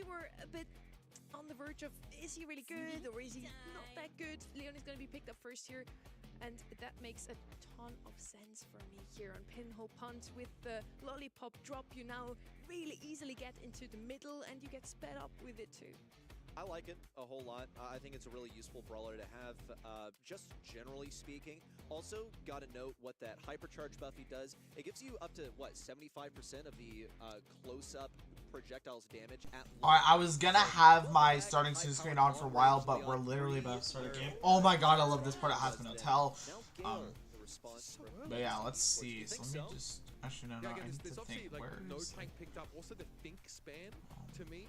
were a bit on the verge of, is he really good or is he not that good? Leon is going to be picked up first here, and that makes a ton of sense for me here on Pinhole Punt. With the lollipop drop, you now really easily get into the middle and you get sped up with it too. I like it a whole lot. I think it's a really useful brawler to have, just generally speaking. Also, gotta note what that hypercharge buffy does. It gives you up to, what, 75% of the close-up projectiles damage at launch. Alright, I was gonna have my starting screen on for a while, but we're literally about to start a game. Oh my god, I love this part of Has Been Hotel. But yeah, let's see. So let me just... Actually, no, I need to think where no tank picked up. Also, the think span, to me,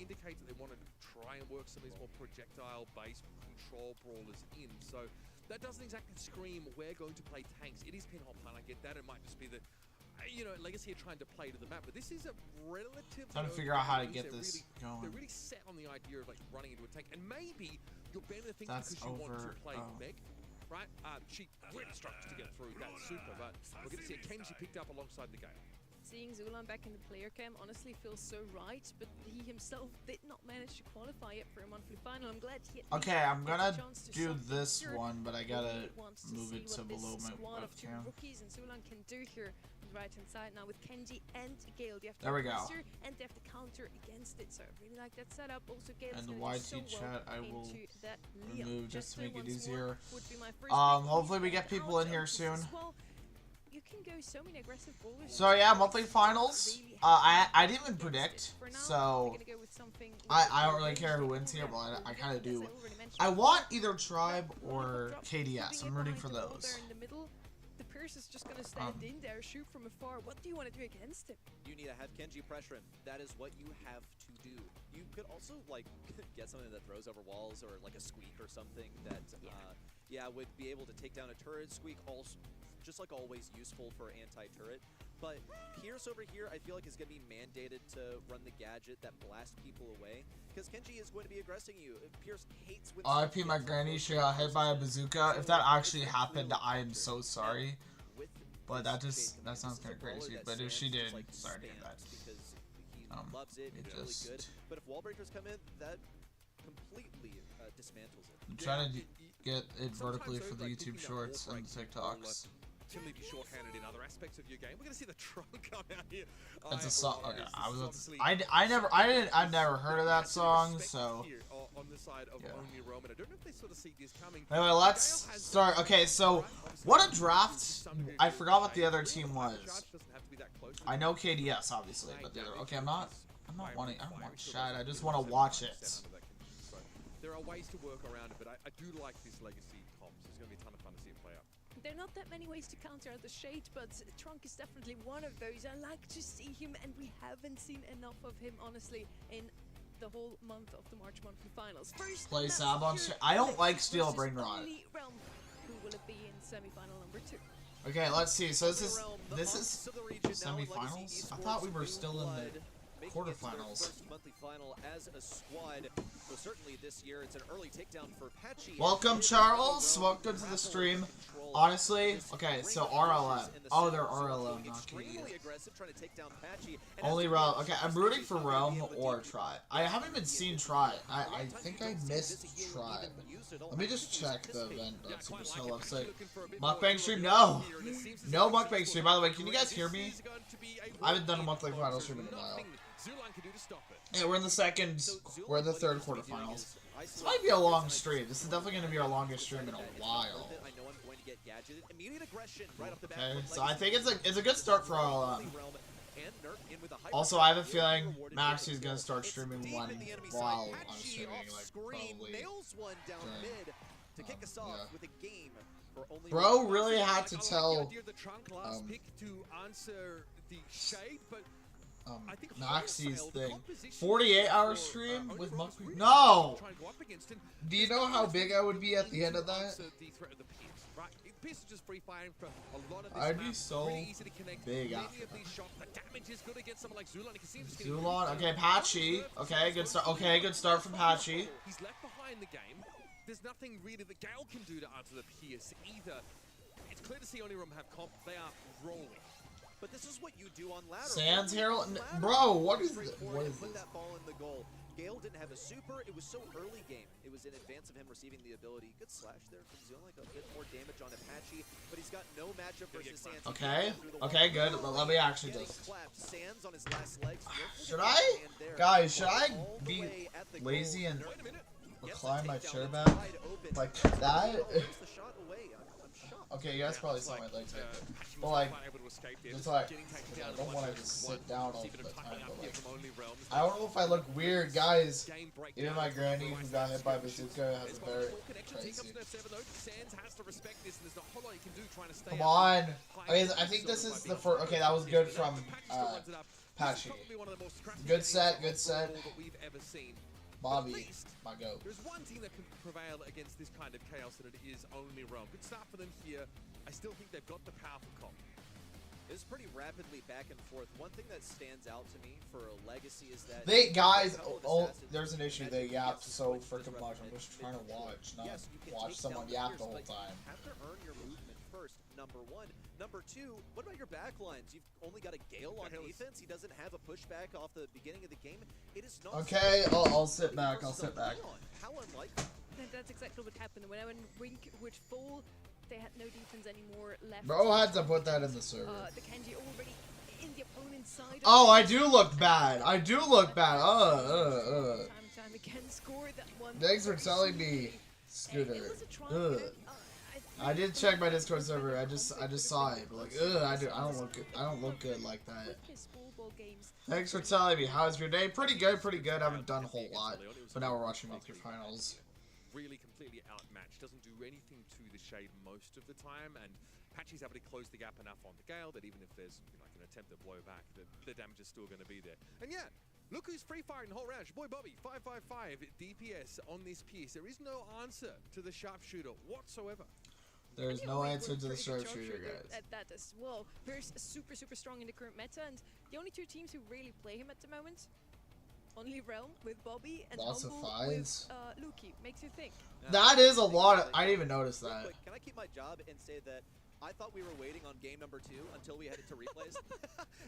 indicates that they want to try and work some of these more projectile-based control brawlers in. So that doesn't exactly scream, we're going to play tanks. It is Pinhole Punt, I get that. It might just be the, Legacy are trying to play to the map. But this is a relative... Trying to figure out how to get this going. They're really set on the idea of like running into a tank. And maybe you're banning the thing because you want to play Meg. Right? She really struggles to get through that super, but we're going to see a Kenji picked up alongside the game. Seeing Zulan back in the player cam honestly feels so right, but he himself did not manage to qualify it for a monthly final. I'm glad he okay, I'm gonna do this one, but I gotta move it to below my webcam. Rookies and Zulan can do here on the right hand side now with Kenji and Gale. They have there we go. And they have to counter against it, so I really like that setup. Also, Gale and the YT so chat I will remove just to make it easier. Hopefully we get people in here soon. You can go so many aggressive bowlers. So yeah, monthly finals. I didn't even predict, so I don't really care who wins here, but I kind of do. I want either Tribe or KDS. I'm rooting for those. The Pierce is just gonna stand in there, shoot from afar. What do you want to do against him? You need to have Kenji pressure him. That is what you have to do. You could also like get something that throws over walls or like a squeak or something that would be able to take down a turret. Squeak also just like always useful for anti-turret. But Pierce over here, I feel like is going to be mandated to run the gadget that blasts people away, because Kenji is going to be aggressing you. Pierce hates when... RIP my granny, she got hit by a bazooka. If that actually happened, I am so sorry. But that sounds kind of crazy. But if she did, sorry to hear that. Loves it, it's really good. But if wall breakers come in, that completely dismantles it. I'm trying to get it vertically for the YouTube shorts and TikToks. Timely be short-handed in other aspects of your game. We're gonna see the trunk come out here. That's a song. Okay, I've never heard of that song, so. On the side of only Roman. I don't know if they sort of see this coming. Anyway, let's start. Okay, so what a draft. I forgot what the other team was. I know KDS obviously, but the other. Okay, I'm not wanting. I don't want chat. I just want to watch it. There are ways to work around it, but I do like this legacy comps. It's gonna be a ton of fun to see it play out. There are not that many ways to counter out the shade, but Trunk is definitely one of those. I like to see him, and we haven't seen enough of him, honestly, in the whole month of the March monthly finals. First, play Sab on. I don't like Steel Brain Rot. Who will it be in semifinal number 2? Okay, let's see. So this is semifinals. I thought we were still in the quarterfinals. First monthly final as a squad. So certainly this year it's an early takedown for Patchy. Welcome, Charles. Welcome to the stream. Honestly, okay, so RLM. Oh, they're RLM, not KD. Only Realm. Okay, I'm rooting for Realm or Tribe. I haven't even seen Tribe. I think I missed Tribe. Let me just check the event on Supercell website. Mukbang stream? No! No mukbang stream. By the way, can you guys hear me? I haven't done a monthly final stream in a while. Yeah, we're in the third quarterfinals. This might be a long stream. This is definitely going to be our longest stream in a while. Okay, so I think it's a good start for all. Also, I have a feeling Maxi is going to start streaming while I'm streaming, like probably. Bro really had to tell Maxi's thing. 48-hour stream with Mukbang. No! Do you know how big I would be at the end of that? I'd be so big after that. Zulon, okay, Patchy. Okay, good start. Okay, good start from Patchy. He's left behind the game. There's nothing really that Gale can do to answer the Pierce either. It's clear to see only Room have comp. They are rolling. But this is what you do on ladder. Sands Only Herald? on ladder. Bro, what is Straightforward and this? put that ball in the goal. Gale didn't have a super. It was so early game. It was in advance of him receiving the ability. Good slash there from Zealand. A bit more damage on Apache, but he's got no matchup versus Sands. Okay, okay, good. Let me actually just... Sands on his last legs. Should I? Guys, should I be lazy and recline my chair back? Like that? Okay, you guys probably saw my legs right there. But like, just like, I don't want to just sit down all the time, but like, I don't know if I look weird, guys. Even my granny who got hit by bazooka has a very crazy. Come on. I think this is the first, okay, that was good from, Patchy. Good set, good set. Bobby, my goat. There's one team that can prevail against this kind of chaos, and it is only Realm. Good start for them here. I still think they've got the powerful comp. It's pretty rapidly back and forth. One thing that stands out to me for a Legacy is that they guys, there's an issue. They yap so freaking much. I'm just trying to watch, not watch someone yap the whole time. You have to earn your movement first. Number one. Number two, what about your back lines? You've only got a Gale on defense. He doesn't have a pushback off the beginning of the game. It is not. Okay, I'll sit back. I'll sit back. How unlikely? That's exactly what happened. When Wink would fall, they had no defense anymore left. Bro had to put that in the server. The Kenji already in the opponent's side. Oh, I do look bad. I do look bad. Time again, score that one. Thanks for telling me, Scooter. I did check my Discord server. I just saw it. But like, I don't look good like that. Thanks for telling me. How's your day? Pretty good, pretty good. I haven't done a whole lot, but now we're watching monthly finals. Really completely outmatched. Doesn't do anything to the shade most of the time, and Patchy's able to close the gap enough on the Gale that even if there's like an attempt at blowback, the damage is still going to be there. And yeah, look who's free firing the whole round. Your boy Bobby, 555 DPS on this piece. There is no answer to the sharpshooter whatsoever. There's no answer to the sharpshooter, guys. That as well. Pierce is super strong in the current meta, and the only two teams who really play him at the moment, only Realm with Bobby and lots Humble of fives with Lukey. Makes you think. That is a lot of, I didn't even notice that. Can I keep my job and say that I thought we were waiting on game number 2 until we headed to replays?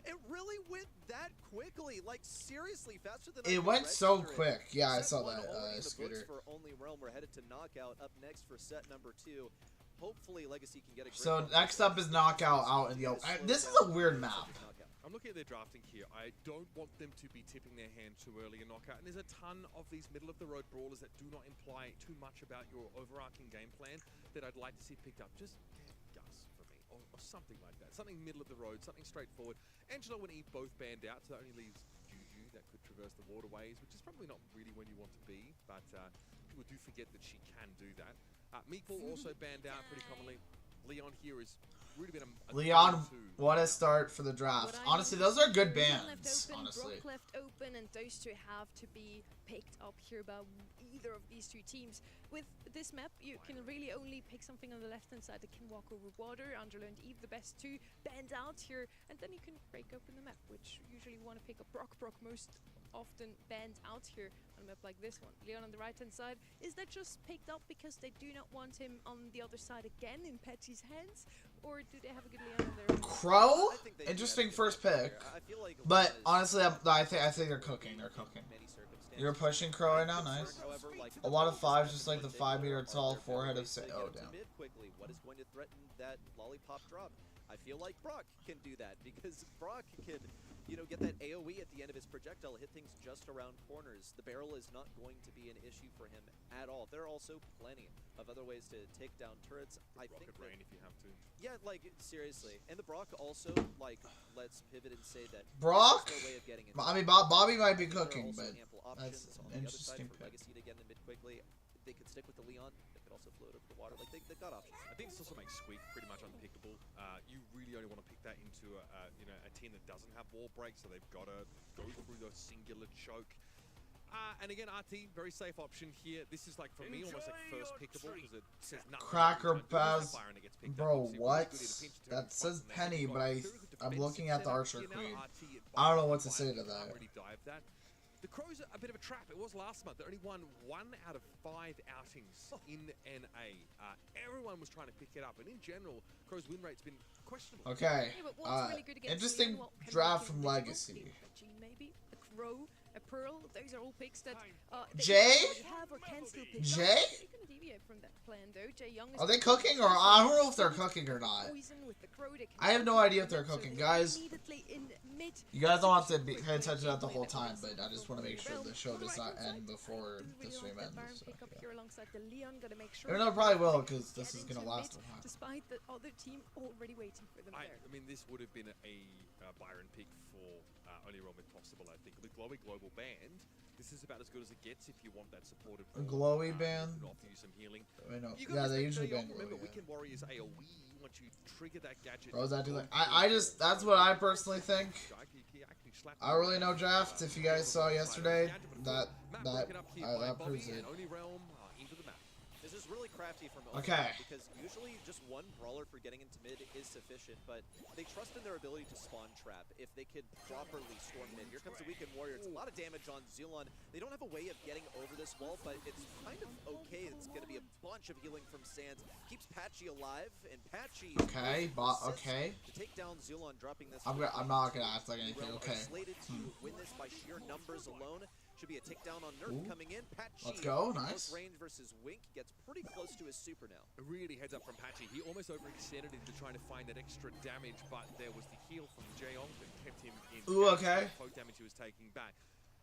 It really went that quickly, like seriously faster than it went so quick. Yeah, I saw that, Scooter. For only Realm, we're headed to knockout. Up next for set number 2. Hopefully Legacy can get a grip. So next up is knockout out in the open. This is a weird map. I'm looking at their drafting here. I don't want them to be tipping their hand too early in knockout. And there's a ton of these middle-of-the-road brawlers that do not imply too much about your overarching game plan that I'd like to see picked up. Just Gus for me, or something like that. Something middle of the road, something straightforward. Angelo and Eve both banned out, so that only leaves Juju that could traverse the waterways, which is probably not really when you want to be, but people do forget that she can do that. Meatball also banned out pretty commonly. Leon here is really been a Leon, what a start for the draft. Honestly, those are good bans. Honestly, Brock left open, and those two have to be picked up here by either of these two teams. With this map, you can really only pick something on the left-hand side that can walk over water. Angelo and Eve, the best two, banned out here, and then you can break open the map, which usually you want to pick up Brock. Brock most often banned out here on a map like this one. Leon on the right-hand side, is that just picked up because they do not want him on the other side again in Patchy's hands, or do they have a good Leon on their Crow? Interesting first pick, but honestly, I think they're cooking. They're cooking. You're pushing Crow right now, nice. A lot of fives, just like the 5-meter tall forehead of oh damn. What is going to threaten that lollipop drop? I feel like Brock can do that because Brock can, get that AoE at the end of his projectile, hit things just around corners. The barrel is not going to be an issue for him at all. There are also plenty of other ways to take down turrets. I think rain if you have to. Yeah, like seriously. And the Brock also, like, let's pivot and say that Brock. No way of getting I mean, Bobby might be cooking, but that's an interesting pick. Legacy to get in mid quickly. They could stick with the Leon. They could also float over the water. Like they've got options. I think this also makes Squeak pretty much unpickable. You really only want to pick that into a team that doesn't have wall break, so they've got to go through the singular choke. And again, RT, very safe option here. This is like, for me, almost like first pickable because it says nothing. Cracker Baz. Bro, what? That says Penny, but I'm looking at the Archer Queen. I don't know what to say to that. The Crows are a bit of a trap. It was last month. They only won 1 out of 5 outings in NA. Everyone was trying to pick it up, and in general, Crows' win rate's been questionable. Okay. Yeah, but what's really good against Interesting Leon, well, draft from Henry King, Legacy. G maybe, a Crow, a Pearl. Those are all picks that they Jay? either have or can still pick Jay? up. They're gonna deviate from that plan though. Jay Young is Are they cooking, or I don't know if they're cooking or not. Poison with the Crow, they can I have no idea if they're cooking, guys. immediately in mid. You guys don't have to pay attention to that the whole time, but I just want to make sure the show does not end before the stream ends. So, Here alongside the Leon, gotta make sure even though it probably will, because this is going to last a while. despite the other team already waiting for them there. I mean, this would have been a Byron pick for only realm if possible, I think. With Glowy Global Band, this is about as good as it gets if you want that supported. A glowy band? Offer you some healing. I know. You Yeah, gotta they respect usually Jay Young. ban glowy. Remember, Yeah. Weekend Warriors AoE, once you trigger that gadget. Bro, that do like I just that's what I personally think. I really know draft. If you guys saw yesterday, that proves it. This is really crafty from Omen, Okay. because usually just one brawler for getting into mid is sufficient, but they trust in their ability to spawn trap if they could properly storm mid. Here comes the Weekend Warrior. It's a lot of damage on Zulon. They don't have a way of getting over this wall, but it's kind of okay. It's going to be a bunch of healing from Sands. Keeps Patchy alive, and Patchy Okay, okay. to take down Zulon, dropping this. I'm not gonna act like anything. Okay. Slated to win this by sheer numbers alone. Should be a takedown on Nerf coming in. Patchy, Let's go, close nice. range versus Wink, gets pretty close to his super now. Really heads up from Patchy. He almost overextended into trying to find that extra damage, but there was the heal from Jaeong that kept him in. Ooh, okay. Poke damage he was taking back.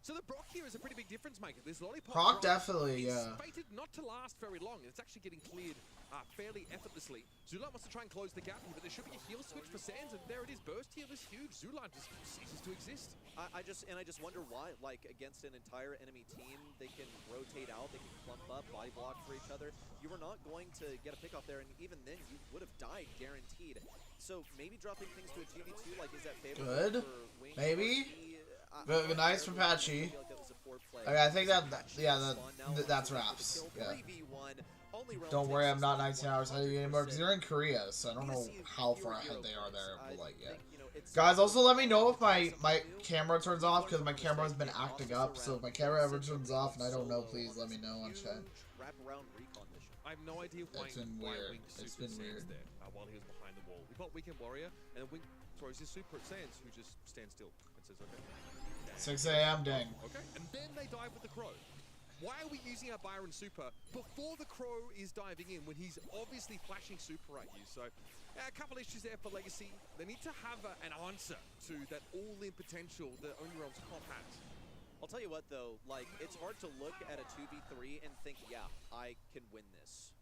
So the Brock here is a pretty big difference maker. This Lollipop Proc drop definitely, is yeah. fated not to last very long. It's actually getting cleared fairly effortlessly. Zulan wants to try and close the gap here, but there should be a heal switch for Sands, and there it is. Burst heal is huge. Zulan just ceases to exist. I just wonder why, like, against an entire enemy team, they can rotate out, they can clump up, body block for each other. You were not going to get a pick off there, and even then, you would have died guaranteed. So maybe dropping things to a 2v2, like, is that favorable Good. for Wing? Maybe. Good, nice from Patchy. Okay, Okay, I think that's wraps. Yeah. Don't worry, I'm not 19 hours ahead of you anymore because you're in Korea, so I don't know how far ahead they are there. But like, yeah. Guys, also let me know if my camera turns off because my camera has been acting up. So if my camera ever turns off and I don't know, please let me know on chat. I have no idea why. It's been weird. Wing It's super been weird. Sands there while he was behind the wall. We got Weekend Warrior, and then Wing throws his super at Sands, who just stands still and says, "Okay." 6 a.m. dang. Okay, and then they dive with the Crow. Why are we using our Byron super before the Crow is diving in when he's obviously flashing super at you? So a couple issues there for Legacy. They need to have an answer to that all-in potential that Only Realms comp has. I'll tell you what, though, like, it's hard to look at a 2v3 and think, yeah, I can win this.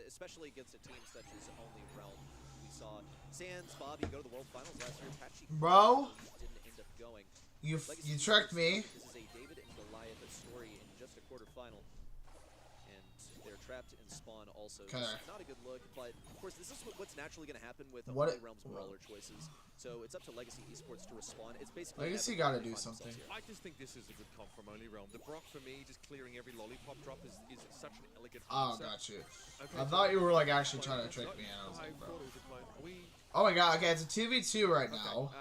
Especially against a team such as Only Realm. We saw Sands, Bobby go to the World Finals last year. Patchy Bro, didn't end up going. you tricked me. This is a David and Goliath story in just a quarterfinal. And they're trapped in spawn also. Okay. Not a good look, but of course this is what's naturally going to happen with What- Only Realms brawler choices. So it's up to Legacy Esports to respond. It's basically Legacy never gotta gonna do find themselves something. here. I just think this is a good comp from Only Realm. The Brock, for me, just clearing every lollipop drop is such an elegant Oh, answer. got you. Okay, I thought you were like actually trying to trick me. I was I like, bro. thought it was a clone. Are we Oh my god. Okay, it's a 2v2 right now.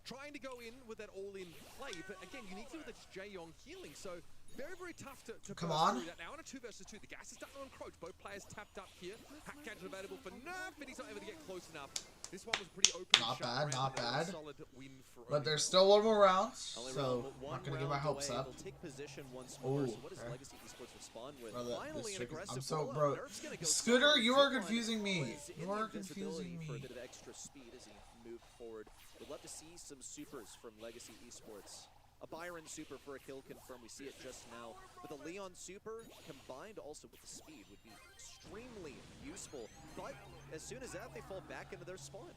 trying to go in with that all-in play, but again, you need to do the Jaeong healing, so very, very tough to Come burst on. through that. Now on a 2 versus 2, the gas is starting to encroach. Both players tapped up here. Hack gadget available for Nerf, and he's not able to get close enough. This one was pretty open. Not shut bad, round, not and a bad. solid win for But Only there's Realms. still one more round, Only so Realm, I'm one not gonna get my round hopes away. up. They'll take position once more. So Ooh, what does okay. Legacy Esports respond with? Bro, Finally, this an trick is, aggressive I'm so rollout. bro. Nerf's gonna go Scooter, solid. you are Zulon confusing me. was in You are invisibility confusing for a me. bit of extra speed as he moved forward. We'd love to see some supers from Legacy Esports. A Byron super for a kill confirm. We see it just now. But the Leon super combined also with the speed would be extremely useful. But as soon as that, they fall back into their spawn.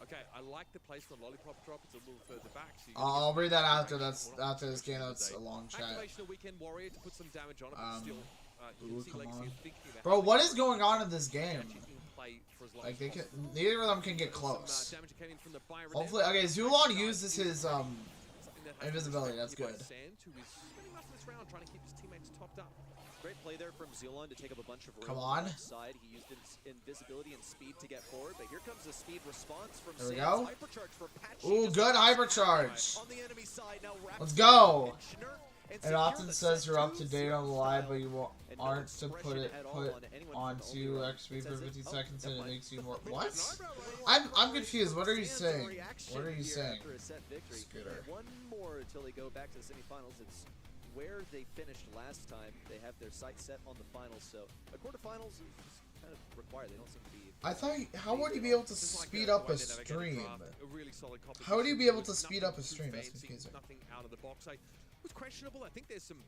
Okay, I like the place for the lollipop drop. It's a little further back. So I'll read that after. After this game. That's a long chat. Activation of Weekend Warrior to put some damage on it, but still, you ooh, can see come Legacy on. thinking about Bro, what is going on in this game? actually in play for as long Like as they can, possible. neither of them can get Some, close. damage that came in from the Byron Hopefully, there. okay. Zulon uses his Something that has to be invisibility, that's respected by good. Sand, who is spending most of this round trying to keep his teammates topped up. Great play there from Zulon to take up a bunch of room Come on on. the side. He used his invisibility and speed to get forward, but here comes the speed response from There we Sands. go. Hypercharge for Patchy. Ooh, Just good on hypercharge. the enemy side now. Let's go. It often says you're up to date on the live, but you aren't to put onto XP for 50 seconds, and it makes you more. What? I'm confused. What are you saying? What are you saying? Scooter. One more until they go back to the semifinals. It's where they finished last time. They have their sights set on the finals, so a quarterfinals is kind of required. They don't seem to be. I thought, how would you be able to speed up a stream? How would you be able to speed up a stream? That's confusing. Nothing out of the box. It was questionable. I think there's some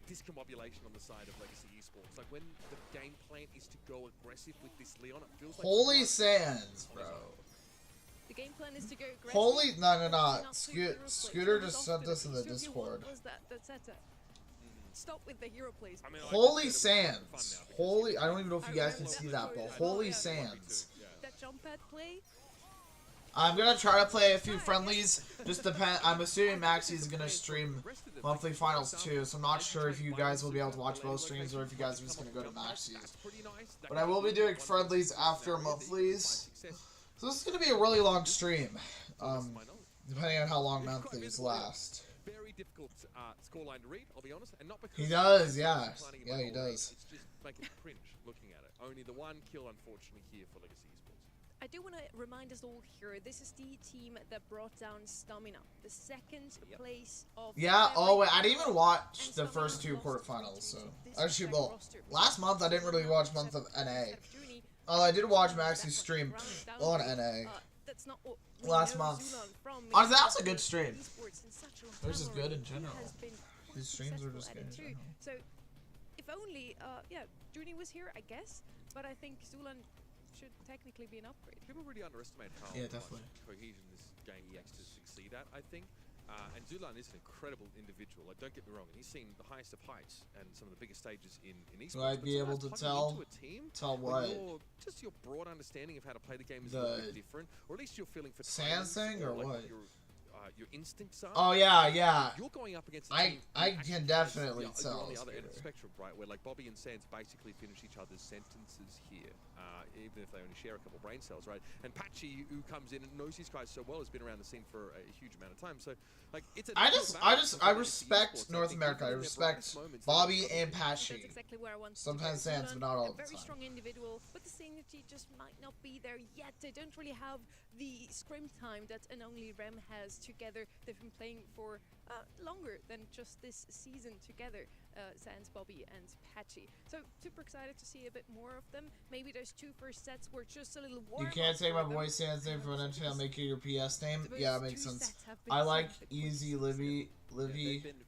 discombobulation on the side of Legacy Esports. Like when the game plan is to go aggressive with this Leon, it feels like Holy Sands, bro. The game plan is to go aggressive. Holy, no. Scooter just sent this in the Discord. What was that? That's it. Stop with the hero plays. I mean, Holy Sands. Holy, I don't even know if you guys can see that, but Holy Sands. That jump pad play. I'm gonna try to play a few friendlies. Just depend. I'm assuming Maxie's gonna stream monthly finals too, so I'm not sure if you guys will be able to watch both streams or if you guys are just gonna go to Maxie's. But I will be doing friendlies after monthlies, so this is gonna be a really long stream, depending on how long monthlies last. Very difficult scoreline to read, I'll be honest, and not because He does, yeah, he does. It's just making cringe looking at it. Only the one kill, unfortunately, here for Legacy Esports. I do want to remind us all here, this is the team that brought down Stamina, the second place of... Yeah, oh wait, I didn't even watch the first two quarterfinals, so... Actually, well, last month I didn't really watch month of NA. Although I did watch Maxie's stream on NA. Last month. Honestly, that was a good stream. They're just good in general. These streams are just good in general. So, if only, yeah, Juni was here, I guess, but I think Zulan should technically be an upgrade. People really underestimate how definitely. much cohesion this game EX to succeed at, I think. And Zulan is an incredible individual. Like, don't get me wrong, he's seen the highest of heights and some of the biggest stages in esports. So I'd be able to tell what? Just your broad understanding of how to play the game is a little bit different, or at least you're feeling for Sans thing or like what? Your instincts are. Oh yeah. You're going up against. I can definitely tell. On the other end of the spectrum, right? Where like Bobby and Sans basically finish each other's sentences here, even if they only share a couple brain cells, right? And Patchy, who comes in and knows these guys so well, has been around the scene for a huge amount of time. So like it's. I respect North America. I respect Bobby and Patchy. Exactly where I want sometimes Sans, but not all the time. Very strong individual, but the synergy just might not be there yet. They don't really have the scrim time that an only Rem has together. They've been playing for longer than just this season together, Sans, Bobby, and Patchy. So super excited to see a bit more of them. Maybe those two first sets were just a little warm. You can't take my boy Sans name from an NFL, make it your PS name. Yeah, it makes sense. I like Easy Livy.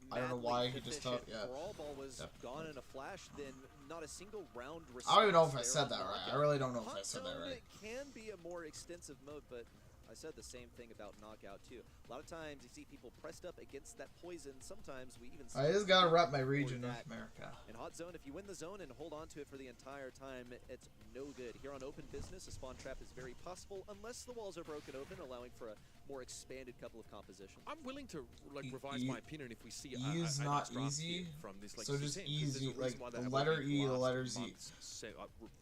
I don't know why he just thought. Yeah. Brawl ball was gone in a flash. Then not a single round. I don't even know if I said that right. I really don't know if I said that right. It can be a more extensive mode, but I said the same thing about Knockout too. A lot of times you see people pressed up against that poison. Sometimes we even see I just gotta rep my region, North America. In Hot Zone, if you win the zone and hold on to it for the entire time, it's no good. Here on Open Business, a spawn trap is very possible unless the walls are broken open, allowing for a more expanded couple of compositions. I'm willing to like revise my opinion if we see E's not easy, from this, like, so just easy, like the letter E, the letter Z.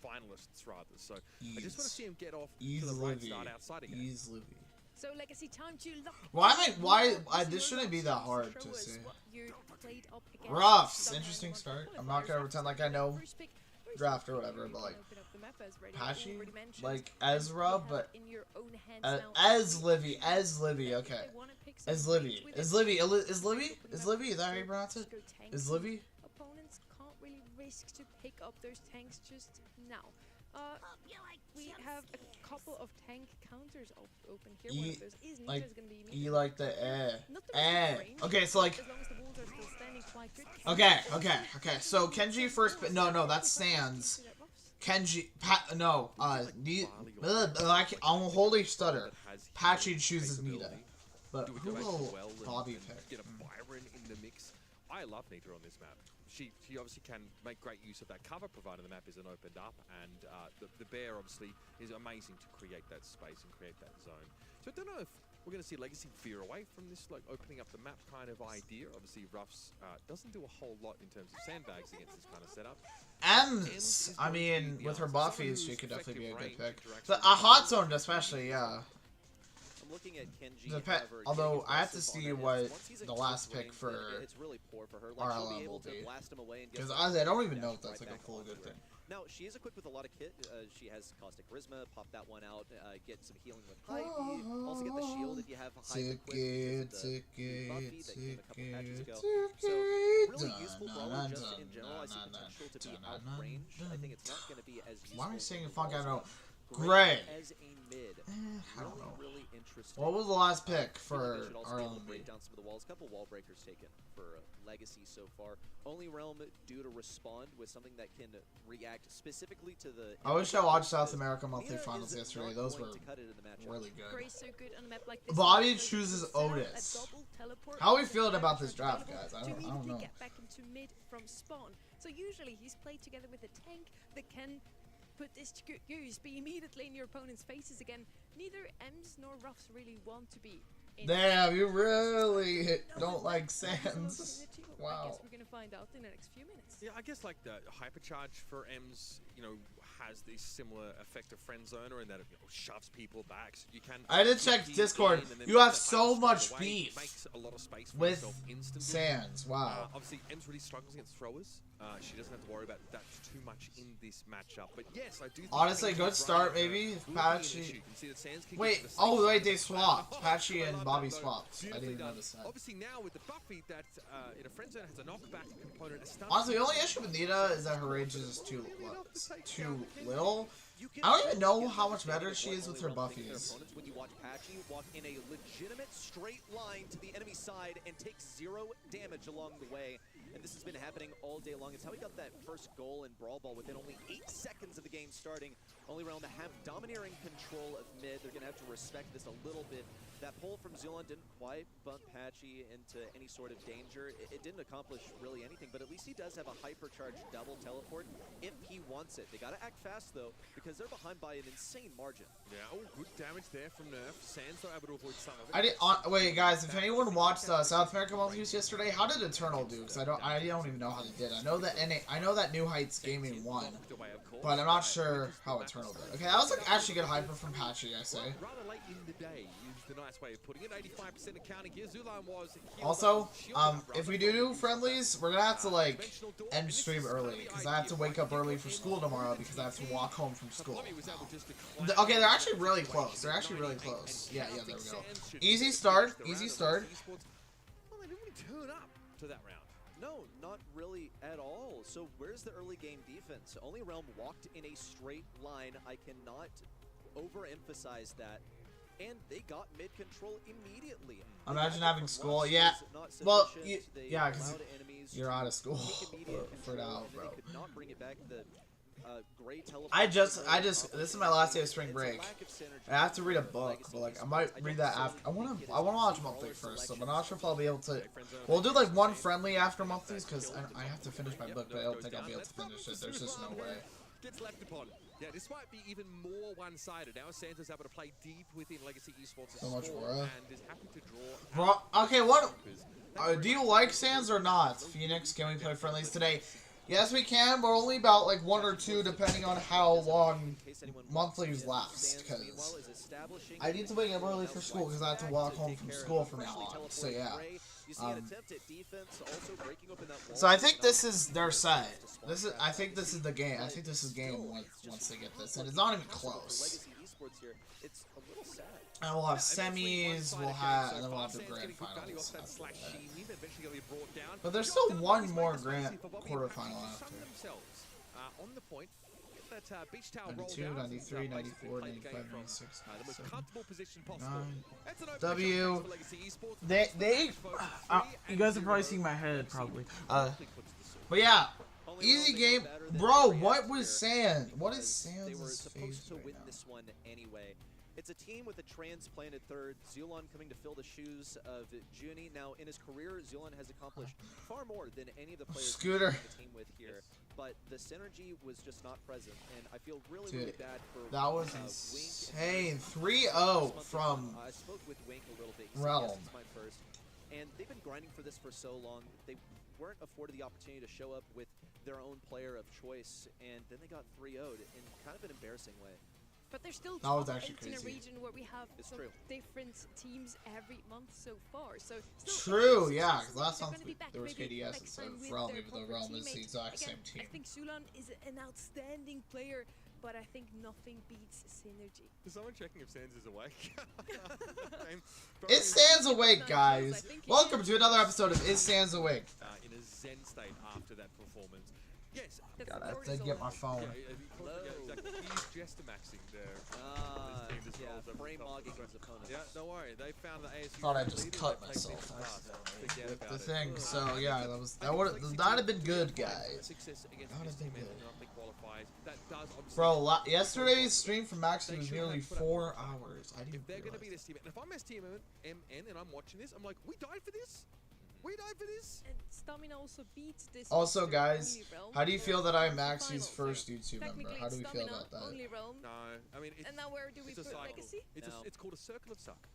Finalists rather. So Ease. I just want to see him get off Ease to the right Livy. start outside again. Ease Livy. So Legacy time to lock. Why this shouldn't be that hard to say. Ruffs, interesting start. I'm not gonna pretend like I know draft or whatever, but like Patchy, like Ezra, but as Livy, okay. As Livy. Is Livy? Is that how you pronounce it? Is Livy? Opponents can't really risk to pick up those tanks just now. We have a couple of tank counters open here. One of those is like gonna be E like the range, Okay, so like. As long as the walls are still standing quite good. Okay. So Kenji first. No, that's Sans. Kenji. I'm a holy stutter. Patchy chooses Nita. But who will Bobby pick? Get a Byron in the mix. I love Nita on this map. She obviously can make great use of that cover provided the map isn't opened up, and the bear obviously is amazing to create that space and create that zone. So I don't know if we're going to see Legacy veer away from this like opening up the map kind of idea. Obviously Ruffs doesn't do a whole lot in terms of sandbags against this kind of setup. Ems, I mean, with her buffies, she could definitely be a good pick. But a Hot Zone especially, yeah. I'm looking at Kenji. Although I have to see what the last pick for it's really poor for her. RLM will be. Blast him away and because I don't even know if that's like a full good thing. Now, she is equipped with a lot of kit. She has Caustic Charisma, pop that one out, get some healing with Hype. You also get the shield if you have Hype equipped because of the Buffy that came a couple patches ago. So, really useful brawler just in general. I see potential to be outranged. I think it's not going to be as useful. Why am I saying funk? I don't know. Gray. As a mid, I don't know. really interesting. What was the last pick for RLM? RLM? Break down some of the walls. A couple wall breakers taken for Legacy so far. Only Realm due to respond with something that can react specifically to the. I wish I watched South America monthly finals yesterday. Those were really good. Gray's so good on a map like this. Bobby chooses Otis. How are we feeling about this draft, guys? I don't know. Get back into mid from spawn. So usually he's played together with a tank that can put this to good use, be immediately in your opponent's faces again. Neither Ems nor Ruffs really want to be. Damn, you really don't like Sands. Wow. I guess we're gonna find out in the next few minutes. Yeah, I guess like the hypercharge for Ems, you know, has this similar effect of friend zoner in that it shoves people back. So you can. I did check Discord. You have so much beef with Sands. Wow. Obviously, Ems really struggles against throwers. She doesn't have to worry about that too much in this matchup. But yes, I do think honestly, good start maybe. If Patchy. Wait, oh wait, they swapped. Patchy and Bobby swapped. I didn't notice that. Obviously now with the Buffy that in a friend zone has a knockback component. Honestly, the only issue with Nita is that her range is too little. I don't even know how much better she is with her buffies. When you watch Patchy walk in a legitimate straight line to the enemy side and take 0 damage along the way. And this has been happening all day long. It's how he got that first goal in Brawl Ball within only 8 seconds of the game starting. Only Realm to have domineering control of mid. They're going to have to respect this a little bit. That pull from Zulon didn't quite bump Patchy into any sort of danger. It didn't accomplish really anything, but at least he does have a hypercharged double teleport if he wants it. They got to act fast, though, because they're behind by an insane margin. Yeah, oh, good damage there from Nerf. Sands not able to avoid some of it. Wait, guys, if anyone watched South America Monthlies yesterday, how did Eternal do? Because I don't even know how they did. I know that New Heights Gaming won, but I'm not sure how Eternal did. Okay, that was like actually good hyper from Patchy, I say. Rather late in the day. The nice way of putting it. 85% of counting here. Zulan was also, if we do friendlies, we're gonna have to like end stream early because I have to wake up early for school tomorrow because I have to walk home from school. Okay, they're actually really close. They're actually really close. Yeah, there we go. Easy start. Easy start. Well, they didn't really turn up to that round. No, not really at all. So where's the early game defense? Only Realm walked in a straight line. I cannot overemphasize that. And they got mid control immediately. Imagine having school. Yeah. Well, yeah, because you're out of school for now, bro. This is my last day of spring break. I have to read a book, but like I might read that after. I wanna watch monthly first, so I'm not sure if I'll be able to. We'll do like one friendly after monthlies because I have to finish my book, but I don't think I'll be able to finish it. There's just no way. Gets left upon. Yeah, this might be even more one-sided. Now Santa's able to play deep within Legacy Esports so much more, and is happy to draw. Okay, what? Do you like Sands or not? Phoenix, can we play friendlies today? Yes, we can, but only about like 1 or 2, depending on how long monthlies last. Because I need to wake up early for school because I have to walk home from school from now on. So yeah. So I think this is their set. I think this is the game. I think this is game once they get this, and it's not even close. And we'll have semis, and then we'll have the grand finals after that. But there's still one more grand quarterfinal after. 92, 93, 94, 95, 96, 97, W. You guys are probably seeing my head, probably. But yeah, easy game. Bro, what was Sand? What is Sand's face right now? It's a team with a transplanted third, Zulon coming to fill the shoes of Junie. Now, in his career, Zulon has accomplished far more than any of the players Scooter the team with here. But the synergy was just not present, and I feel really bad for that was insane. 3-0 from I spoke with Wink a little bit. Realm. My first, and they've been grinding for this for so long. They weren't afforded the opportunity to show up with their own player of choice, and then they got 3-0'd in kind of an embarrassing way. But there's still That was top actually 8 in a crazy. region where we have It's some true. different teams every month so far. So still True, it's yeah. success, 'Cause last they're month gonna be back there was maybe KDS next instead time of with Realm, their even though proper Realm is the teammates. exact Again, same team. I think Sulan is an outstanding player, but I think nothing beats synergy. Is someone checking if Sands is awake? It stands awake, guys. Welcome to another episode of It Stands Awake. In a zen state after that performance. Yes. That's God, the I have to cortisol get my level. phone. Exactly. He's Jester-maxing there. Yeah, frame logging his opponents. Yeah, don't worry. They found the ASU. Thought I just leader, cut they played myself. things fast. Forget With about the it. thing, so yeah, that would not have been good, guys. Success against Not this have been team good. and monthly qualifiers. That does obviously. Bro, yesterday's stream from Maxi was nearly 4 hours. I didn't If they're going to be realize this team, and if I'm STMN and I'm watching this, I'm like, we died for this? We died for this? And Stamina also beats this. Also, monster guys, only realm how do you feel that I'm Maxi's finals. first YouTube member? Technically, How do we it's feel Stamina, about that? only realm. No, I mean, it's, And now where do we it's a put cycle. Legacy? It's, No. it's called a circle of suck.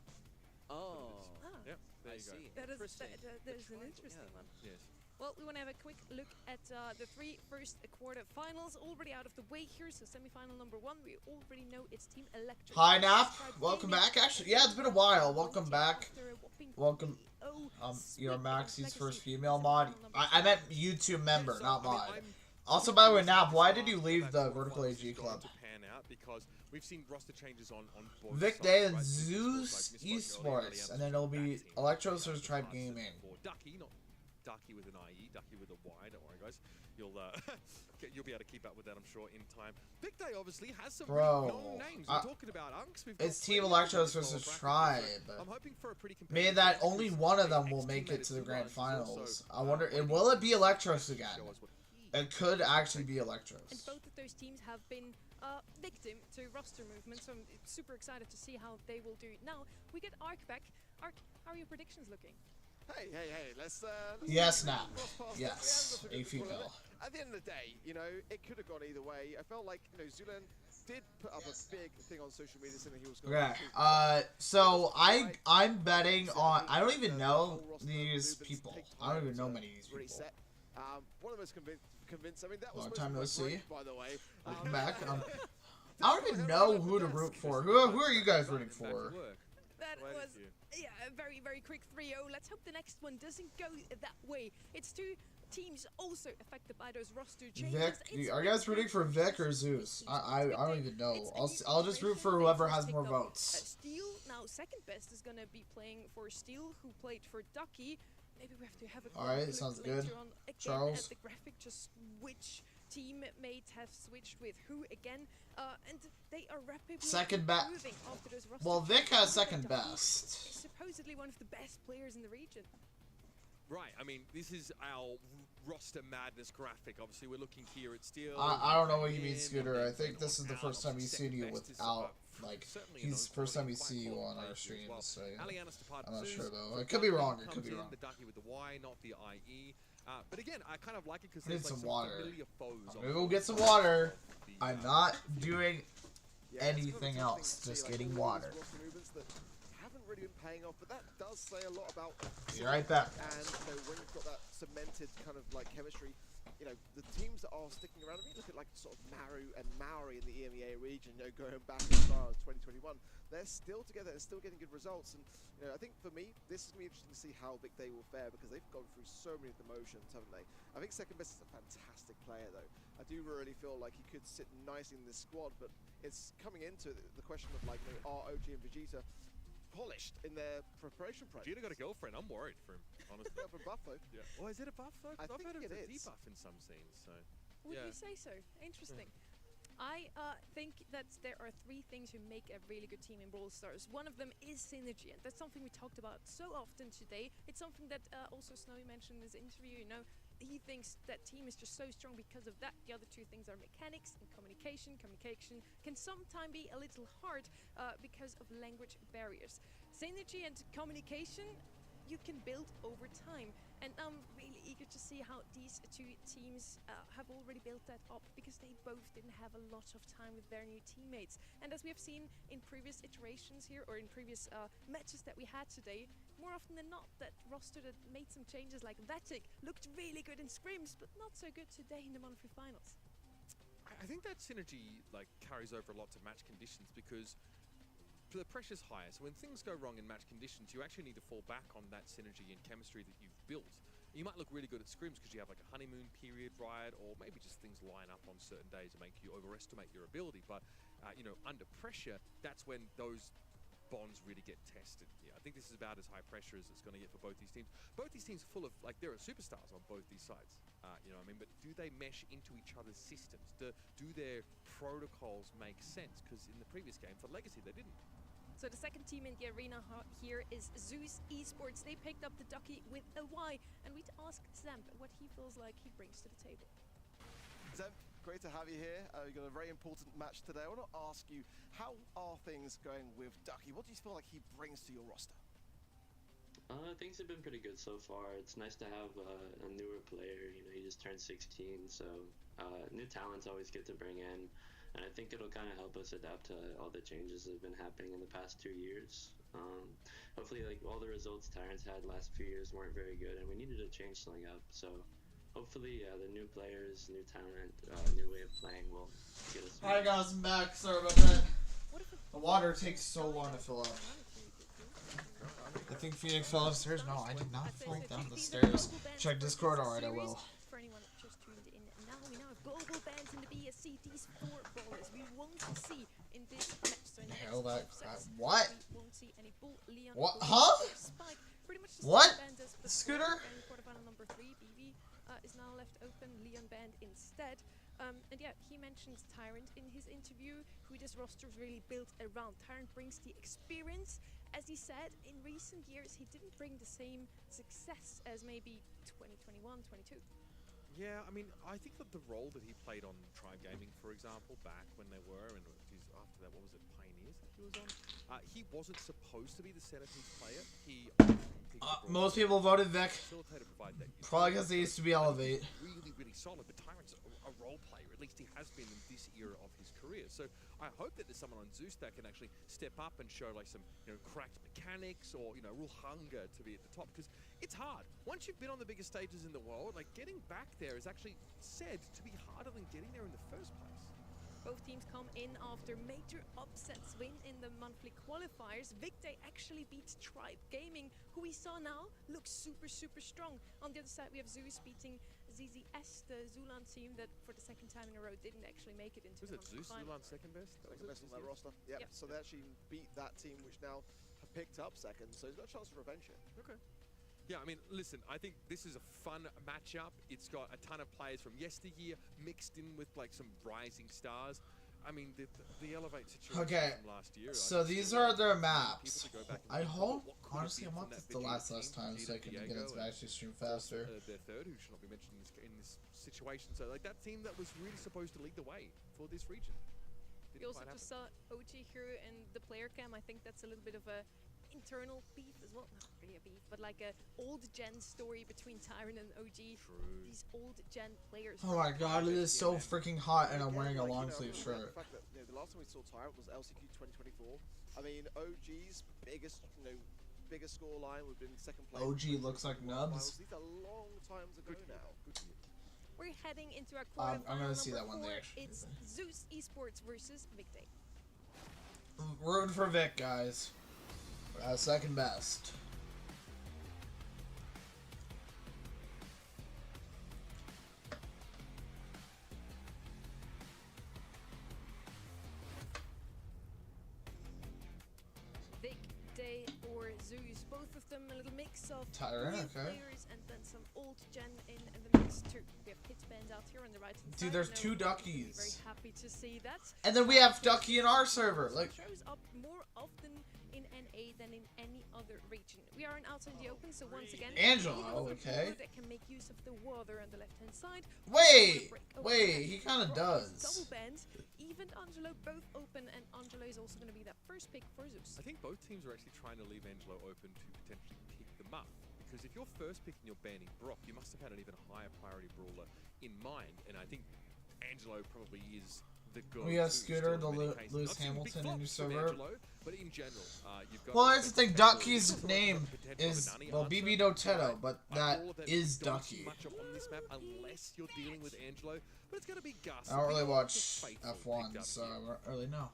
Oh, Ah, Yep, there I you go. see. that is Interesting. that is The an triangle, interesting yeah. one. Yes. Well, we want to have a quick look at the 3 first quarterfinals already out of the way here. So semi-final number 1, we already know it's Team Electric. Hi, Nap. Tribe Welcome Gaming. back. Actually, yeah, it's been a while. Welcome 20 back. after a whopping Welcome. 3-0 You're sweep against Maxi's first Legacy. female Semi-final mod. number I 2. meant YouTube member, Yeah, so, not I mean, mod. I'm Also, by the way, Nap, why did This you is leave how the that Vertical quarterfinals AG is going club? to pan out because we've seen roster changes on both Vic sides, Day and right? Zeus Esports, and then it'll be Electros vs Tribe Gaming. Ducky, not Ducky with an IE, Ducky with a Y. Don't worry, guys. You'll you'll be able to keep up with that, I'm sure, in time. Vic Day obviously has some Bro, really known names. We're talking about Unks. We've got It's Team plenty of Electros people versus in the Tribe. bracket, so I'm hoping for a pretty Meaning competitive that match only because one of them the will make it ex-teammate to the of grand Sulan is also, finals. I wonder, waiting will it be to Electros again? show us what he It could actually be And Electros. both of those teams have been victim to roster movement, so I'm super excited to see how they will do. Now, we get Ark back. Ark, how are your predictions looking? Hey, let's Yes, let's Nap. cross paths. Yes, Yeah, a that's good call. female. At the end of the day, you know, it could have gone either way. I felt like, you know, Zulan did put up a big thing on social media saying that he was going Okay, so I'm betting on, I don't even know these people. I don't even know many of these people. reset. One of the most convinced. I mean, that was Long supposed time to be no my see. break, by the way. Welcome back. I don't even know who to root for. Who are you guys rooting for? That Why was, did yeah, a very, very quick 3-0. Let's hope the next one doesn't go that way. It's 2 teams also affected by those roster changes. Vic, It's are you guys really rooting for great Vic or because Zeus? these I teams don't picked even know. It's a I'll just root for generation whoever they has just more picked up. votes. Steel, now second best, is going to be playing for Steel, who played for Ducky. Maybe we have to have a quick Alright, look sounds later good. on again Charles? at the graphic, just which teammates have switched with who again. And they are rapidly Second improving after those roster Well, Vic changes. has second Ducky best. is supposedly one of the best players in the region. Right, I mean, this is our roster madness graphic. Obviously, we're looking here at Steel. I don't know what you mean, in, Scooter. and I then think this is the out. first time he's seen you Second best is, without, like, certainly he's an first time we quite see you quality on our player as well. streams. So Alianas to part I'm not Zeus, sure though. the It could be Ducky wrong. It could comes be in, wrong. The Ducky with the Y, not the IE. But again, I kind of like it because I need there's like some water. familiar foes. I'm on gonna go both get some sides water. of the, I'm not doing Yeah, it's anything kind of else, tempting to just see, getting all of water. these roster movements that haven't really been paying off, but that does say a lot about Be right back. And you know, when you've got that cemented kind of like chemistry, you know, the teams that are sticking around, I mean, look at like sort of Maru and Maori in the EMEA region, you know, going back as far as 2021, they're still together and still getting good results. And, you know, I think for me, this is going to be interesting to see how Big Day will fare because they've gone through so many of the motions, haven't they? I think Second Best is a fantastic player, though. I do really feel like he could sit nicely in this squad, but it's coming into the question of, like, you know, are OG and Vegeta polished in their preparation process? Vegeta got a girlfriend. I'm worried for him, honestly. Yeah, from Buffalo. Yeah. Oh, is it a buff though? 'Cause I I've heard think it was a it is. debuff in some scenes. So Would Yeah. you say so? Interesting. I think that there are 3 things who make a really good team in Brawl Stars. One of them is synergy, and that's something we talked about so often today. It's something that also Snowy mentioned in his interview. You know, he thinks that team is just so strong because of that. The other 2 things are mechanics and communication. Communication can sometimes be a little hard because of language barriers. Synergy and communication you can build over time, and I'm really eager to see how these 2 teams have already built that up because they both didn't have a lot of time with their new teammates. And as we have seen in previous iterations here, or in previous matches that we had today, more often than not, that roster that made some changes like Vatic looked really good in scrims, but not so good today in the monthly finals. I think that synergy like carries over a lot to match conditions because the pressure's higher. So when things go wrong in match conditions, you actually need to fall back on that synergy and chemistry that you've built. You might look really good at scrims because you have like a honeymoon period, right? Or maybe just things line up on certain days and make you overestimate your ability. But you know, under pressure, that's when those bonds really get tested. Yeah, I think this is about as high pressure as it's going to get for both these teams. Both these teams are full of, like, there are superstars on both these sides. You know what I mean? But do they mesh into each other's systems? Do their protocols make sense? Because in the previous game, for Legacy, they didn't. So the second team in the arena here is Zeus Esports. They picked up the Ducky with a Y, and we'd ask Zemp what he feels like he brings to the table. Zemp, great to have you here. We've got a very important match today. I want to ask you, how are things going with Ducky? What do you feel like he brings to your roster? Things have been pretty good so far. It's nice to have a newer player. You know, he just turned 16, so new talent's always good to bring in. And I think it'll kind of help us adapt to all the changes that have been happening in the past 2 years. Hopefully, like, all the results Tyrants had last few years weren't very good, and we needed to change something up. So hopefully, the new players, new talent, new way of playing will get us. Alright guys, I'm back. Sorry about that. The water takes so long to fill up. I think Phoenix fell upstairs. No, I did not fall down the stairs. Check Discord. Alright, I will. For anyone just tuned in, now we now have global bans in the BSC. These 4 ballers we won't see in this match. So in the Hell, next that 5 seconds, what? We won't see any Bull, Leon, What? Bull, Huh? Spike. Pretty much the What? same band as before. Scooter? And quarterfinal number 3, BV, is now left open. Leon banned instead. And yeah, he mentions Tyrant in his interview, who this roster is really built around. Tyrant brings the experience. As he said, in recent years, he didn't bring the same success as maybe 2021, 22. Yeah, I mean, I think that the role that he played on Tribe Gaming, for example, back when they were, and after that, what was it, Pioneers that he was on? He wasn't supposed to be the centerpiece player. Most people voted Vic. Facilitator provide that. Probably because they used to be Elevate. Really, really solid, but Tyrant's a role player. At least he has been in this era of his career. So I hope that there's someone on Zeus that can actually step up and show like some, you know, cracked mechanics or, you know, real hunger to be at the top, because it's hard. Once you've been on the biggest stages in the world, like, getting back there is actually said to be harder than getting there in the first place. Both teams come in after major upsets win in the monthly qualifiers. Vicday actually beats Tribe Gaming, who we saw now looks super, super strong. On the other side, we have Zeus beating ZZS, the Zulan team that for the second time in a row didn't actually make it into Was the it monthly Zeus final. Zulan second best? Second best on that roster. Yep. So they actually beat that team, which now have picked up second. So he's got a chance to revenge it. Okay. Yeah, I mean, listen, I think this is a fun matchup. It's got a ton of players from yesteryear mixed in with like some rising stars. I mean, the Elevate situation from last year. So these are their maps. I hope, honestly, I want this to last less time so I can get into the actually stream faster. Their third, who should not be mentioned in this situation. So, like, that team that was really supposed to lead the way for this region. We also just saw OG here in the player cam. I think that's a little bit of a internal beef as well. Not really a beef, but like a old gen story between Tyrant and OG. True. These old gen players. Oh my god, it is so freaking hot and I'm wearing a long sleeve shirt. The fact that, the last time we saw Tyrant was LCQ 2024. I mean, OG's biggest score line would have been second place. OG looks like nubs. These are long times ago now. We're heading into our quarterfinal. I'm gonna see that one there. It's Zeus Esports versus Vicday. Rooting for Vic, guys. Second best. Vicday or Zeus, both of them a little mix of Tyrant, new okay. players and then some old gen in the mix too. We have Hitband out here on the right hand side. Dude, there's No, 2 Duckies. Very happy to see that. And then we have Ducky in our server. Like, shows up more often in NA than in any other region. We are out in the open, so once again, Angelo, okay. that can make use of the water on the left hand side. Wait, he kind of does. Double band, even Angelo both open, and Angelo is also going to be that first pick for Zeus. I think both teams are actually trying to leave Angelo open to potentially pick them up. Because if you're first picking your banning Brock, you must have had an even higher priority brawler in mind. And I think Angelo probably is the go. We have Scooter, the Lewis Hamilton in your server. But in general, you've got Well, that's the thing. Ducky's name is, well, BB no Teto, but that is Ducky. Unless you're dealing with Angelo, but it's going to be Gus. I don't really watch F1, so I don't really know.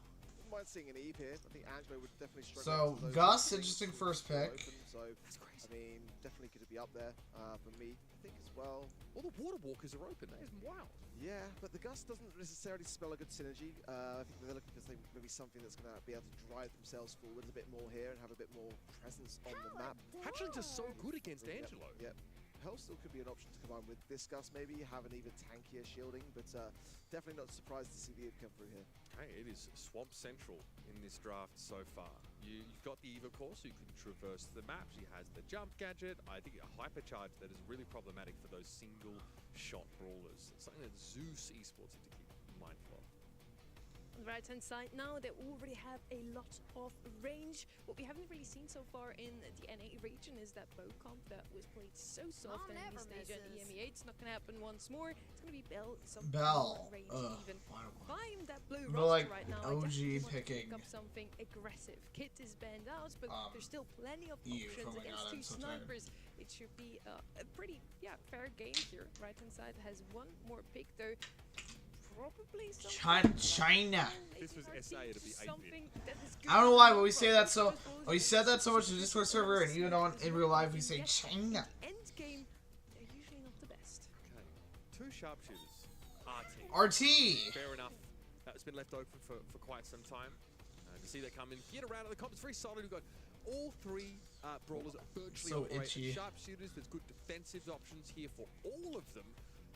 Mind seeing an Eve here. I think Angelo would definitely struggle. So, into those Gus, things interesting that first are pick. open, so, I mean, definitely could be up there for me. I think as well. All the water walkers are open. That is wild. Yeah, but the Gus doesn't necessarily spell a good synergy. I think they're looking for maybe something that's going to be able to drive themselves forward a bit more here and have a bit more presence on the map. Hatchlings are so good against Angelo. Yep. Hell still could be an option to combine with this Gus, maybe have an even tankier shielding, but definitely not surprised to see the Eve come through here. Hey, it is Swamp Central in this draft so far. You've got the Eve, of course, so you can traverse the map. She has the jump gadget. I think a hypercharge that is really problematic for those single-shot brawlers. It's something that Zeus Esports need to keep mindful of. On the right-hand side now, they already have a lot of range. What we haven't really seen so far in the NA region is that bow comp that was played so soft in the stage at EMEA. It's not going to happen once more. It's going to be Bell. Bell. Range even. Buying that blue like roster right now. OG I definitely want to picking. pick up something aggressive. Kit is banned out, but there's still plenty of EU options coming out, I'm against two so tired. snipers. It should be a pretty fair game here. Right-hand side has one more pick though. Probably China. This was SA, it'll be 8-bit. I don't know why, but we say that so. We said that so much in the Discord server, and even on in real life, we say China. End game, they're usually not the best. Okay, two sharpshooters. RT. Fair enough. That's been left open for quite some time. You see that come in. Get around the comp. It's very solid. We've got all three brawlers virtually So operate itchy. as sharpshooters. There's good defensive options here for all of them.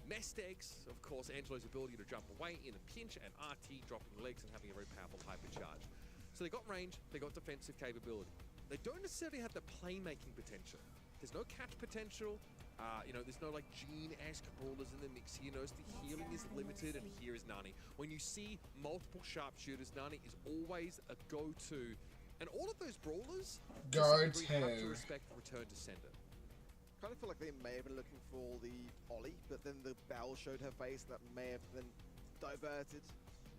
Nest eggs, of course, Angelo's ability to jump away in a pinch, and RT dropping legs and having a very powerful hypercharge. So they got range, they got defensive capability. They don't necessarily have the playmaking potential. There's no catch potential. There's no like Gene-esque brawlers in the mix here. Notice the healing is limited, and here is Nani. When you see multiple sharpshooters, Nani is always a go-to. And all of those brawlers Guard have to hair. respect return to sender. Kind of feel like they may have been looking for the Ollie, but then the Bell showed her face, and that may have then diverted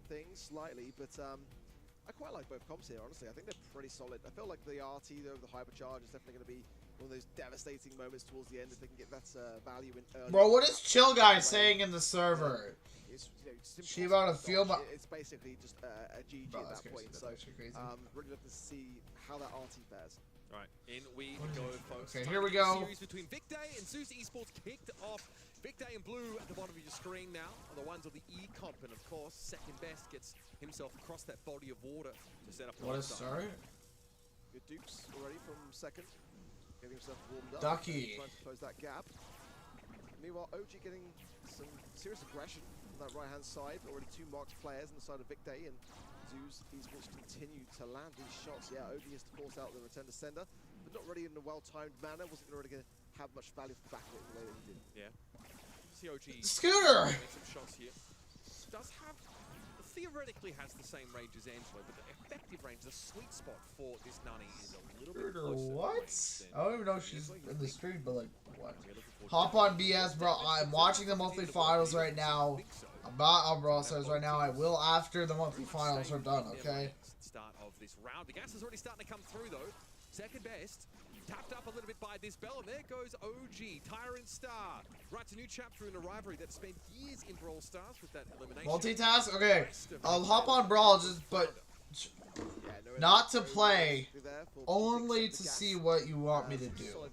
things slightly. But I quite like both comps here, honestly. I think they're pretty solid. I feel like the RT, though, the hypercharge is definitely going to be one of those devastating moments towards the end if they can get that value in early. Bro, what is Chill Guy saying in the server? It's, it's She about to feel my. It's basically just a GG Bro, at that's that crazy. point. That's So actually crazy. really looking to see how that RT fares. Right, in we go, folks. Okay, here we go. Series between Vic Day and Zeus Esports kicked off. Vic Day in blue at the bottom of your screen now are the ones of the E comp, and of course, second best gets himself across that body of water to set up the What a lifestyle. start. Good Dukes already from second. Getting himself warmed up. Ducky. Trying to close that gap. Meanwhile, OG getting some serious aggression on that right-hand side. Already two marked players on the side of Vic Day, and Zeus Esports continue to land these shots. Yeah, OG has to force out the return to sender, but not really in a well-timed manner. Wasn't really going to have much value for the back of it in the way that he did. Yeah. COG Scooter. make some shots here. Does have, theoretically has the same range as Angelo, but the effective range, the sweet spot for this Nani is a little bit Scooter, closer. what? I don't even know if she's in the stream, but like, what? Hop on BS, bro. I'm watching the monthly finals right now. I'm not on Brawl Stars right now. I will after the monthly finals are done, okay? Start of this round. The gas is already starting to come through, though. Second best. Tapped up a little bit by this Bell, and there goes OG, Tyrant Star. Writes a new chapter in a rivalry that spent years in Brawl Stars with that elimination. Multitask? Okay. I'll hop on Brawl, but not to play, only to see what you want me to do.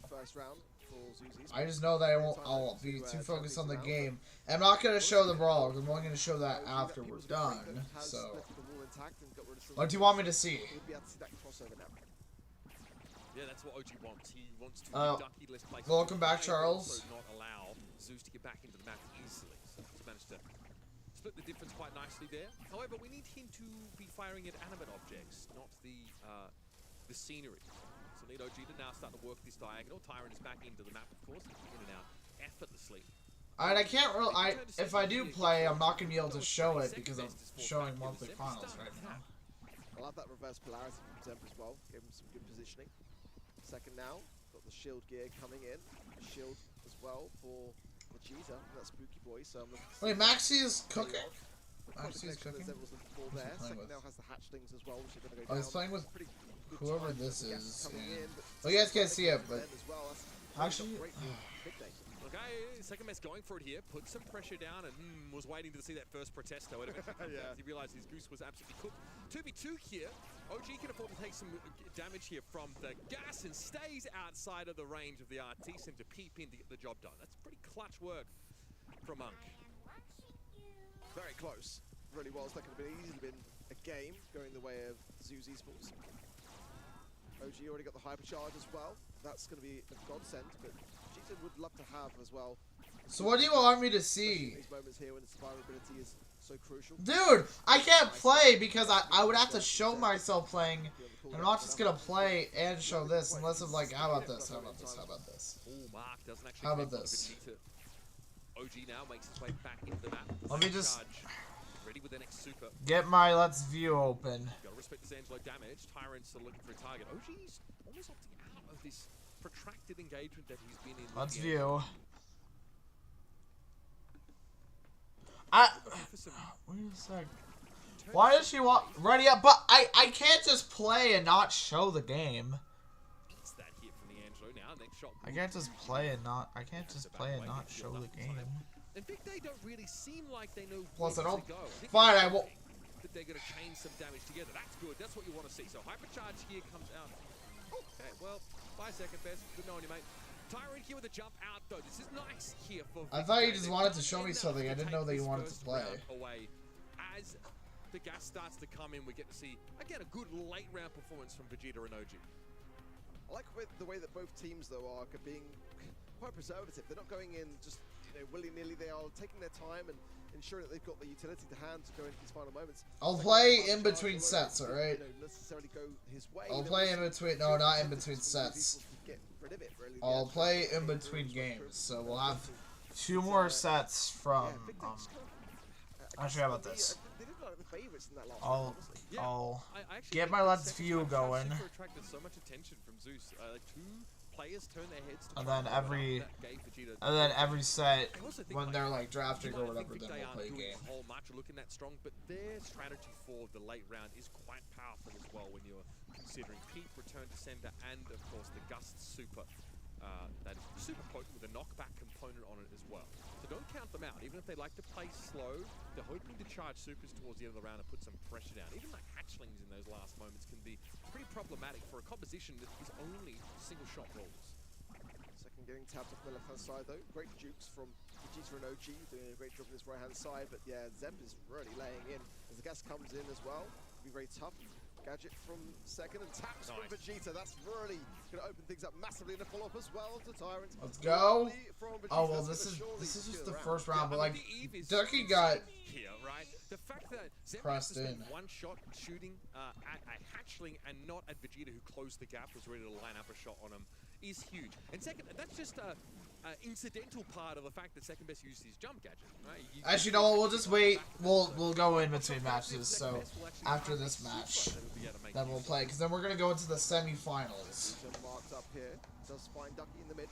I just know that I'll be too focused on the game. I'm not going to show the Brawl, I'm only going to show that after we're done, so. What do you want me to see? Yeah, that's what OG wants. He wants to Ducky less places. Welcome back, Charles. Not allow Zeus to get back into the map easily. So he's managed to split the difference quite nicely there. However, we need him to be firing at animate objects, not the scenery. So need OG to now start to work this diagonal. Tyrant is back into the map, of course, in and out effortlessly. I can't really. If I do play, I'm not gonna be able to show it because I'm showing monthly finals right now. I love that reverse polarity from Temp as well. Give him some good positioning. Second now, got the shield gear coming in. Shield as well for Vegeta, that spooky boy. So I'm Wait, Maxi is cooking? Actually, he's cooking. There was the ball Who's he there. playing Second with? now has the hatchlings as well, which are going to go Oh, down. he's playing with Pretty good whoever time. this The gas is. coming And... in, but Well, you guys can't see it, but as well. actually, Great for Big Day. Okay, second best going for it here. Put some pressure down and was waiting to see that first protest, though. Yeah. He realized his goose was absolutely cooked. 2v2 here. OG can afford to take some damage here from the gas and stays outside of the range of the RT Sim to peep in to get the job done. That's pretty clutch work from Monk. Very close. Really was. That could have easily been a game going the way of Zeus Esports. OG already got the hypercharge as well. That's going to be a godsend, but Vegeta would love to have as well. so what do you want me to Especially see? in these moments here when the survivability is so crucial. Dude, I can't play because I would have to show myself playing. I'm not just gonna play and show this unless I'm like, how about this? How about this? How about this? Oh, Mark doesn't actually. How about connect this? with Vegeta. OG now makes his way back into the map. Let me just- Charge. Ready with the next super. Get my Let's View open. Gotta respect the Zangelo damage. Tyrant's still looking for a target. OG's almost opting out of this protracted engagement that he's been in. Let's with the View. For some Wait a sec. Why does she want ready up? But I can't just play and not show the game. It's that hit from the Angelo now. Next shot. I can't just play and not. I can't just play and not show the game. And Big Day don't really seem like they know Plus, where I don't- to go. think Fine, they're I will- hoping that they're going to chain some damage together. That's good. That's what you want to see. So hypercharge here comes out. Okay, well, 5 second best. Good knowing you, mate. Tyrant here with a jump out though. This is nice here for. I Big thought Day. you just They've wanted to done show me enough something. I to didn't know take that you this wanted to first play. round away. As the gas starts to come in, we get to see again a good late round performance from Vegeta and OG. I like the way that both teams though are being quite preservative. They're not going in just willy-nilly. They are taking their time and ensuring that they've got the utility to hand to go into these final moments. I'll Second play half in charge, between although sets, it alright? didn't, necessarily go his way. I'll There play was in between. No, few not in attempts between from the sets. people to get rid of it, really. The I'll actual play shot in came between through, was quite games, crucial. so we'll have 2 more sets from. Yeah, Big Day just kind of, Actually, how about for me, this? They didn't like the favourites in that last I'll round, honestly. Yeah, I'll I actually get think my the Let's second View round charge going. super attracted so much attention from Zeus. Two players turn their heads to And try then and every- that gave Vegeta and then every set I also think, when like, they're like drafting you or might whatever, think then Big Day we'll play a aren't doing game. a whole much or looking that strong, but their strategy for the late round is quite powerful as well when you're considering peak, return to sender, and of course the gust super. That is super potent with a knockback component on it as well. So don't count them out. Even if they like to play slow, they're hoping to charge supers towards the end of the round and put some pressure down. Even like hatchlings in those last moments can be pretty problematic for a composition that is only single shot rolls. Second getting tapped off the left-hand side though. Great jukes from Vegeta and OG, doing a great job on this right-hand side. But yeah, Zemp is really laying in. As the gas comes in as well, it'll be very tough. Gadget from second and taps from Vegeta. That's really going to open things up massively in the follow-up as well to Tyrant. Let's go. From Vegeta, Oh well, that's this gonna is surely just steal the round. first round, but I mean, like the Eve is Ducky got here, right? The fact that Zemp pressed has to spend in. one shot shooting at a hatchling and not at Vegeta, who closed the gap, was ready to line up a shot on him, is huge. And second, that's just a incidental part of the fact that second best used his jump gadget. Right? Actually, no, we'll just wait. We'll go in between matches. So after this match, then we'll play, because then we're gonna go into the semifinals. Vegeta marked up here. Does find Ducky in the mid.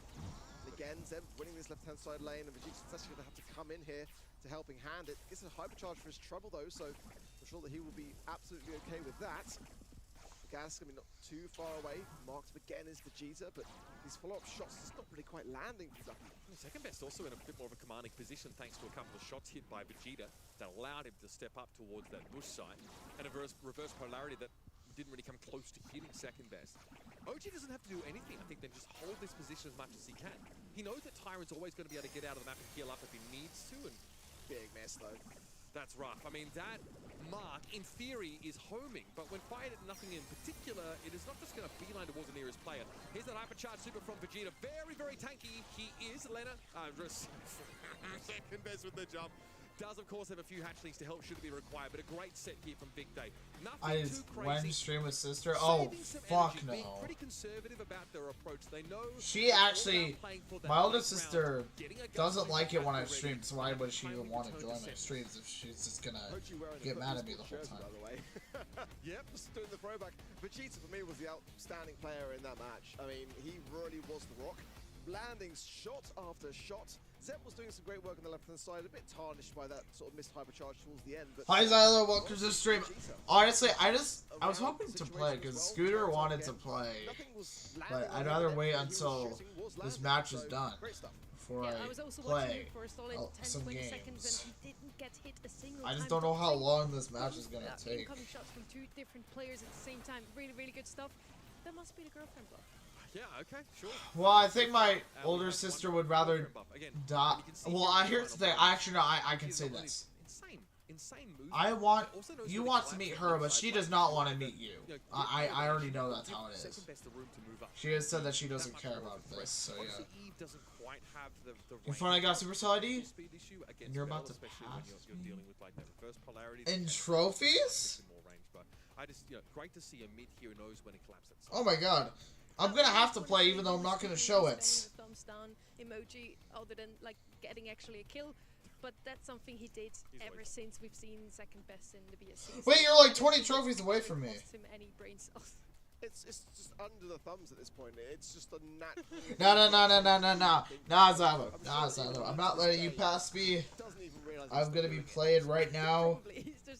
Again, Zemp winning this left-hand side lane, and Vegeta's actually going to have to come in here to helping hand it. Gets a hypercharge for his trouble though, so I'm sure that he will be absolutely okay with that. The gas going to be not too far away. Marked again is Vegeta, but these follow-up shots just not really quite landing for Ducky. Second best also in a bit more of a commanding position thanks to a couple of shots hit by Vegeta that allowed him to step up towards that bush side, and a reverse polarity that didn't really come close to hitting second best. OG doesn't have to do anything, I think, then just hold this position as much as he can. He knows that Tyrant's always going to be able to get out of the map and heal up if he needs to, and Big mess though. that's rough. I mean, that mark, in theory, is homing, but when fired at nothing in particular, it is not just going to beeline towards the nearest player. Here's that hypercharge super from Vegeta. Very, very tanky. He is Lena. Second best with the jump. Does, of course, have a few hatchlings to help should it be required, but a great set here from Big Day. Nothing I too just crazy. went stream with sister. Oh Saving some fuck energy, being no. pretty conservative about their approach. They know She actually, playing for that my older late sister round, getting a doesn't gun like it when I ready, stream. So why would she even timing want to to join turn my to streams if she's just gonna OG wearing get the mad at me the jersey, whole time? by the way. Yep, just doing the throwback. Vegeta for me was the outstanding player in that match. I mean, he really was the rock. Landing shot after shot. Zep was doing some great work on the left-hand side, a bit tarnished by that sort of missed hypercharge towards the end. But Hi Zylo, welcome to the stream. Honestly, I was hoping to play because Scooter wanted to play, but I'd rather wait until this match is done before I was also play watching for a solid 10, some 20 games. seconds and he didn't get hit a single I just time don't know how complete. long this match is gonna take. Incoming shots from two different players at the same time. Really, really good stuff. That must be the girlfriend buff. Yeah, okay, sure. Well, I think my older sister would rather die. Well, here's the thing. Actually, no, I can say this. Insane move. You want to meet her, but she does not want to meet you. I already know that's how it is. She has said that she doesn't care about this, so yeah. You finally got Supercell ID? And you're about to pass me? In trophies? Great to see a mid here who knows when it collapses. Oh my god. I'm gonna have to play even though I'm not gonna show it. Thumbs down emoji other than like getting actually a kill. But that's something he did ever since we've seen second best in the BSC. Wait, you're like 20 trophies away from me. Cost him any brain cells. It's just under the thumbs at this point. It's just a natural. Nah, Zylo. I'm not letting you pass me. I'm gonna be playing right now,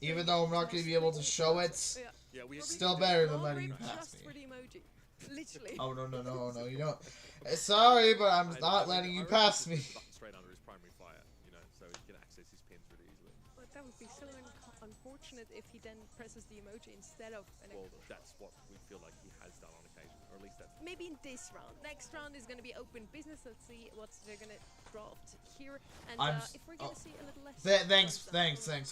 even though I'm not gonna be able to show it. Still better than letting you pass me. For the emoji. Literally. Oh no, you don't. Sorry, but I'm not letting you pass me. Straight under his primary fire, so he can access his pins really easily. But that would be so unfortunate if he then presses the emoji instead of an Well, that's what we feel like he has done on occasion, or at least that's... Maybe in this round. Next round is going to be open business. Let's see what they're going to draft here. And if we're going to see a little less... Thanks.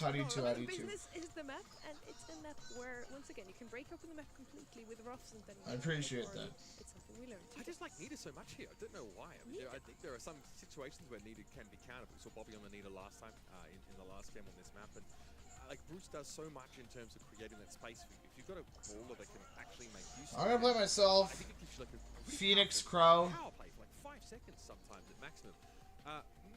How do you too? Business is the map, and it's a map where, once again, you can break open the map completely with roughs and then... I appreciate that. It's something we learned. I just like Nita so much here. I don't know why. I think there are some situations where Nita can be countered. We saw Bobby on the Nita last time in the last game on this map, and like Bruce does so much in terms of creating that space for you. If you've got a brawler that can actually make use of I'm gonna play myself. I think it gives you like a Phoenix Crow. Power play for like 5 seconds sometimes at maximum.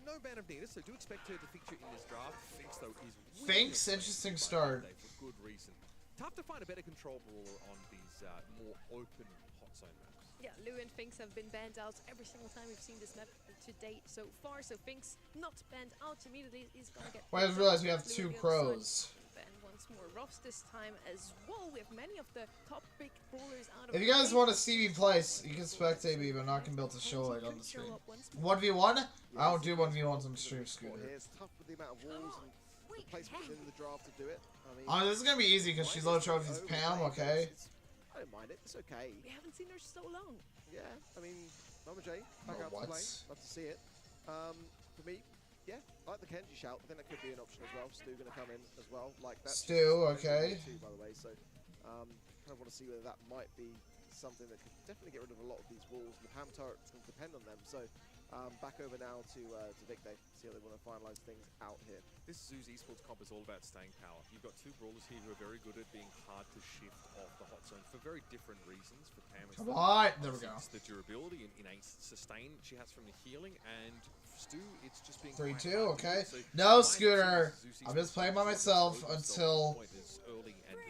No ban of Nita, so do expect her to feature in this draft. Finks though is Finks, interesting start. For good reason. Tough to find a better control brawler on these more open hot zone maps. Yeah, Lou and Finks have been banned out every single time we've seen this map to date so far. So Finks not banned out immediately is gonna get. Well, I just realized we have 2 crows. And once more Ross this time as well. We have many of the top big brawlers out of. If you guys want to see me play, you can spectate me, but not gonna be able to show it on the stream. 1v1? I don't do 1v1s on the stream, Scooter. It's tough with the amount of walls and the placement in the draft to do it. This is gonna be easy because she's low trophies. Pam, okay? I don't mind it. It's okay. We haven't seen her so long. Yeah, Mama J, back out to play. Love to see it. For me, yeah, like the Kenji shout. I think that could be an option as well. Stu gonna come in as well, like that. Stu, okay. Too, by the way, so kind of want to see whether that might be something that could definitely get rid of a lot of these walls. The Pam turret's going to depend on them. So back over now to Vic Day, see how they want to finalize things out here. This Zeus esports comp is all about staying power. You've got 2 brawlers here who are very good at being hard to shift off the hot zone for very different reasons. For Pam, it's there we go. It's the durability and innate sustain she has from the healing, and Stu, it's just being 3-2, okay. No, Scooter. I'm just playing by myself until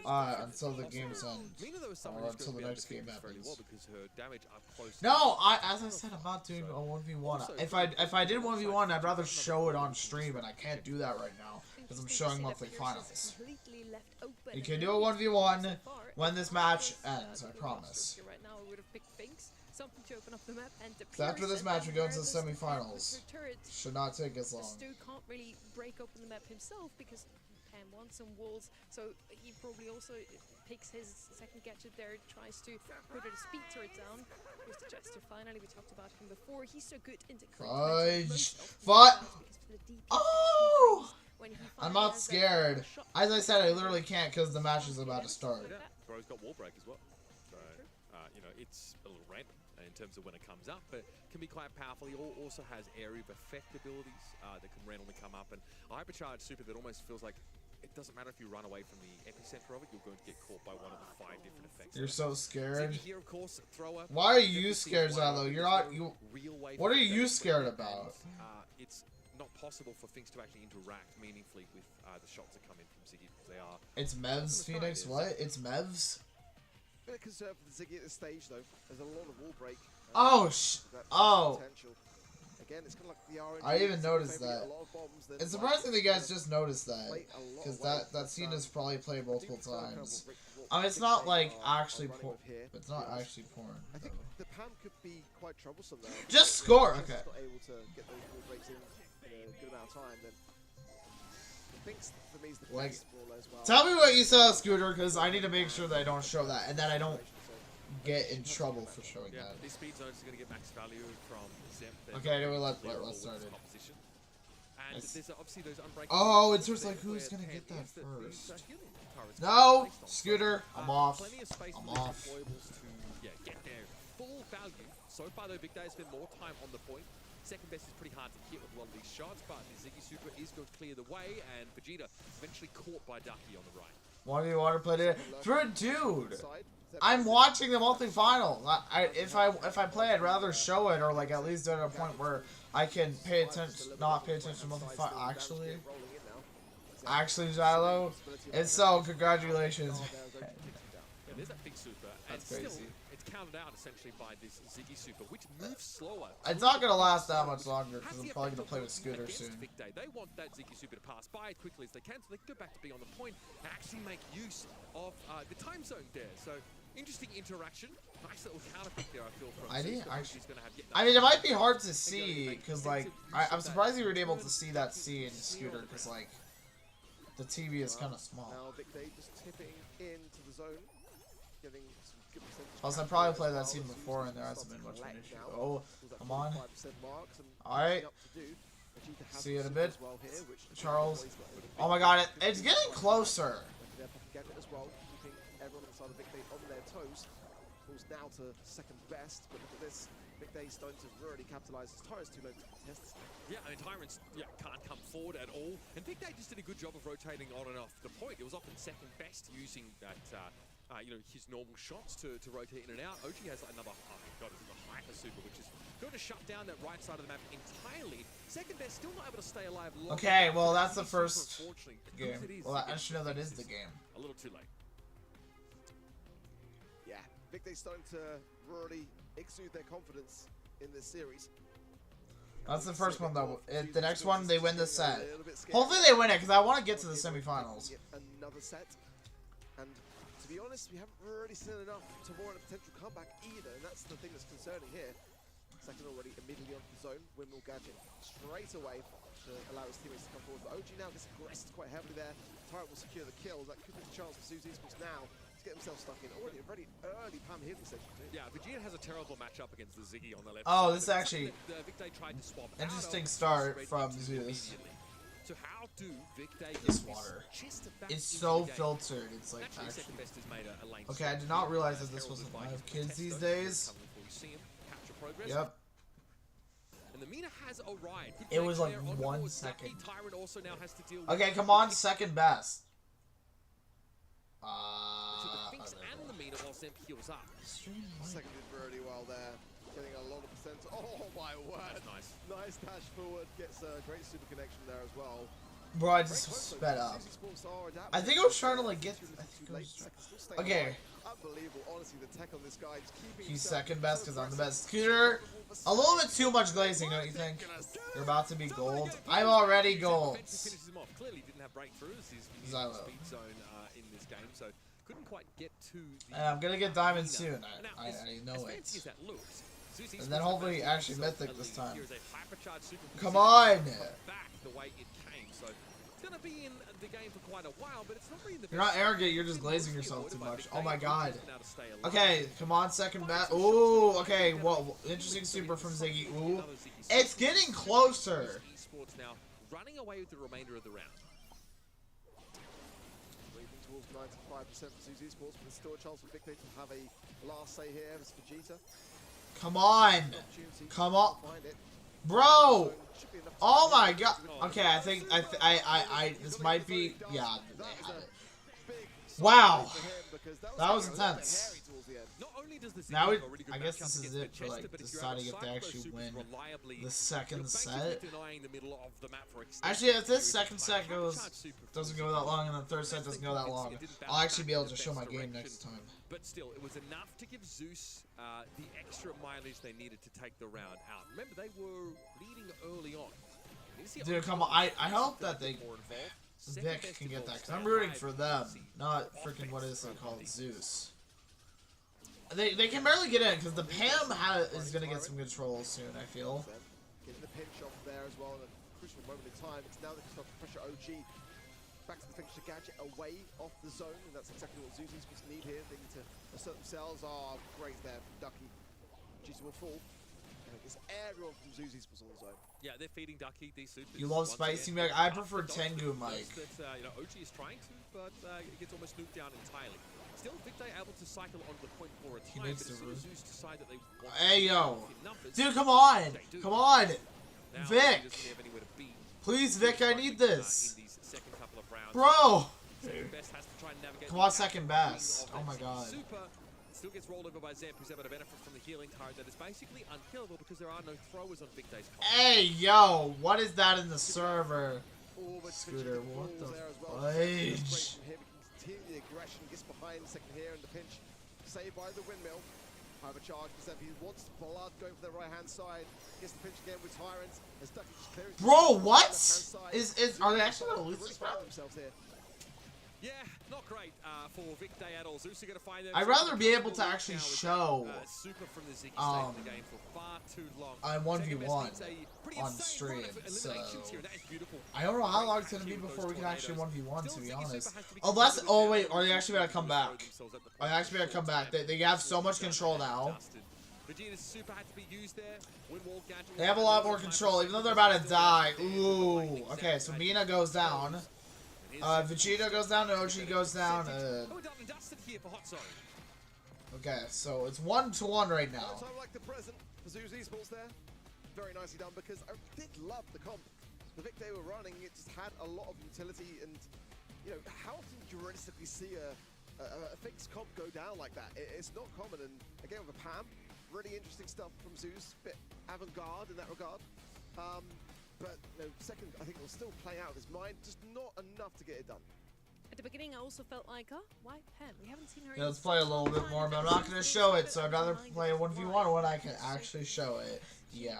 the game's end. Or until the next game happens. No, as I said, I'm not doing a 1v1. If I did 1v1, I'd rather show it on stream, and I can't do that right now because I'm showing monthly finals. You can do a 1v1 when this match ends, I promise. Right now, we would have picked Finks. Something to open up the map, and So after this match, we go into the semifinals. Should not take as long. Stu can't really break open the map himself because Pam wants some walls, so he probably also picks his second gadget there, tries to put a speed turret down. Here's the Jester finally, we talked about him before. He's so good in the Fudge! I'm not scared. As I said, I literally can't because the match is about to start. Yeah, Bro's got wall break as well. So, it's a little random in terms of when it comes up, but can be quite powerful. He also has area of effect abilities that can randomly come up, and a hypercharged super that almost feels like it doesn't matter if you run away from the epicenter of it, you're going to get caught by one of the 5 different effects. You're so scared. Here, of course, thrower. Why are you scared, Zylo? You're not. What are you scared about? It's not possible for things to actually interact meaningfully with the shots that come in from Ziggy because they are. It's Mevs, Phoenix. What? It's Mevs. A bit concerned for the Ziggy at this stage, though. There's a lot of wall break. Oh, potential. Again, it's kind of like the RNG. I even noticed Maybe that. a lot of bombs that It's surprising that you guys just noticed that, play a lot because away, that scene is probably played I do multiple prefer kind of times. what I mean, it's Big not Day like are actually running porn. with here, It's to be not honest. actually porn. I think though. the PAM could be quite troublesome though. Just If score, Just okay. not able to get those ball breaks in a good amount of time, then I think for me is the Like, best brawler as well. Tell me what you saw, Scooter, because I need to make sure that I don't show that, and that I don't get in trouble for showing Yeah, that. these speed zones are going to get max value from Zemp. Okay, anyway, let's start it. Competition. And It's- there's obviously those unbreakable. Oh, it's just there like, who's where gonna get 10 that is the first? healing turrets No, based on. Scooter, So, I'm off. Plenty of space I'm for these off. deployables to get their full value. So far, though, Big Day has spent more time on the point. Second best is pretty hard to hit with a lot of these shots, but the Ziggy Super is going to clear the way, and Vegeta eventually caught by Ducky on the right. One of you want to play it? Dude, I'm watching the multi-final. If I play, I'd rather show it, or like at least do it at a point where I can pay attention, not pay attention to multi-final. Actually, Zylo, it's so congratulations. Yeah, there's that big super, and That's still, crazy. it's counted out essentially by this Ziggy Super, which moves slower. It's not gonna last that much longer because I'm probably gonna play with Scooter Against soon. Vic Day. They want that Ziggy Super to pass by as quickly as they can, so they can go back to being on the point and actually make use of the time zone there. So interesting interaction. Nice little counter pick there, I feel, from I didn't Zeus, but actually. he's gonna have yet I mean, it might be hard to see because like I'm surprised you were able to see that scene, Scooter, because like the TV is kind of small. Now Vic Day just tipping into the zone, getting some good percentage. Also, I capture probably as played that well, scene as before, Zeus and there hasn't starts been to much of an collect issue. now. Oh, With that come on. 45% marks and Alright. nothing up to do. Vegeta has See you in a the bit. as well here, which Charles. he's got a bit Oh my God, it's getting closer. They're popping as well, keeping everyone inside of Vic Day on their toes. Falls now to second best, but look at this. Vic Day starting to really capitalise. His Tyrant's too low to contest. Yeah, I mean, Tyrants can't come forward at all. And Vic Day just did a good job of rotating on and off the point. It was often second best using that, his normal shots to rotate in and out. OG has another, oh my God, it's the Hyper Super, which is going to shut down that right side of the map entirely. Second best still not able to stay alive long. Okay, well that's the Super, first unfortunately, game. because it is Well, I against should know that is Texas, the game. A little too late. Yeah, Vic Day starting to really exude their confidence in this series. That's the first one though. The next one, they win the set. A little bit scared. Hopefully they win it because I want to get to the semifinals. Get another set. And to be honest, we haven't really seen enough to warrant a potential comeback either, and that's the thing that's concerning here. Second already immediately onto the zone. Windmill Gadget straight away to allow his teammates to come forward. But OG now gets aggressed quite heavily there. Tyrant will secure the kill. That could be the chance for Zeus Esports now to get himself stuck in. Already a very early PAM healing station too. Yeah, Vegeta has a terrible matchup against the Ziggy on the left Oh, side. this is But actually the Vic Day tried to swap out interesting of, start straight from into Zeus. immediately. So how do Vic Day This get water. just about It's into so the game? filtered. It's like Naturally, actually. second best has made a lane Okay, I swap. did not realize that this Heralded wasn't by live his kids these Testo. days. Coming before you see him, capture progress. Yep. And the Mina has arrived. Good It was play like there on the 1 board. second. Ducky Tyrant also now has to deal with Okay, come on, second best. So the Finks and the Mina while Zemp heals up. Second did really well there. Getting a lot of percent. Oh my word. That's nice. Nice dash forward. Gets a great super connection there as well. Bro, I Very just close, though. sped up. Zeus Esports are adapting. I think I was trying to like get. Too I little, think too I late. was trying. Second still staying Okay. alive. Unbelievable. Honestly, the tech on this guy is keeping He's himself second best so because I'm the aggressive. best. Scooter, a little bit too much glazing, don't you think? You're about to be gold. I'm already gold. Finishes him off. Clearly didn't have breakthroughs. He's in Zylo. the speed zone in this game, so couldn't quite get to the And I'm gonna get diamond Mina. soon. Now, I know as it. fancy as that looks, Zeus And then Esports hopefully have actually themselves mythic a this lead. time. Here is a hypercharged super Come position on! back the way it came. So it's gonna be in the game for quite a while, but it's not really the You're not best. arrogant. You're just It's glazing mostly yourself too avoided by much. Vic Oh Day, my who's God. just been able to stay alive. Okay, come on, second best. Ooh, okay. Well, interesting super from Ziggy. Ooh, it's getting closer. Esports now running away with the remainder of the round. Leading towards 95% for Zeus Esports, but there's still a chance for Vic Day to have a last say here as Vegeta. Come on, Opportunity come to on, find it. bro. So, should be enough Oh time my here. God. Okay, I think I this might be. Yeah, they That was have a it. big Wow. for him because That was getting a little bit intense. hairy towards the end. Not only only does the Ziggy Now have a really good I guess matchup this is against it for Manchester, like but if you're able deciding to if they cycle those actually supers win reliably, the you're second basically set. denying the middle of the map for Actually, if this extended second periods of set time. goes Hypercharge super from doesn't the go Ziggy. that long, and the third set Less doesn't than go that convincing. long, It didn't I'll bounce actually back be able in to the show my best game direction. next time. But still, it was enough to give Zeus the extra mileage they needed to take the round out. Remember, they were leading early on. Dude, come on! I hope that Vic can get that, because I'm rooting for them, not freaking what is it called, Zeus. They can barely get in because the Pam is gonna get some control soon. I feel. Getting the pinch off there as well in a crucial moment in time. It's now they can start to pressure OG. Back to the finisher gadget away off the zone, and that's exactly what Zuzi's supposed to need here. They need to assert themselves. Oh, great there, Ducky. Juicy will fall. And this aerial from Zuzi's was on the zone. Yeah, they're feeding Ducky these supers. You love spicy Mike. I prefer Tengu Mike. That, you know, OG is trying to, but it gets almost nuked down entirely. Still, Victor able to cycle onto the point for a time, but as soon as Zeus decide that they want Hey yo, numbers, dude, come on, come on, now Vic. he doesn't have anywhere to be. Please, Vic, I need this, in these second couple of rounds. bro. Second best has to try and navigate Come the on, gap second between best. of Oh that my god. Super still gets rolled over by Zep, who's able to benefit from the healing turret that is basically unkillable because there are no throwers on Victor's comp. Hey yo, what is that in the server? Almost Scooter, finishing what the balls there as well. fudge? Great from him. He can continue the aggression, gets behind the second here, and the pinch saved by the windmill. However, charge for Zep. He wants blood going for the right hand side. Gets the pinch again with Tyrants. As Ducky just clears Bro, what? Is Are they actually gonna lose this round? themselves here. Yeah, not great for Victor at all. Zeus are going to find them. I'd rather be able to actually show Super from the Ziggy stayed in the game for far too long. I'm 1v1 on stream, so I don't know how long it's gonna be before we can actually 1v1. To be honest, unless wait, are they actually gonna come back? Are they actually gonna come back? They have so much control now. They have a lot more control, even though they're about to die. Ooh, okay, so Mina goes down. Vegeta goes down, OG goes down. Okay, so it's 1-1 right now. I like the present for Zeus Esports there. Very nicely done because I did love the comp. The Vic they were running, it just had a lot of utility, and you know, how often do you realistically see a fixed comp go down like that? It's not common, and again with a Pam, really interesting stuff from Zeus, bit avant-garde in that regard. But you know, second, I think will still play out his mind, just not enough to get it done. At the beginning, I also felt like, oh, why Pam? We haven't seen her. Yeah, let's play a little bit more, but I'm not going to show it, so I'd rather play a 1v1 when I can actually show it. Yeah.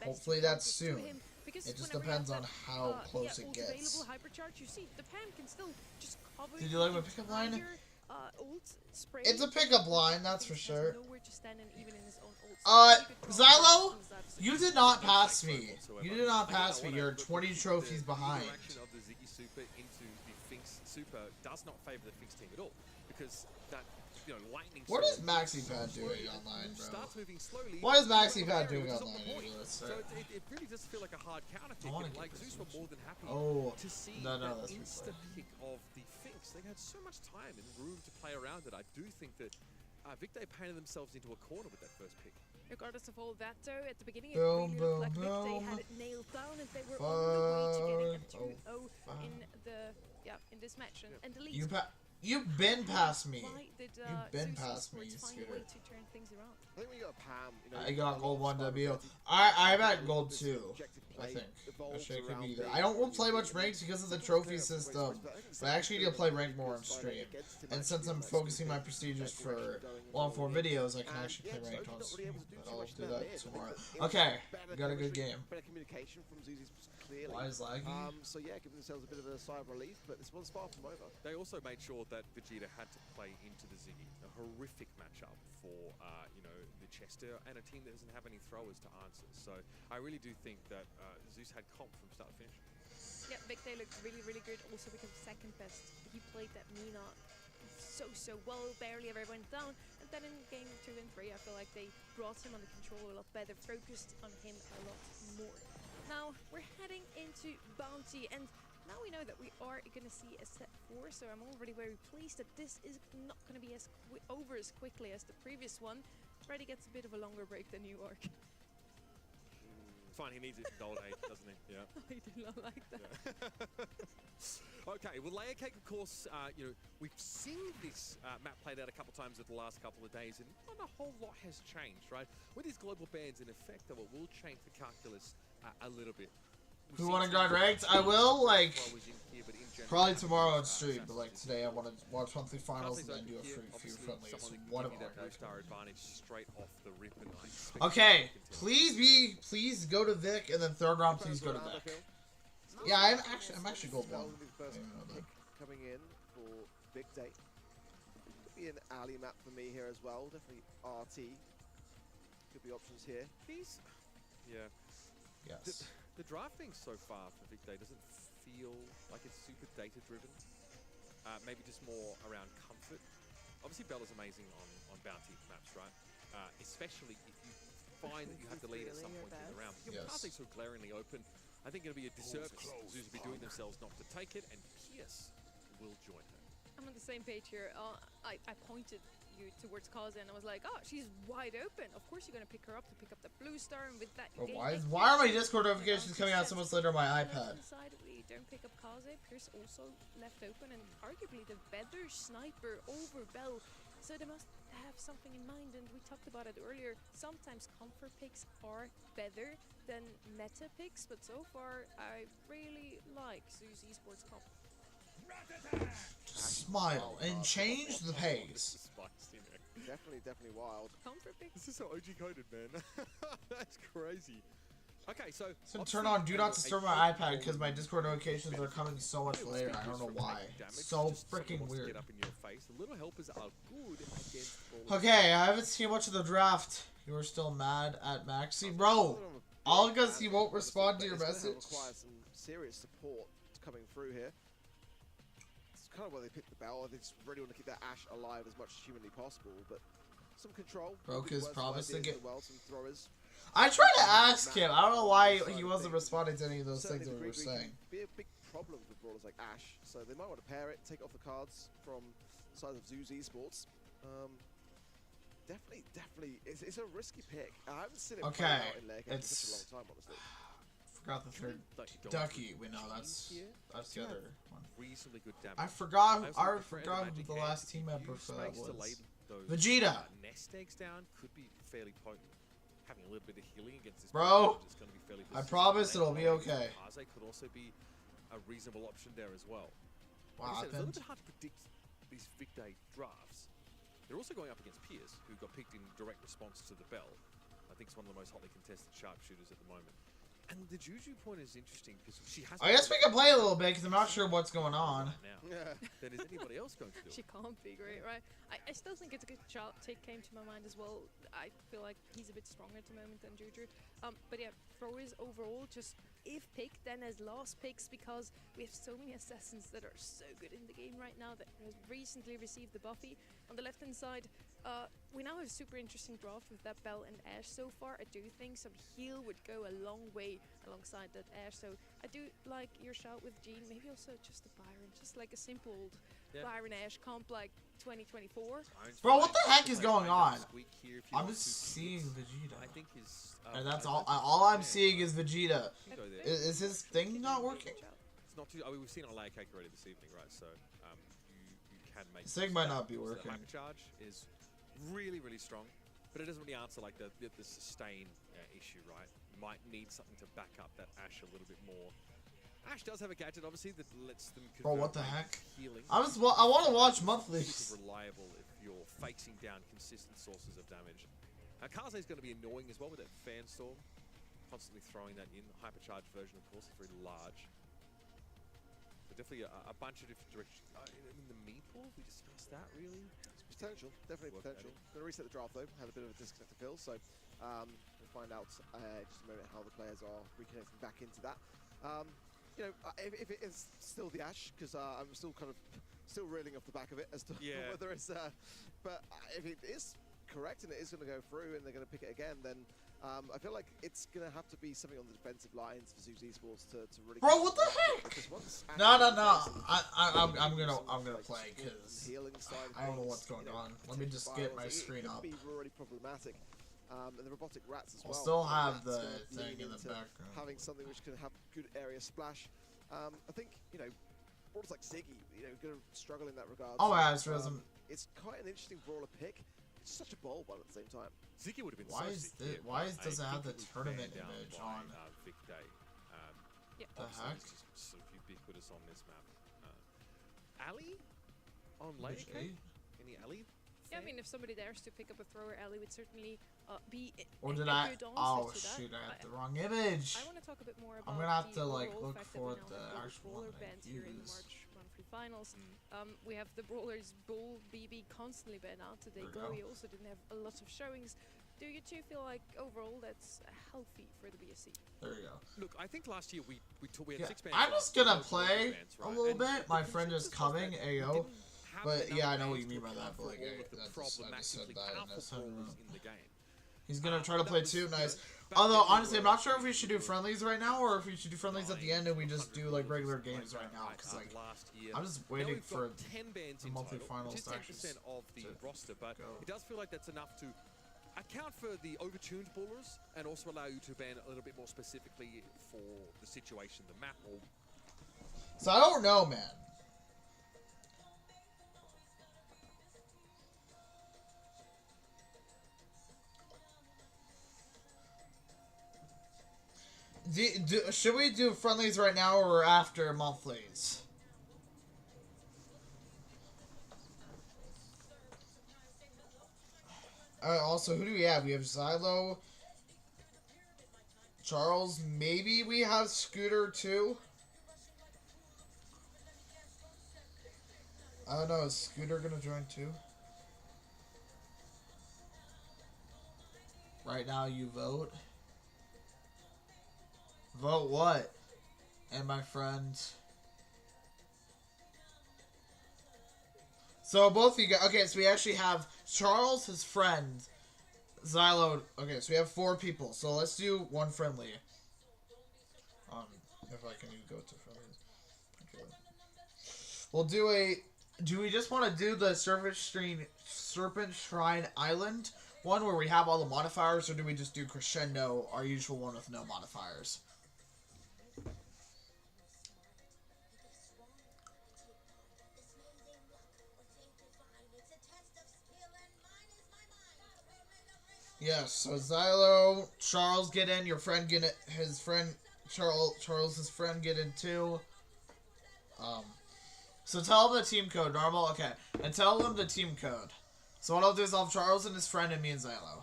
Hopefully that's soon. It just depends on how close it gets. You see, the Pam can still just cover. Did you like my pickup line? It's a pickup line, that's for sure. Xylo, you did not pass me. You did not pass me. You're 20 trophies behind. Super does not favor the Finks team at all because that, you know, lightning. What is MaxiPad doing online, bro? Starts moving slowly. What is MaxiPad doing online? So it really does feel like a hard counter pick. And like Zeus were more than happy to see that insta pick of the Finks. They had so much time and room to play around it. I do think that Victor painted themselves into a corner with that first pick. Regardless of all that, though, at the beginning it really looked like Victor had it nailed down, and they were on the way to getting a 2-0 in this match. And the lead. You've been past me. You've been past me, Scooter. To turn things around? I think when you got Pam, you know, I got gold 1 W. I'm at gold 2. I think. Actually, I could be either. I don't play much ranked because of the trophy system, but I actually need to play ranked more on stream. And since I'm focusing my procedures for long form videos, I can actually play ranked on stream. But I'll do that tomorrow. Okay, we got a good game. Better communication from Zuzi's clearly. Why is laggy? So yeah, giving themselves a bit of a sigh of relief, but this one's far from over. They also made sure that Vegeta had to play into the Ziggy, a horrific matchup for you know, the Chester and a team that doesn't have any throwers to answer. So I really do think that Zeus had comp from start to finish. Yeah, Victor looked really, really good. Also because second best, he played that Mina so well, barely ever went down. And then in game 2 and 3, I feel like they brought him under control a lot better, focused on him a lot more. Now we're heading into Bounty, and now we know that we are going to see a set 4, so I'm already very pleased that this is not going to be over as quickly as the previous one. Freddy gets a bit of a longer break than New York. Fine, he needs it in Gold Age, doesn't he? Yeah. I do not like that. Yeah. Okay, well, Layer Cake, of course, you know, we've seen this map played out a couple times over the last couple of days, and not a whole lot has changed, right? With these global bans in effect, though, it will change the calculus a little bit. Who want to grind ranked? I will, like, probably tomorrow on stream, but like today I want to watch monthly finals and then do a few friendlies. What am I? Okay, please go to Vic, and then third round, please go to Vic. Yeah, I'm actually gold one. Coming in for Big Day. Could be an alley map for me here as well. Definitely RT. Could be options here. These, yeah. Yes. The drafting so far for Big Day doesn't feel like it's super data-driven. Maybe just more around comfort. Obviously, Bella's amazing on bounty maps, right? Especially if you find that you have the lead at some point in the round. Your path is so glaringly open. I think it'll be a disservice for Zeus to be doing themselves not to take it, and Pierce will join her. I'm on the same page here. I pointed you towards Kaza and I was like, oh, she's wide open. Of course you're going to pick her up to pick up the blue star, and with that you why are my Discord notifications coming out so much later on my iPad? We don't pick up Kaze. Pierce also left open, and arguably the better sniper over Bell. So they must have something in mind, and we talked about it earlier. Sometimes comfort picks are better than meta picks, but so far I really like Zeus Esports comp. Smile and change the pace. Definitely wild. Comfort pick. This is so OG coded, man. That's crazy. Okay, so turn on Do Not Disturb my iPad because my Discord notifications are coming so much later. I don't know why. So freaking weird. Okay, I haven't seen much of the draft. You were still mad at Maxi, bro. All because he won't respond to your message. Require some serious support coming through here. Kind of where they picked the Bell. They just really want to keep that Ashe alive as much as humanly possible, but some control. Broke his promise to get. Some throwers. I tried to ask him. I don't know why he wasn't responding to any of those things that we were saying. Be a big problem with brawlers like Ashe, so they might want to pair it, take it off the cards from the side of Zeus Esports. Definitely, it's a risky pick. I haven't seen it play out in Lake for such a long time, honestly. Forgot the third Ducky. Wait, no, that's the other one. Reasonably good damage. I forgot who the last team member for that was. Vegeta. Nest eggs down could be fairly potent. Having a little bit of healing against this bro. Is going to be fairly I promise it'll be okay. Kaze could also be a reasonable option there as well. Wow, like it's a little bit hard to predict these Big Day drafts. They're also going up against Pierce, who got picked in direct response to the Bell. I think it's one of the most hotly contested sharpshooters at the moment. And the Juju point is interesting because she has. I guess we can play a little bit because I'm not sure what's going on. Now, then is anybody else going to do it? She can't be great, right? I still think it's a good shot. Take came to my mind as well. I feel like he's a bit stronger at the moment than Juju. But yeah, throwers overall, just if picked, then as last picks, because we have so many assassins that are so good in the game right now that has recently received the buffy. On the left hand side, we now have a super interesting draft with that Bell and Ashe so far. I do think some heal would go a long way alongside that Ashe, so I do like your shout with Jean, maybe also just a Byron, just like a simple old Byron Ashe comp like 2024. Bro, what the heck is going on? I'm just seeing Vegeta. I think his, and that's all I'm seeing is Vegeta. Is his thing not working? It's not too, I mean, we've seen it on Layer Cake already this evening, right? So you can make this thing might not be working. The hypercharge is really strong, but it doesn't really answer like the sustain issue, right? Might need something to back up that Ashe a little bit more. Ashe does have a gadget, obviously, that lets them convert. Bro, what the heck? Healing. I want to watch monthlies. Super reliable if you're facing down consistent sources of damage. Kaze is going to be annoying as well with that fan storm, constantly throwing that in. The hypercharged version, of course, is very large. But definitely a bunch of different directions. In the meeple, we discussed that really. Potential, definitely potential. Going to reset the draft though. Had a bit of a disconnect to fill, so we'll find out just a moment how the players are reconnecting back into that. You know, if it is still the Ashe, because I'm still reeling off the back of it as to whether it's. But if it is correct and it is going to go through and they're going to pick it again, then I feel like it's going to have to be something on the defensive lines for Zeus Esports to really. Bro, what the heck? No. I'm gonna play because I don't know what's going on. Let me just get my screen up. It could be really problematic. And the robotic rats as well. I'll still have the thing in the background. Having something which can have good area splash. I think, you know, brawlers like Ziggy, you know, going to struggle in that regard. Oh, So, yeah, it's realism. it's quite an interesting brawler pick. It's such a bold one at the same time. Ziggy would have been Why so is sick the- here, why but is- I does it have think the was tournament banned out image by, on? Vic Day. Yeah. The Obviously, heck? he's just sort of ubiquitous on this map. Ali on lane. Which eight? Any Ali? Yeah, I mean, if somebody dares to pick up a thrower, Ellie would certainly be Or a did I? good answer Oh to that. shoot! I have the wrong image. I want to talk a bit more about I'm gonna have the to like overall look fact for that we the now have actual brawler one that I bans here in the use. March Grand Prix finals. We have the brawlers Bull, BB constantly banned out today. There we Bowie go. also didn't have a lot of showings. Do you two feel like overall that's healthy for the BSC? There you go. Look, I think last year we had Yeah, 6 bans. I'm last just year, gonna no play bans, a right? little And bit. the My friend is consensus was coming, that AO. we didn't have But enough yeah, I know what bans you to mean by account that, but for like, all I of the just said problematically that, and I powerful said, brawlers in the game. He's gonna try to That play was, two. you know, Nice. back Although then we honestly, I'm were- not sure if we should do were friendlies right now or if we should do friendlies at the end and we just 900 do like brawlers regular or something games like right that, now. Because like last year. I'm just Now waiting we've for got 10 bands the in total, multi-finals which is to 10% actually of the to roster, but go. it does feel like that's enough to account for the overtuned brawlers and also allow you to ban a little bit more specifically for the situation, the map, or So I don't know, man. Should we do friendlies right now or after monthlies? Also, who do we have? We have Xylo, Charles. Maybe we have Scooter too. I don't know. Is Scooter gonna join too? Right now, you vote. Vote what? And my friend. So both of you guys. Okay, so we actually have Charles, his friend, Xylo. Okay, so we have 4 people. So let's do one friendly. If I can go to friendlies. Okay. We'll do a. Do we just want to do the Serpent Shrine Island one where we have all the modifiers, or do we just do Crescendo, our usual one with no modifiers? Yes, so Xylo, Charles get in, your friend get it, his friend, Charles' friend get in too. So tell them the team code, normal, okay. And tell them the team code. So what I'll do is I'll have Charles and his friend and me and Xylo.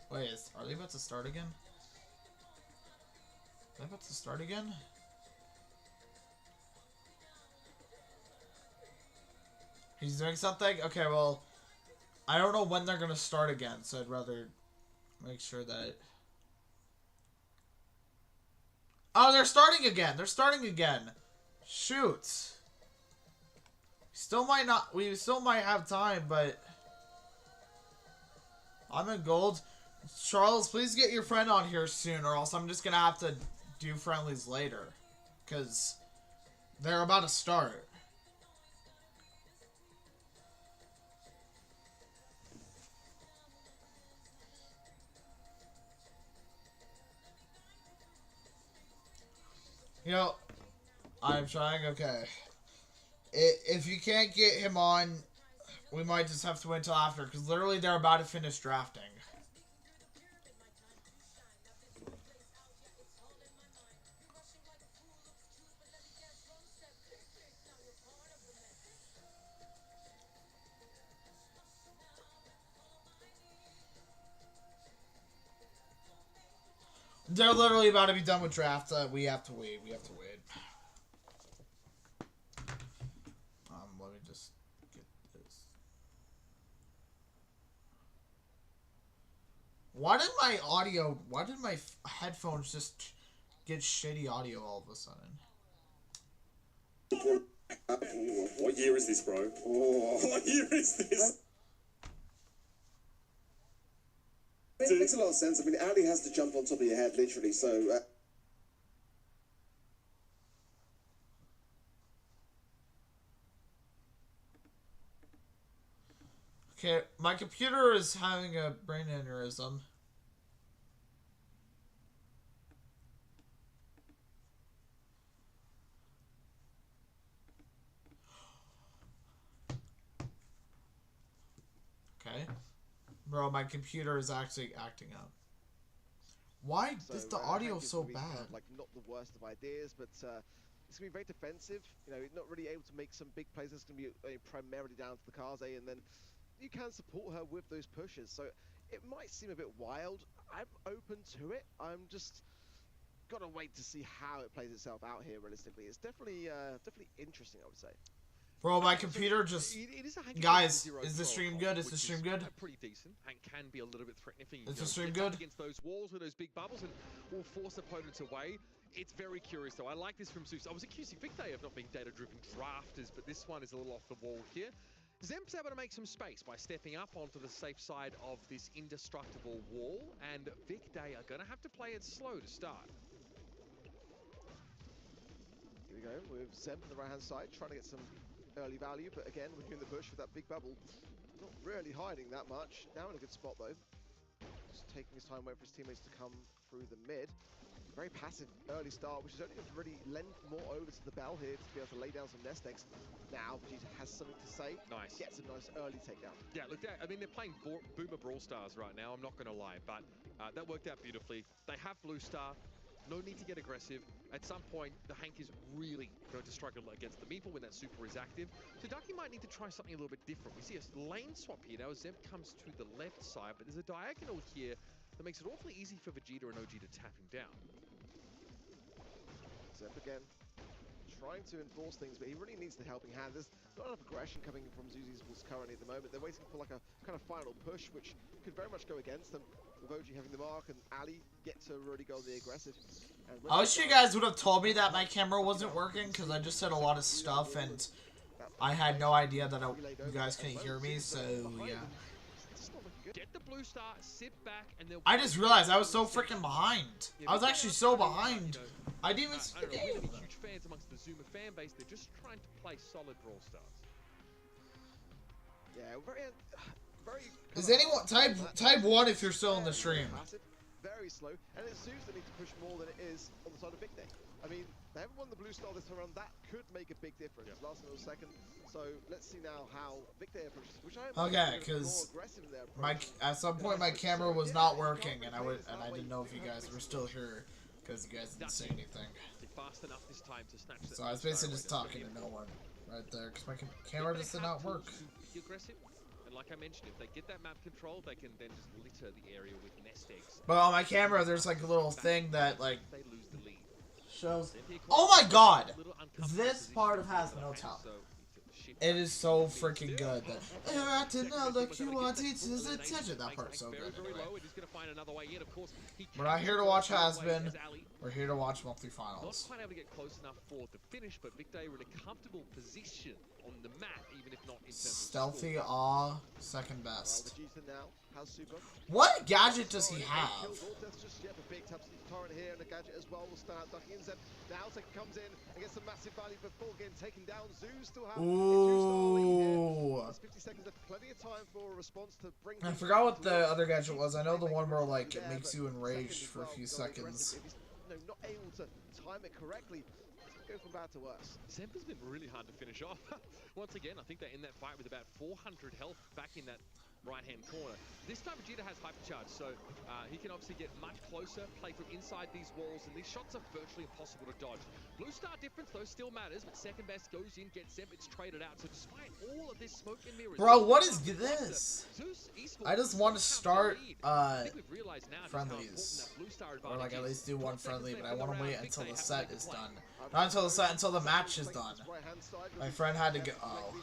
Wait, are they about to start again? Are they about to start again? He's doing something? Okay, well, I don't know when they're going to start again, so I'd rather make sure that... Oh, they're starting again! They're starting again! Shoot! We still might have time, but... I'm in gold. Charles, please get your friend on here soon, or else I'm just going to have to do friendlies later. Because they're about to start. You know, I'm trying, okay. If you can't get him on, we might just have to wait until after, because literally they're about to finish drafting. They're literally about to be done with draft. We have to wait. We have to wait. Let me just get this. Why did my headphones just get shitty audio all of a sudden? What year is this, bro? Oh, what year is this? It makes a lot of sense. I mean, Ali has to jump on top of your head, literally, so... Okay, my computer is having a brain aneurysm. Bro, my computer is actually acting up. Why is the audio so bad? Like not the worst of ideas, but it's gonna be very defensive. You know, not really able to make some big plays. It's gonna be primarily down to the Kaze, and then you can support her with those pushes. So it might seem a bit wild. I'm open to it. I'm just gotta wait to see how it plays itself out here. Realistically, it's definitely interesting, I would say. Bro, my computer just... Guys, is the stream good? Is the stream good? Pretty decent and can be a little bit threatening. Is the stream good? Against those walls with those big bubbles and will force opponents away. It's very curious though. I like this from Zeus. I was accusing Victor of not being data-driven drafters, but this one is a little off the wall here. Zemp's able to make some space by stepping up onto the safe side of this indestructible wall, and Victor are going to have to play it slow to start. Here we go with Zemp on the right-hand side, trying to get some early value, but again, we're in the bush with that big bubble. Not really hiding that much. Now in a good spot though. Just taking his time, waiting for his teammates to come through the mid. Very passive early start, which is only going to really lend more over to the Bell here to be able to lay down some nest eggs. Now, Vegeta has something to say. Nice. Gets a nice early takedown. Yeah, look, I mean, they're playing Boomer Brawl Stars right now, I'm not going to lie, but that worked out beautifully. They have Blue Star. No need to get aggressive. At some point, the Hank is really going to struggle against the Meeple when that super is active. So Ducky might need to try something a little bit different. We see a lane swap here. Now Zemp comes to the left side, but there's a diagonal here that makes it awfully easy for Vegeta and OG to tap him down. Zemp again, trying to enforce things, but he really needs the helping hand. There's not enough aggression coming from Zuzi's Bulls currently at the moment. They're waiting for like a kind of final push, which could very much go against them. With OG having the mark and Ali get to really go the aggressive. I wish you guys would have told me that my camera wasn't working, because I just said a lot of stuff and I had no idea that you guys couldn't hear me, so yeah. Get the Blue Star, sit back, and they'll... I just realized I was so freaking behind. I was actually so behind. I didn't even see the game. Really huge fans amongst the Zuma fan base. They're just trying to play solid Brawl Stars. Yeah, very. Is anyone type 1 if you're still in the stream? Passive, very slow, and it's Zeus that needs to push more than it is on the side of Victor. I mean, they haven't won the Blue Star this time around. That could make a big difference. Yep. Last little second. So let's see now how Victor approaches. Which I Okay, because at some point my camera was not working, and I didn't know if you guys were still here because you guys didn't say anything. Fast enough this time to snatch. So I was basically just talking to no one right there because my camera just did not work. Be aggressive. And like I mentioned, if they get that map control, they can then just litter the area with nest eggs. But on my camera, there's like a little thing that like they lose the lead. shows. Oh my god! This part has no talent. It is so freaking good. Look, you want teachers attention. That part's so good. Anyway. We're not here to watch Has-Been. We're here to watch monthly finals. Not quite able to get close enough for the finish, but Victor in a comfortable position on the map, even if not in terms of Stealthy Awe, second best. Vegeta now has super. What gadget does he have? Torrent here and a gadget as well will start ducking in. Now Second comes in and gets some massive value before getting taken down. Zeus still has Ooh. 50 seconds left, plenty of time for a response to bring. I forgot what the other gadget was. I know the one where like it makes you enraged for a few seconds. If he's not able to time it correctly, go from bad to worse. Zemp has been really hard to finish off. Once again, I think they're in that fight with about 400 health back in that right-hand corner. This time Vegeta has hypercharge, so he can obviously get much closer, play from inside these walls, and these shots are virtually impossible to dodge. Blue Star difference, though, still matters, but second best goes in, gets Zemp, it's traded out. So despite all of this smoke and mirrors... Bro, what is this? I just want to start friendlies. Or like at least do one friendly, but I want to wait until the set is done. Not until the set, until the match is done. My friend had to go... Oh.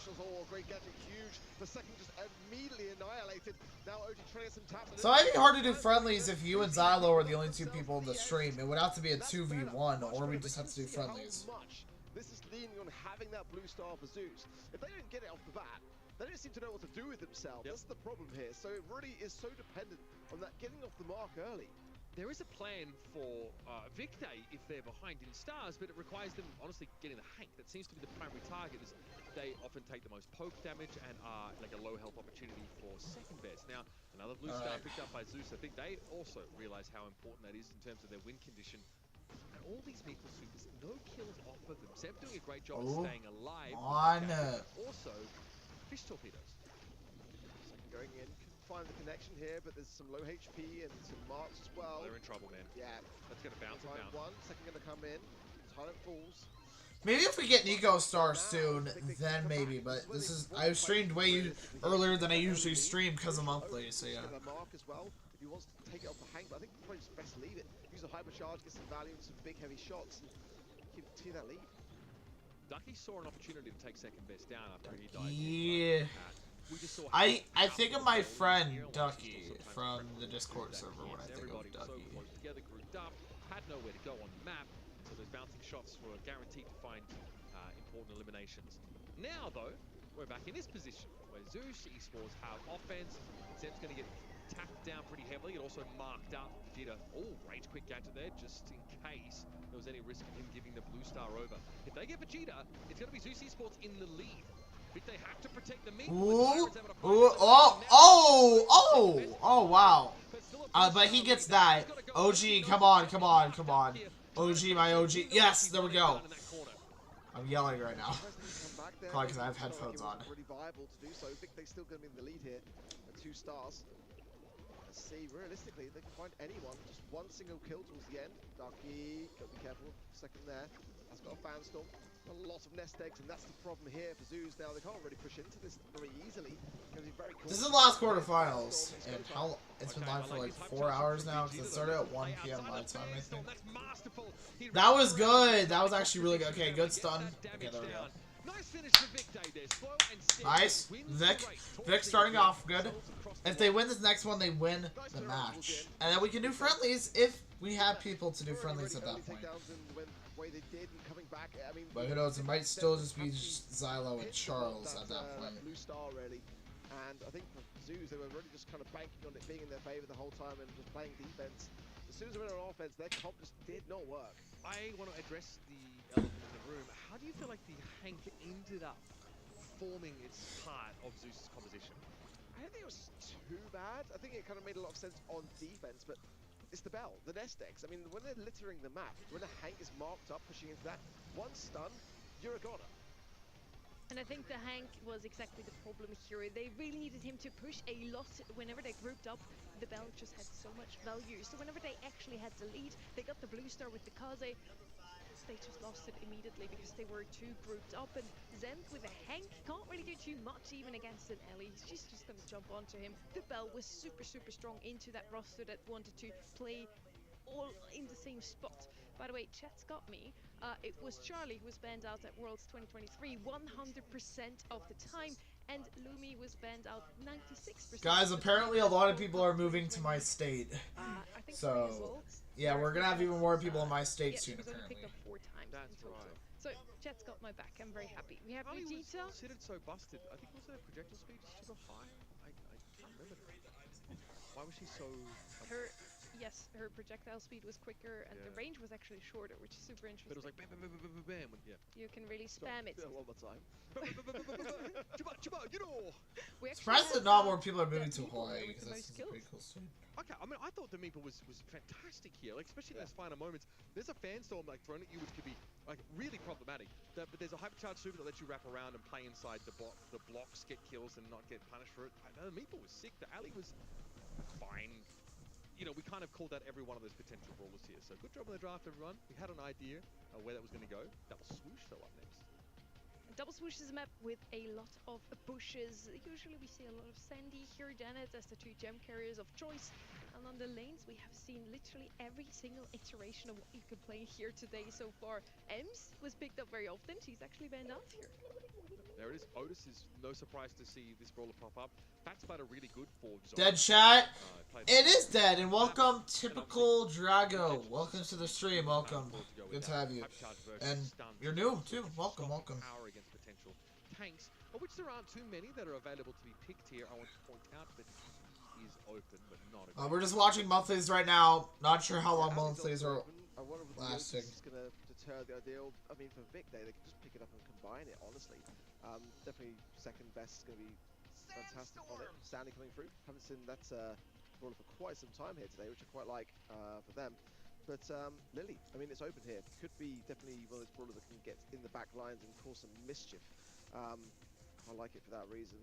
So it'd be hard to do friendlies if you and Xylo are the only two people in the stream. It would have to be a 2v1, or we just have to do friendlies. This is leaning on having that Blue Star for Zeus. If they don't get it off the bat, they don't seem to know what to do with themselves. That's the problem here. So it really is so dependent on that getting off the mark early. There is a plan for Victor if they're behind in stars, but it requires them, honestly, getting the Hank. That seems to be the primary target. Is they often take the most poke damage and are like a low health opportunity for second best. Now, another Blue Star picked up by Zeus. I think they also realize how important that is in terms of their win condition. And all these Meeple supers, no kills off of them. Zemp doing a great job of staying alive. Also, fish torpedoes. Second going in, find the connection here, but there's some low HP and some marks as well. They're in trouble, man. Yeah. That's going to bounce it down. One second going to come in. Silent falls. Maybe if we get Nico Star soon, then maybe. But this is I streamed way earlier than I usually stream because of monthly. So yeah. Mark as well. If he wants to take it off the Hank, but I think probably just best leave it. Use a hypercharge, get some value, and some big heavy shots, and keep that lead. Ducky saw an opportunity to take second best down after he died. Yeah. We just saw I think of my friend Ducky from the Discord server when I think of Ducky. So close together, grouped up, had nowhere to go on the map, so those bouncing shots were guaranteed to find important eliminations. Now, though, we're back in this position where Zeus Esports have offense. Zen's going to get tapped down pretty heavily. It also marked up Vegeta. Oh, rage quit gadget there, just in case there was any risk of him giving the blue star over. If they get Vegeta, it's going to be Zeus Esports in the lead. But they have to protect the meat. Oh, wow. But he gets that. OG, come on. OG, my OG. Yes, there we go. I'm yelling right now. Probably because I have headphones on. Really viable to do so. Vic, they still going to be in the lead here at 2 stars. Let's see, realistically, they can find anyone. Just one single kill towards the end. Ducky, gotta be careful. Second there. That's got a fan storm. A lot of nest eggs, and that's the problem here for Zeus. Now they can't really push into this very easily. This is the last quarterfinals, and how it's been live for like 4 hours now because it started at 1 p.m. my time, I think. That was good. That was actually really good. Okay, good stun. Okay, there we go. Nice. Vic starting off good. If they win this next one, they win the match. And then we can do friendlies if we have people to do friendlies at that point. But who knows, it might still just be Xylo and Charles at that point. Blue star, really. And I think for Zeus, they were really just kind of banking on it being in their favor the whole time and just playing defense. As soon as they went on offense, their comp just did not work. I want to address the elephant in the room. How do you feel like the Hank ended up forming its part of Zeus's composition? I don't think it was too bad. I think it kind of made a lot of sense on defense, but it's the bell, the nest eggs. I mean, when they're littering the map, when a Hank is marked up, pushing into that, one stun, you're a goner. And I think the Hank was exactly the problem here. They really needed him to push a lot. Whenever they grouped up, the Bell just had so much value. So whenever they actually had the lead, they got the blue star with the Kaze. They just lost it immediately because they were too grouped up. And Zen with a Hank can't really do too much even against an Ellie. She's just going to jump onto him. The Bell was super strong into that roster that wanted to play all in the same spot. By the way, chat's got me. It was Charlie who was banned out at Worlds 2023 100% of the time, and Lumi was banned out 96%. Guys, apparently a lot of people are moving to my state. I think so, yeah, we're gonna have even more people in my state soon, apparently. Picked up 4 times That's in total. right. So, chat's got my back. I'm very happy. We have Ali was Vegeta. considered so busted. I think was her projectile speed just too high. I can't remember. Why was she so? Yes, her projectile speed was quicker and the range was actually shorter, which is super interesting. But it was like bam, bam, bam, bam, bam, bam. Yeah. You can really spam it. One more time. You know. Surprised that not more people are moving to Hawaii because that's a pretty cool state. Okay, I mean, I thought the Meeple was fantastic here, like especially in those final moments. There's a fan storm like thrown at you, which could be like really problematic. But there's a hypercharged super that lets you wrap around and play inside the blocks, get kills, and not get punished for it. I know the Meeple was sick. The alley was fine. You know, we kind of called out every one of those potential brawlers here. So good job on the draft, everyone. We had an idea of where that was going to go. Double swoosh though up next. Double swoosh is a map with a lot of bushes. Usually we see a lot of Sandy here, Janet as the 2 gem carriers of choice. And on the lanes we have seen literally every single iteration of what you can play here today so far. Ems was picked up very often. She's actually banned out here. There it is. Otis is no surprise to see this brawler pop up. Fat Spider really good for Zone. Dead chat. It is dead, and welcome, Typical Drago. Welcome to the stream. Welcome. Good to have you. And you're new too. Welcome. Power against potential tanks, of which there aren't too many that are available to be picked here. I want to point out that he is open, but not. We're just watching monthlies right now. Not sure how long monthlies are lasting. It's going to deter the ideal. I mean, for Vic, they can just pick it up and combine it. Honestly, definitely second best is going to be fantastic on it. Stanley coming through. Haven't seen that brawler for quite some time here today, which I quite like for them. But Lily, I mean, it's open here. Could be definitely one of those brawlers that can get in the back lines and cause some mischief. I like it for that reason.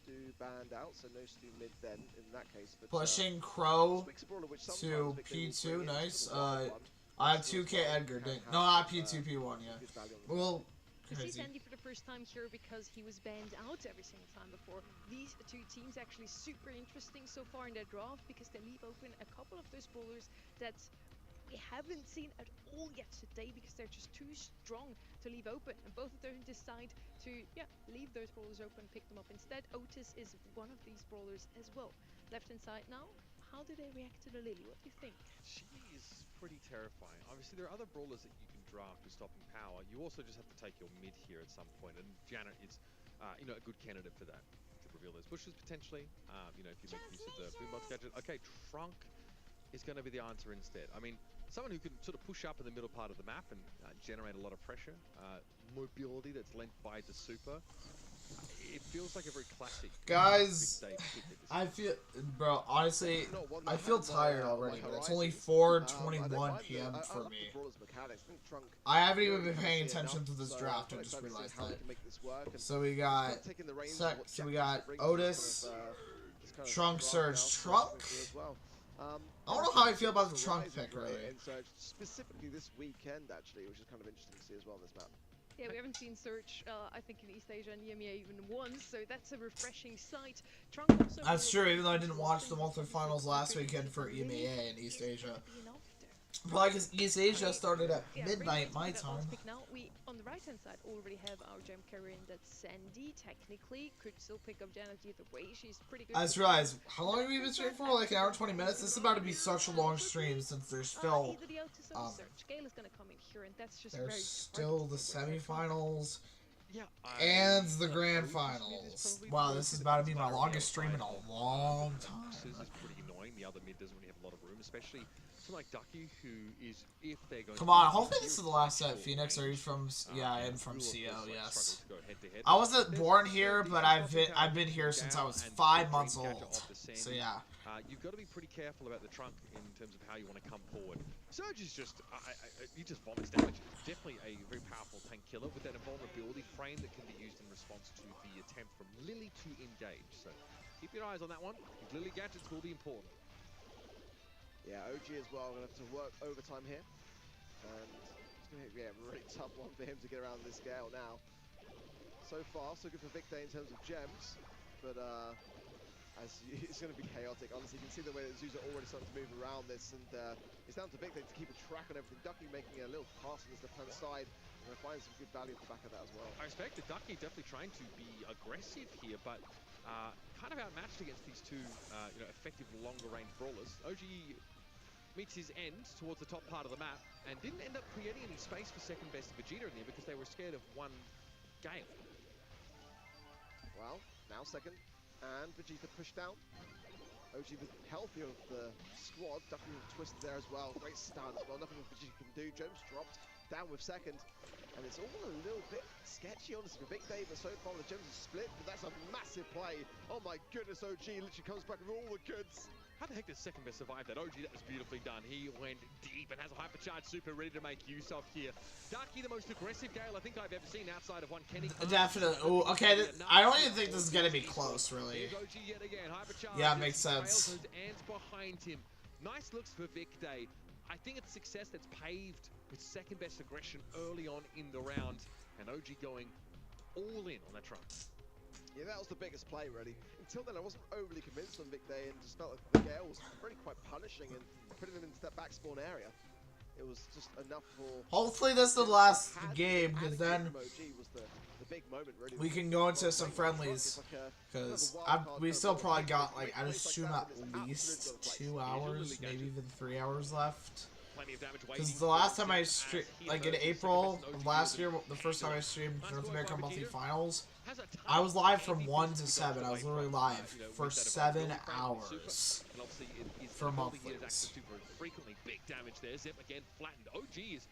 Stu banned out, so no Stu mid then in that case. But, Pushing Crow Swick's Brawler, which to sometimes Vic Day will P2, bring in, nice. just a wild one. I have As 2K well, Edgar. can No, have not some, P2, P1, yeah. good value on the Well, To see crazy. Sandy for the first time here because he was banned out every single time before. These two teams actually super interesting so far in their draft because they leave open a couple of those bowlers that we haven't seen at all yet today because they're just too strong to leave open. And both of them decide to, leave those brawlers open, pick them up instead. Otis is one of these brawlers as well. Left hand side now. How do they react to the Lily? What do you think? She is pretty terrifying. Obviously, there are other brawlers that you can draft with stopping power. You also just have to take your mid here at some point, and Janet is, a good candidate for that. To reveal those bushes potentially. If you make use of the boombox gadget. Okay, Trunk is going to be the answer instead. I mean, someone who can sort of push up in the middle part of the map and generate a lot of pressure. Mobility that's lent by the super. It feels like a very classic. Guys, I feel, bro, honestly, I feel tired already, but it's only 4:21 p.m. for me. I haven't even been paying attention to this draft. I just realized that. So we got, Otis, Trunk, Surge, Trunk. I don't know how I feel about the Trunk pick, really. Specifically this weekend, actually, which is kind of interesting to see as well on this map. Yeah, we haven't seen Surge, I think, in East Asia and EMEA even once, so that's a refreshing sight. Trunk also That's true, even though I didn't watch the multi-finals last weekend for EMEA in East Asia. Probably because East Asia started at midnight my time. Now we, on the right-hand side, already have our gem carrier in that Sandy. Technically, could still pick up Janet either way. She's pretty good. I just realized, how long have we been streaming for? Like an hour and 20 minutes? This is about to be such a long stream since there's still... Either the Otis or the Surge. Gale is going to come in here, and that's just There's very still the semifinals Yeah, and the grand finals. Wow, this is about to be my longest stream in a long time. This is pretty annoying. The other mid doesn't really have a lot of room, especially someone like Ducky, who is, if they're going Come on, hopefully this is the last set. Phoenix, are you from... Yeah, I am from CO, yes. I wasn't born here, but I've been here since I was 5 months old. So yeah. You've got to be pretty careful about the Trunk in terms of how you want to come forward. Surge is just, he just vomits damage. Definitely a very powerful tank killer with that invulnerability frame that can be used in response to the attempt from Lily to engage. So keep your eyes on that one. Lily gadgets will be important. Yeah, OG as well, going to have to work overtime here. And it's going to be a really tough one for him to get around this Gale now. So far, so good for Vic Day in terms of gems, but it's going to be chaotic. Honestly, you can see the way that Zeus are already starting to move around this, and it's down to Vic Day to keep a track on everything. Ducky making a little pass on this left-hand side, and going to find some good value at the back of that as well. I respect the Ducky definitely trying to be aggressive here, but kind of outmatched against these two, effective longer-range brawlers. OG meets his end towards the top part of the map and didn't end up creating any space for second best Vegeta in there because they were scared of one Gale. Well, now second, and Vegeta pushed down. OG the healthier of the squad. Ducky twisted there as well. Great stun as well. Nothing Vegeta can do. Jones dropped down with second. And it's all a little bit sketchy, honestly, for Big Dave, but so far the gems are split, but that's a massive play. Oh my goodness, OG literally comes back with all the goods. How the heck does second best survive that? OG, that was beautifully done. He went deep and has a hypercharged super ready to make use of here. Ducky, the most aggressive Gale I think I've ever seen outside of one Kenny. Definitely. Ooh, okay, I don't even think this is going to be close, really. OG yet again. Yeah, makes sense. Hands behind him. Nice looks for Vic Day. I think it's success that's paved with second best aggression early on in the round, and OG going all in on that Trunk. Yeah, that was the biggest play, really. Until then, I wasn't overly convinced on Vic Day, and just felt like the Gale was really quite punishing and putting him into that back spawn area. It was just enough for... Hopefully this is the last game, because then was the big moment, really. we can go into some friendlies. Because we still probably got, like, I'd assume at least 2 hours, maybe even 3 hours left. Because the last time I streamed, like in April of last year, the first time I streamed North American Monthly Finals, I was live from 1 to 7. I was literally live for 7 hours for monthlies. Frequently big damage there. Zep again flattened. OG is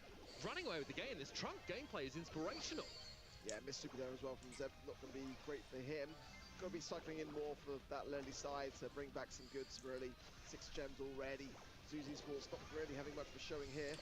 running away with the game. This Trunk gameplay is inspirational. Yeah, missed super there as well from Zeb. Not going to be great for him. Got to be cycling in more for that early side to bring back some goods, really. 6 gems already. Zuzi's Force not really having much of a showing here.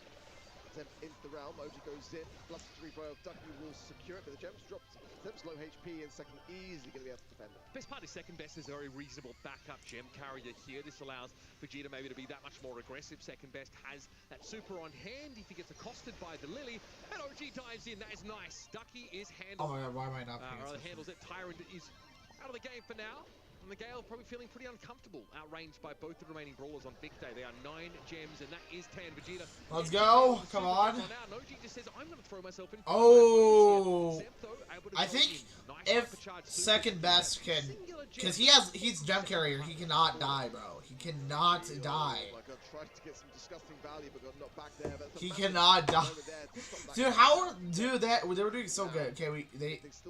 Zeb into the realm. OG goes in. Bluster rebro of Ducky will secure it, but the gems dropped. Zeb's low HP in second, easily going to be able to defend it. Best part is second best is a very reasonable backup gem carrier here. This allows Vegeta maybe to be that much more aggressive. Second best has that super on hand if he gets accosted by the Lily. And OG dives in. That is nice. Ducky is handled. Oh my god, why am I not paying Rather attention? handles it. Tyrant is out of the game for now. And the Gale probably feeling pretty uncomfortable, outranged by both the remaining brawlers on Big Day. They are 9 gems, and that is 10. Vegeta. Let's go. Come on. OG just says, I'm going to throw myself in. Oh. I think if second best can, because he's gem carrier, he cannot die, bro. He cannot die. Oh my god, tried to get some disgusting value, but got knocked back there. He cannot die. Dude, they were doing so good. Okay,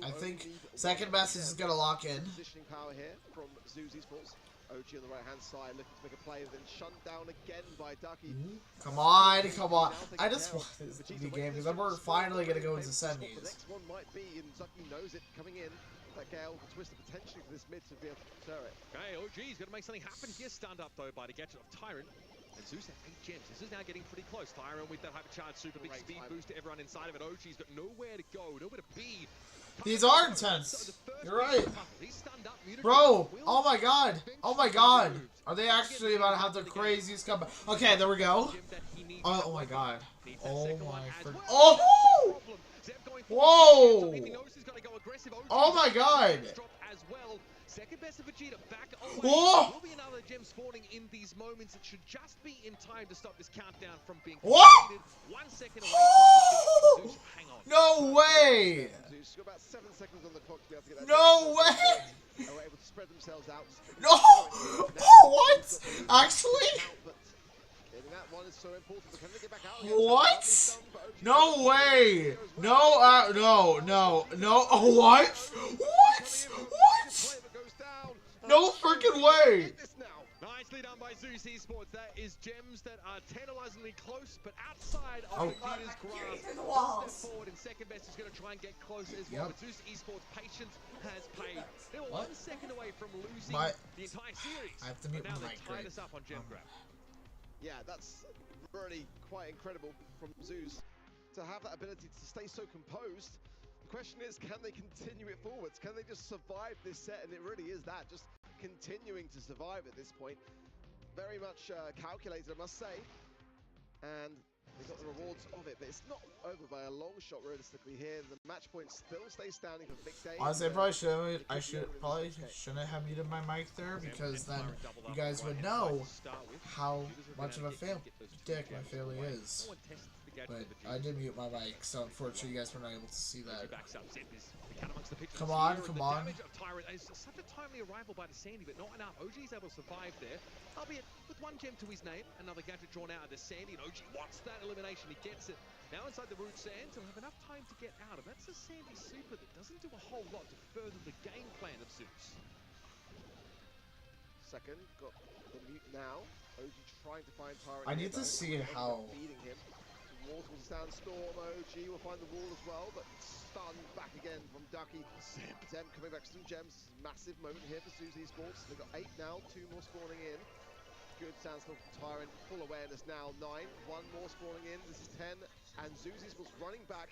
I think second best is gonna lock in. Positioning power here from Zuzi's Sports. OG on the right hand side looking to make a play, then shunned down again by Ducky. Come on, come on. I just want this to be a game because we're finally gonna go into The semis. next one might be, and Ducky knows it coming in. That Gale will twist it potentially for this mid to be able to deter it. Okay, OG's going to make something happen here. Stunned up, though, by the gadget of Tyrant. And Zeus has 8 gems. This is now getting pretty close. Tyrant with that hypercharged super big speed boost to everyone inside of it. OG's got nowhere to go, nowhere to be. These are intense. You're right. Bro, oh my god. Oh my god. Are they actually about to have the craziest comeback? Okay, there we go. Oh my god. Oh my freaking. Oh! Whoa! Oh my god. Second best of Vegeta back away. Whoa! Will be another gem spawning in these moments. It should just be in time to stop this countdown from being Whoa! completed. 1 second away from the Zeus. Hang on. No way! Zeus got about 7 seconds on the clock to be able to get that. No way! They were able to spread themselves out. No! Oh, what? Actually? Getting that one is so important. But can they get back out? What? No way! No, no. Oh, what? What? What? No freaking way! Nicely done by Zeus Esports. That is gems that are tantalizingly close, but outside of Vegeta's grasp. Step forward, and second best is going to try and get close as well. But Zeus Esports' patience has paid. They were 1 second away from losing the entire series. I have to mute now my they mic, tied great. us up on gem grab. Yeah, that's really quite incredible from Zeus to have that ability to stay so composed. The question is, can they continue it forwards? Can they just survive this set? And it really is that, just continuing to survive at this point. Very much calculated, I must say. And they got the rewards of it, but it's not over by a long shot realistically here. The match point still stays standing for Big Day. Honestly, I probably shouldn't have muted my mic there because then you guys would know how much of a dick my family is. But I did mute my mic, so unfortunately you guys were not able to see that. Come on, come on. It's such a timely arrival by the Sandy, but not enough. OG's able to survive there, albeit with 1 gem to his name. Another gadget drawn out of the Sandy, and OG wants that elimination. He gets it. Now inside the root sands, he'll have enough time to get out of. That's a Sandy super that doesn't do a whole lot to further the game plan of Zeus. Second, got the mute now. OG trying to find Tyrant. I need to see how. Beating him. Mortal Sandstorm. OG will find the wall as well, but stunned back again from Ducky. Zem coming back to some gems. Massive moment here for Zeus Esports. They've got 8 now, 2 more spawning in. Good Sandstorm from Tyrant. Full awareness now. 9. 1 more spawning in. This is 10. And Zeus Esports running back.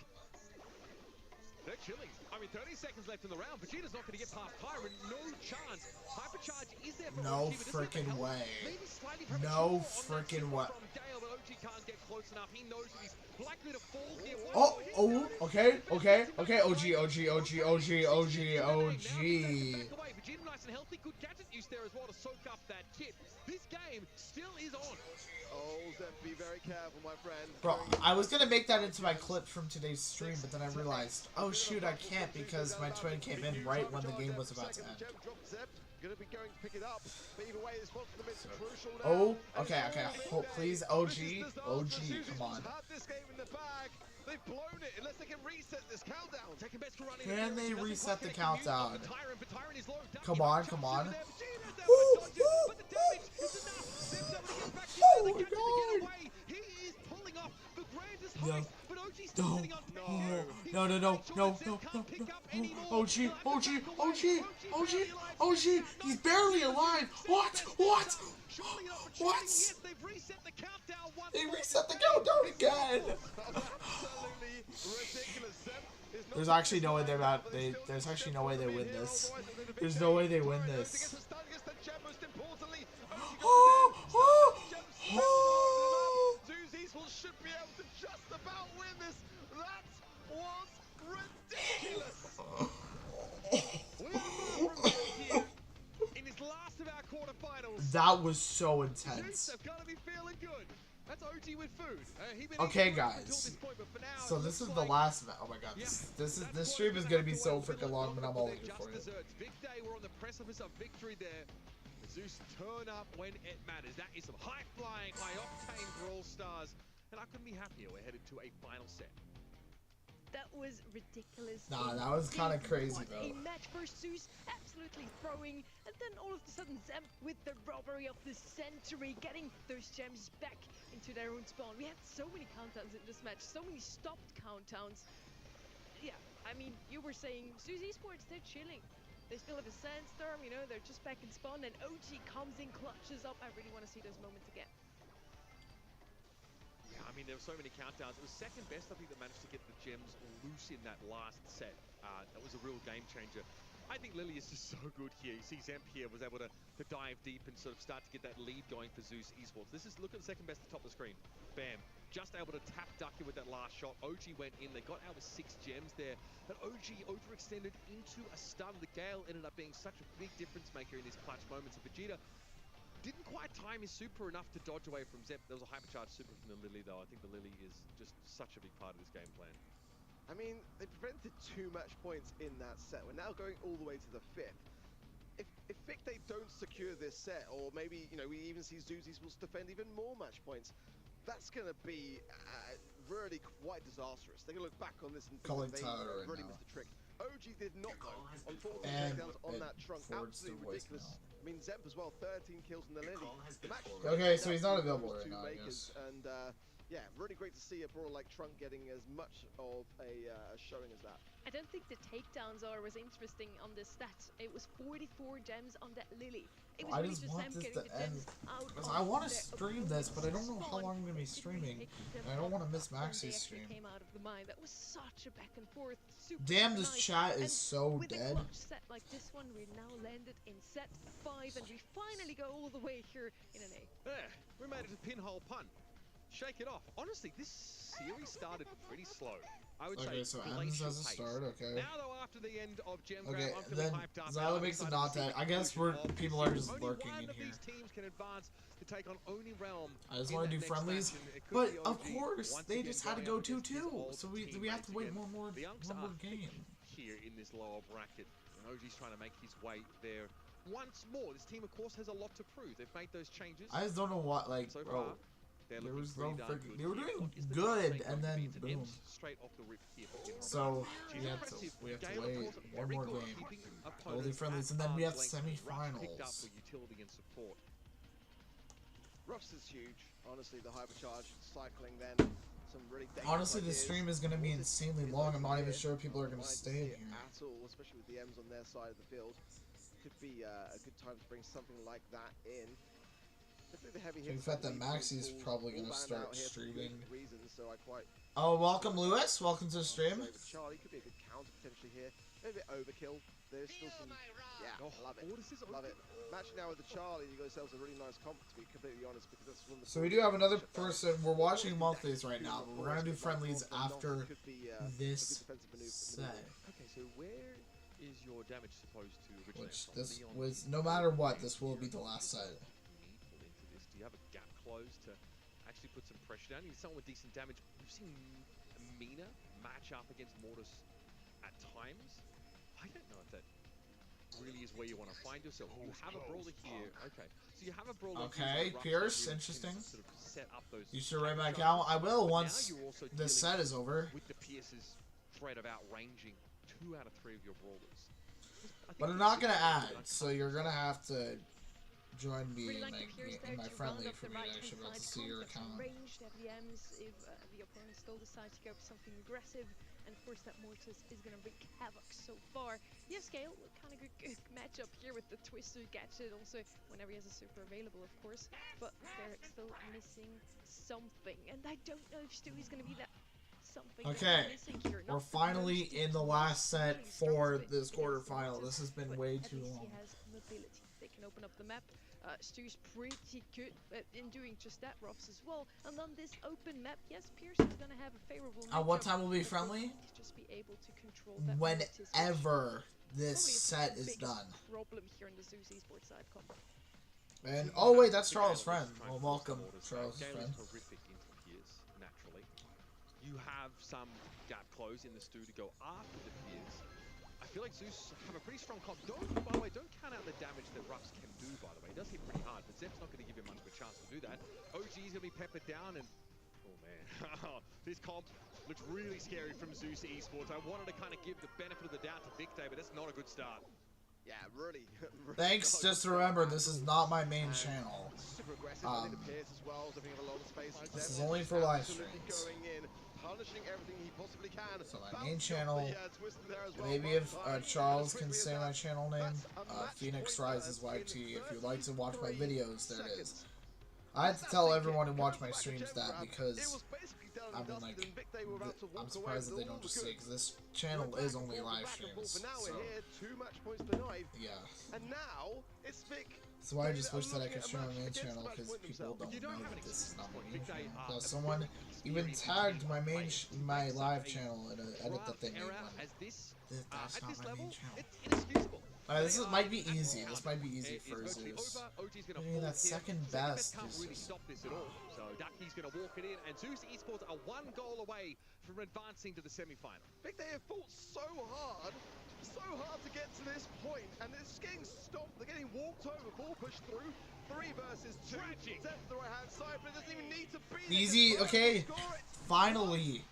They're chilling. I mean, 30 seconds left in the round. Vegeta's not going to get past Tyrant. No chance. Hypercharge is there for No OG, freaking way. Maybe slightly No premature freaking on way. that super from Gale, but OG can't get close enough. He knows that he's likely to fall here. Okay. OG. Vegeta nice and healthy. Good gadget use there as well to soak up that kit. This game still is on. Oh, Zem, be very careful, my friend. Bro, I was gonna make that into my clip from today's stream, but then I realized, oh shoot, I can't because my twin came in right when the game was about to end. Gonna be going to pick it up, but either way, this one for the mid's crucial now. Oh, okay. Please, OG, come on. This game in the bag. They've blown it unless they can reset this countdown. Can they reset the countdown? Come on. Oh my god! He is pulling off the grandest No. heist, but OG's No. sitting on OG, he's barely alive. What? Yes, they've reset the countdown once They reset the countdown again. Absolutely ridiculous. There's actually no way they're about. There's actually no way they win this. There's no way they win this. Zuzis should be able to just about win this. That was ridiculous. In his last of our quarterfinals. That was so intense. Okay, guys. So this is the last match. Oh my god, this stream is gonna be so freaking long, but I'm all in for it. Big day, we're on the precipice of victory there. Zeus turn up when it matters. That is some high-flying, high-octane Brawl Stars, and I couldn't be happier. We're headed to a final set. That was ridiculous. Nah, that was kind of crazy What though. a match for Zeus, absolutely throwing, and then all of a sudden Zemp with the robbery of the century, getting those gems back into their own spawn. We had so many countdowns in this match, so many stopped countdowns. Yeah, I mean, you were saying Zeus Esports, they're chilling. They still have a sandstorm, you know, they're just back in spawn, and OG comes in, clutches up. I really want to see those moments again. Yeah, I mean, there were so many countdowns. It was second best, I think, that managed to get the gems loose in that last set. That was a real game changer. I think Lily is just so good here. You see Zemp here was able to dive deep and sort of start to get that lead going for Zeus Esports. Look at the second best at the top of the screen. Bam. Just able to tap Ducky with that last shot. OG went in. They got out with 6 gems there. But OG overextended into a stun. The Gale ended up being such a big difference maker in these clutch moments. And Vegeta didn't quite time his super enough to dodge away from Zemp. There was a hypercharged super from the Lily, though. I think the Lily is just such a big part of this game plan. I mean, they prevented too much points in that set. We're now going all the way to the 5th. If Victor don't secure this set, or maybe, you know, we even see Zuzis will defend even more match points, that's going to be really quite disastrous. They're going to look back on this and Calling think Tyler they right really now. missed a trick. OG did not though, on 14 And takedowns on that trunk. forwards to Absolutely ridiculous. voicemail. I mean, Zemp as well, 13 kills in the Lily. The match Okay, so he's not between available those right two now, I makers, guess. and yeah, really great to see a brawler like Trunk getting as much of a showing as that. I don't think the takedowns are was interesting on this stat. It was 44 gems on that Lily. It was I really just just want them this getting to the gems end. out Because of I want to their stream this, but I don't know how spawn. long I'm going to be It really streaming. picked them I don't want to up miss when they Max's actually stream. came out of the mine. That was such a back and forth. Super Damn, this nice. chat And is so with dead. a clutch set like this one, we now landed in set 5, and we finally go all the way here in an A. There, we made it to pinhole punt. Shake it off. Honestly, this series started pretty slow. I would Okay, say so glacial Ends has a pace. start, okay. Now though, after the end of Gem Okay, Grab, I'm feeling then hyped up. Zyla I'm makes it excited to not see that. the I guess conclusion of people this are series. just Only lurking one in of here. these teams can advance to take on Oni Realm. I just in want to that do next friendlies, match, and it could but be of OG course once they again just had to going go up against his 2-2, old so we have to teammates wait again. one more The Youngs are game. here in this lower bracket, and OG's trying to make his way there once more. This team, of course, has a lot to prove. They've made those changes. I just don't know what, like, So bro. far, they're There looking was no pretty darn freaking. good They were here. doing What is the good, next and then It's an boom. M's straight off the rip here for him. So She's we have impressive. to Gale, of wait course, one very more good game. keeping We'll do opponents friendlies, at and then we have arm's length. Ruff picked up semifinals. for utility and support. Ruffs is huge. Honestly, the hypercharge cycling then some really dangerous Honestly, this ideas. stream is gonna be Mortis insanely is long. I'm not even here. sure if people are gonna Mind to stay see in it here. at all, especially with the M's on their side of the field. Could be a good time to bring something like that in. Definitely the heavy In hits. fact, that that lead Maxi's all- probably all gonna banned start out here for good streaming. reasons, so I quite Oh, welcome, Lewis. Welcome to the stream. But Charlie could be a good counter potentially here. Maybe a bit overkill. There's still some. Yeah, Oh, love it. Mortis is Love it. Matching now with the Charlie, you got yourselves a really nice comp, to be completely honest, because that's one of the. So we do have another person. We're watching monthlies right now, but we're gonna do friendlies after this set. Okay, so where is your damage supposed to originate Which from? this Leon, was, no matter what, this will be the last set. meaningful into this. Do you have a gap close to actually put some pressure down? You need someone with decent damage. We've seen Mina match up against Mortis at times. I don't know if that really is where you want to find yourself. You have a brawler here. Okay, so you have a brawler. Okay, who's got Pierce, rough, really interesting. can Sort of set up those You should right back shots. out. I will But once now you're also this dealing set is over. with the Pierce's threat of outranging 2 out of 3 of your brawlers. I think But I'm it's not gonna a add, good so you're gonna have to join me Really in like the Pierce there my to friendly round up for the me to right-hand actually be able side. to see your Concepts account. range, they have the M's if the opponent still decides to go for something aggressive, and of course that Mortis is going to wreak havoc so far. Yes, Gale, kind of good matchup here with the Twister gadget, also whenever he has a super available, of course, but they're still missing something, and I don't know if Stewie's going to be that something that Okay, they're missing here. we're Not the finally most in the DPS last set usually struggles for with this against the quarterfinal. Mortis, This has been but way at too least long. he has mobility. They can open up the map. Stu's pretty good in doing just that, Ruffs as well. And on this open map, yes, Pierce is going to have a favorable matchup. What time will be but friendly? will he just be able to control that Mortis, which Whenever this probably set the is biggest done. problem here in the Zeus esports side comp. And oh wait, that's Charles' friend. Well, welcome, Charles' Gale friend. is horrific into Pierce, naturally. You have some gap close in the Stu to go after the Pierce. I feel like Zeus have a pretty strong comp. By the way, don't count out the damage that Ruffs can do, by the way. He does hit pretty hard, but Zep's not going to give him much of a chance to do that. OG is going to be peppered down, and oh man, this comp looks really scary from Zeus Esports. I wanted to kind of give the benefit of the doubt to Victor, but that's not a good start. Yeah, really. Thanks, just remember, this is not my main channel. Super aggressive. I think the Pierce as well, so I think a lot of space. This is only for live Absolutely streams. going in, punishing everything he possibly can. So my main channel, maybe if Charles can say my channel name, Phoenix Rises YT. If you'd like to watch my videos, there it is. I had to tell everyone to watch my streams that because I mean, like, I'm surprised that they don't just see it, because this channel is only live streams, so, yeah. That's why I just wish that I could share my main channel, because people don't know that this is not my main channel. Now, someone even tagged my my live channel in an edit that they made when that's not my main channel. This might be easy. This might be easy for Zeus. I mean, that second best is just... stop this at all. So Ducky's going to walk it in, and Zeus Esports are one goal away from advancing to the semi-final. They have fought so hard to get to this point, and it's getting stopped. They're getting walked over, ball pushed through. 3 versus 2. Tragic. Set to the right-hand side, but it doesn't even need to be Easy, okay. Finally,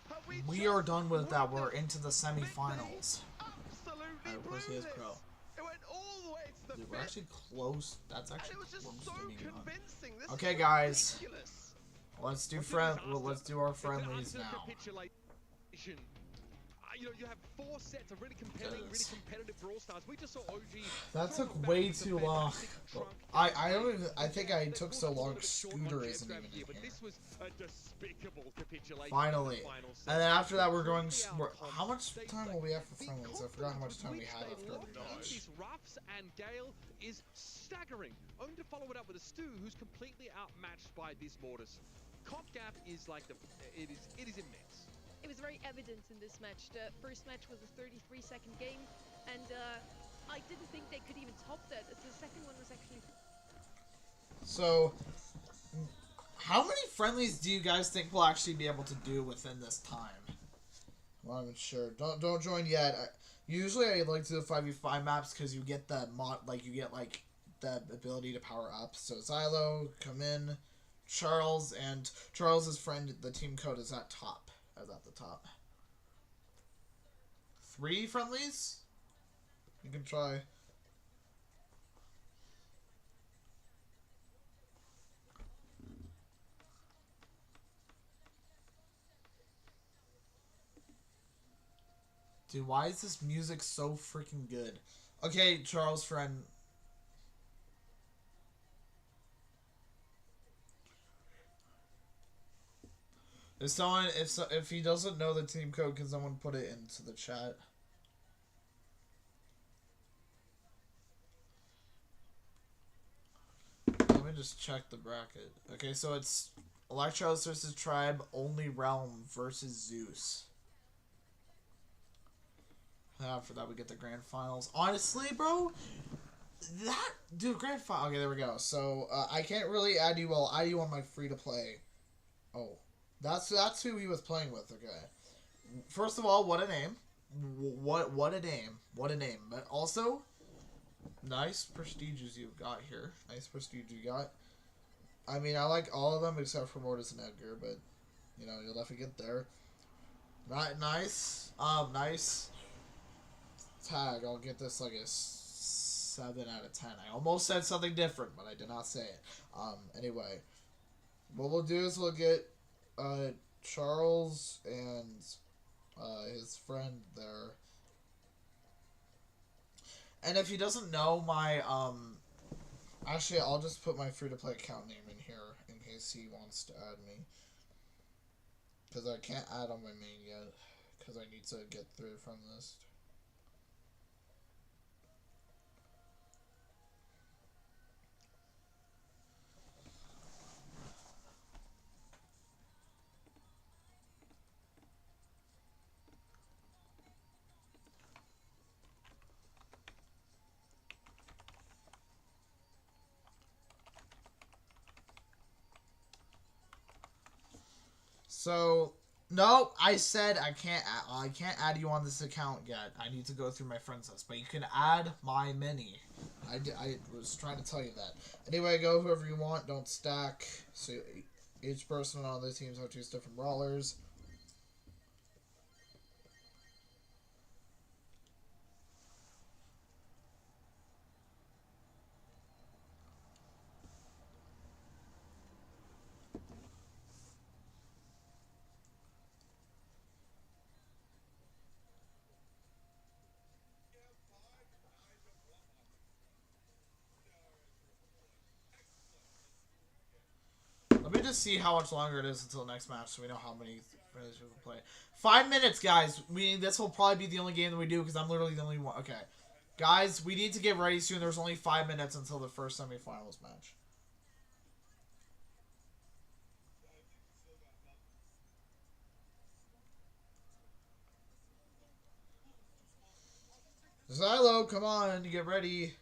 we are done with that. We're into the semi-finals. Absolutely Of course he is pro. It went all the way to the Dude, we're actually close. That's actually it was just close so to being done. convincing. This Okay, is guys. ridiculous. Let's do let's do our friendlies now. You know, you have 4 sets of really compelling, really competitive Brawl Stars. We just saw OG. That took way too long. I don't even. I think I took so long. Scooter isn't even in here. But this was a despicable capitulation. Finally, and then after that, we're going. How much time will we have for friendlies? I forgot how much time we have after every match. Ruffs and Gale is staggering. Only to follow it up with a Stu who's completely outmatched by this Mortis. Comp gap is like it is immense. It was very evident in this match. The first match was a 33-second game, and I didn't think they could even top that. The second one was actually... So, how many friendlies do you guys think we'll actually be able to do within this time? I'm not even sure. Don't join yet. Usually I like to do 5v5 maps because you get the the ability to power up. So Xylo, come in, Charles, and Charles's friend. The team code is at top. As at the top. 3 friendlies? You can try. Dude, why is this music so freaking good? Okay, Charles' friend. If he doesn't know the team code, can someone put it into the chat? Let me just check the bracket. Okay, so it's Electros versus Tribe, only Realm versus Zeus. After that, we get the grand finals. Honestly, bro, grand final. Okay, there we go. So I can't really add you. Well, add you on my free to play. Oh. That's who he was playing with, okay. First of all, what a name. What a name. What a name. But also, nice prestiges you've got here. Nice prestige you got. I mean, I like all of them except for Mortis and Edgar, but, you know, you'll definitely get there. Nice. Nice tag. I'll get this like a 7 out of 10. I almost said something different, but I did not say it. Anyway, what we'll do is we'll get Charles and his friend there. And if he doesn't know my, actually, I'll just put my free-to-play account name in here in case he wants to add me. Because I can't add on my main yet, because I need to get through the friend list. So, no, I said I can't add you on this account yet. I need to go through my friends list, but you can add my mini. I was trying to tell you that. Anyway, go whoever you want. Don't stack. So each person on the teams have 2 different brawlers. Let me just see how much longer it is until the next match so we know how many Friendlies we can play. 5 minutes, guys. This will probably be the only game that we do because I'm literally the only one. Okay. Guys, we need to get ready soon. There's only 5 minutes until the first semifinals match. Xylo, come on, get ready.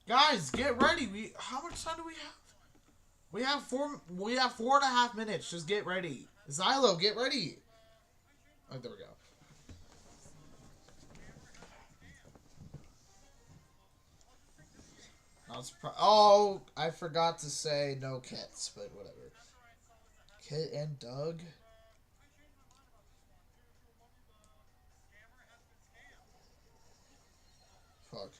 Guys, get ready. How much time do we have? We have 4.5 minutes. Just get ready. Xylo, get ready. Oh, there we go. Oh, I forgot to say no kits, but whatever. Kit and Doug. Fuck.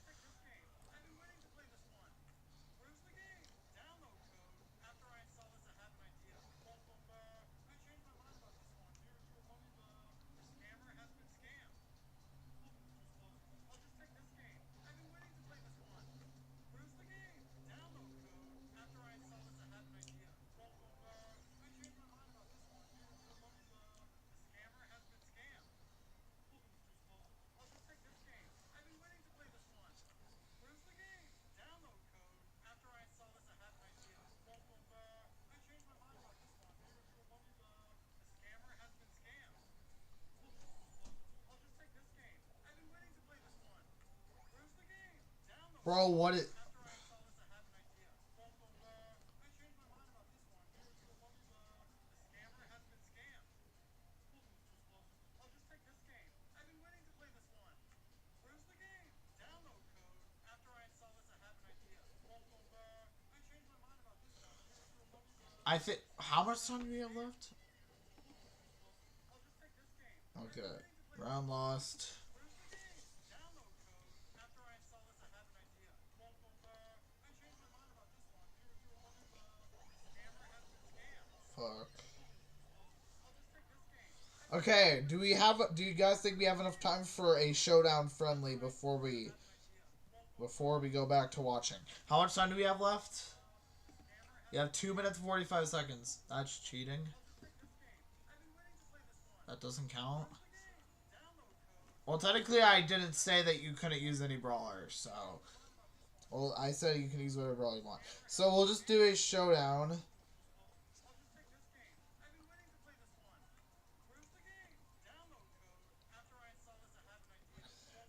Bro, what it... I think... How much time do we have left? Okay. Round lost. Fuck. Okay, do you guys think we have enough time for a showdown friendly before we go back to watching? How much time do we have left? You have 2 minutes and 45 seconds. That's cheating. That doesn't count. Well, technically, I didn't say that you couldn't use any brawlers, so... Well, I said you can use whatever brawler you want. So, we'll just do a showdown.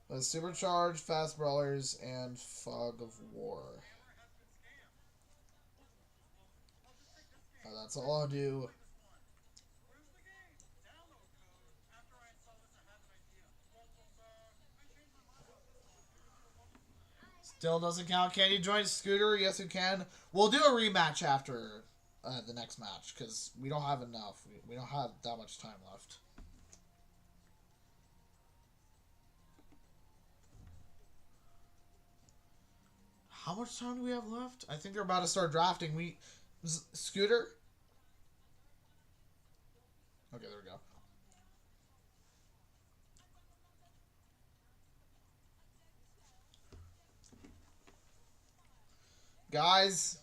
With supercharged, fast brawlers, and fog of war. That's all I'll do. Still doesn't count. Can you join Scooter? Yes, you can. We'll do a rematch after. the next match because we don't have enough. We don't have that much time left. How much time do we have left? I think they're about to start drafting. Scooter? Okay, there we go. Guys,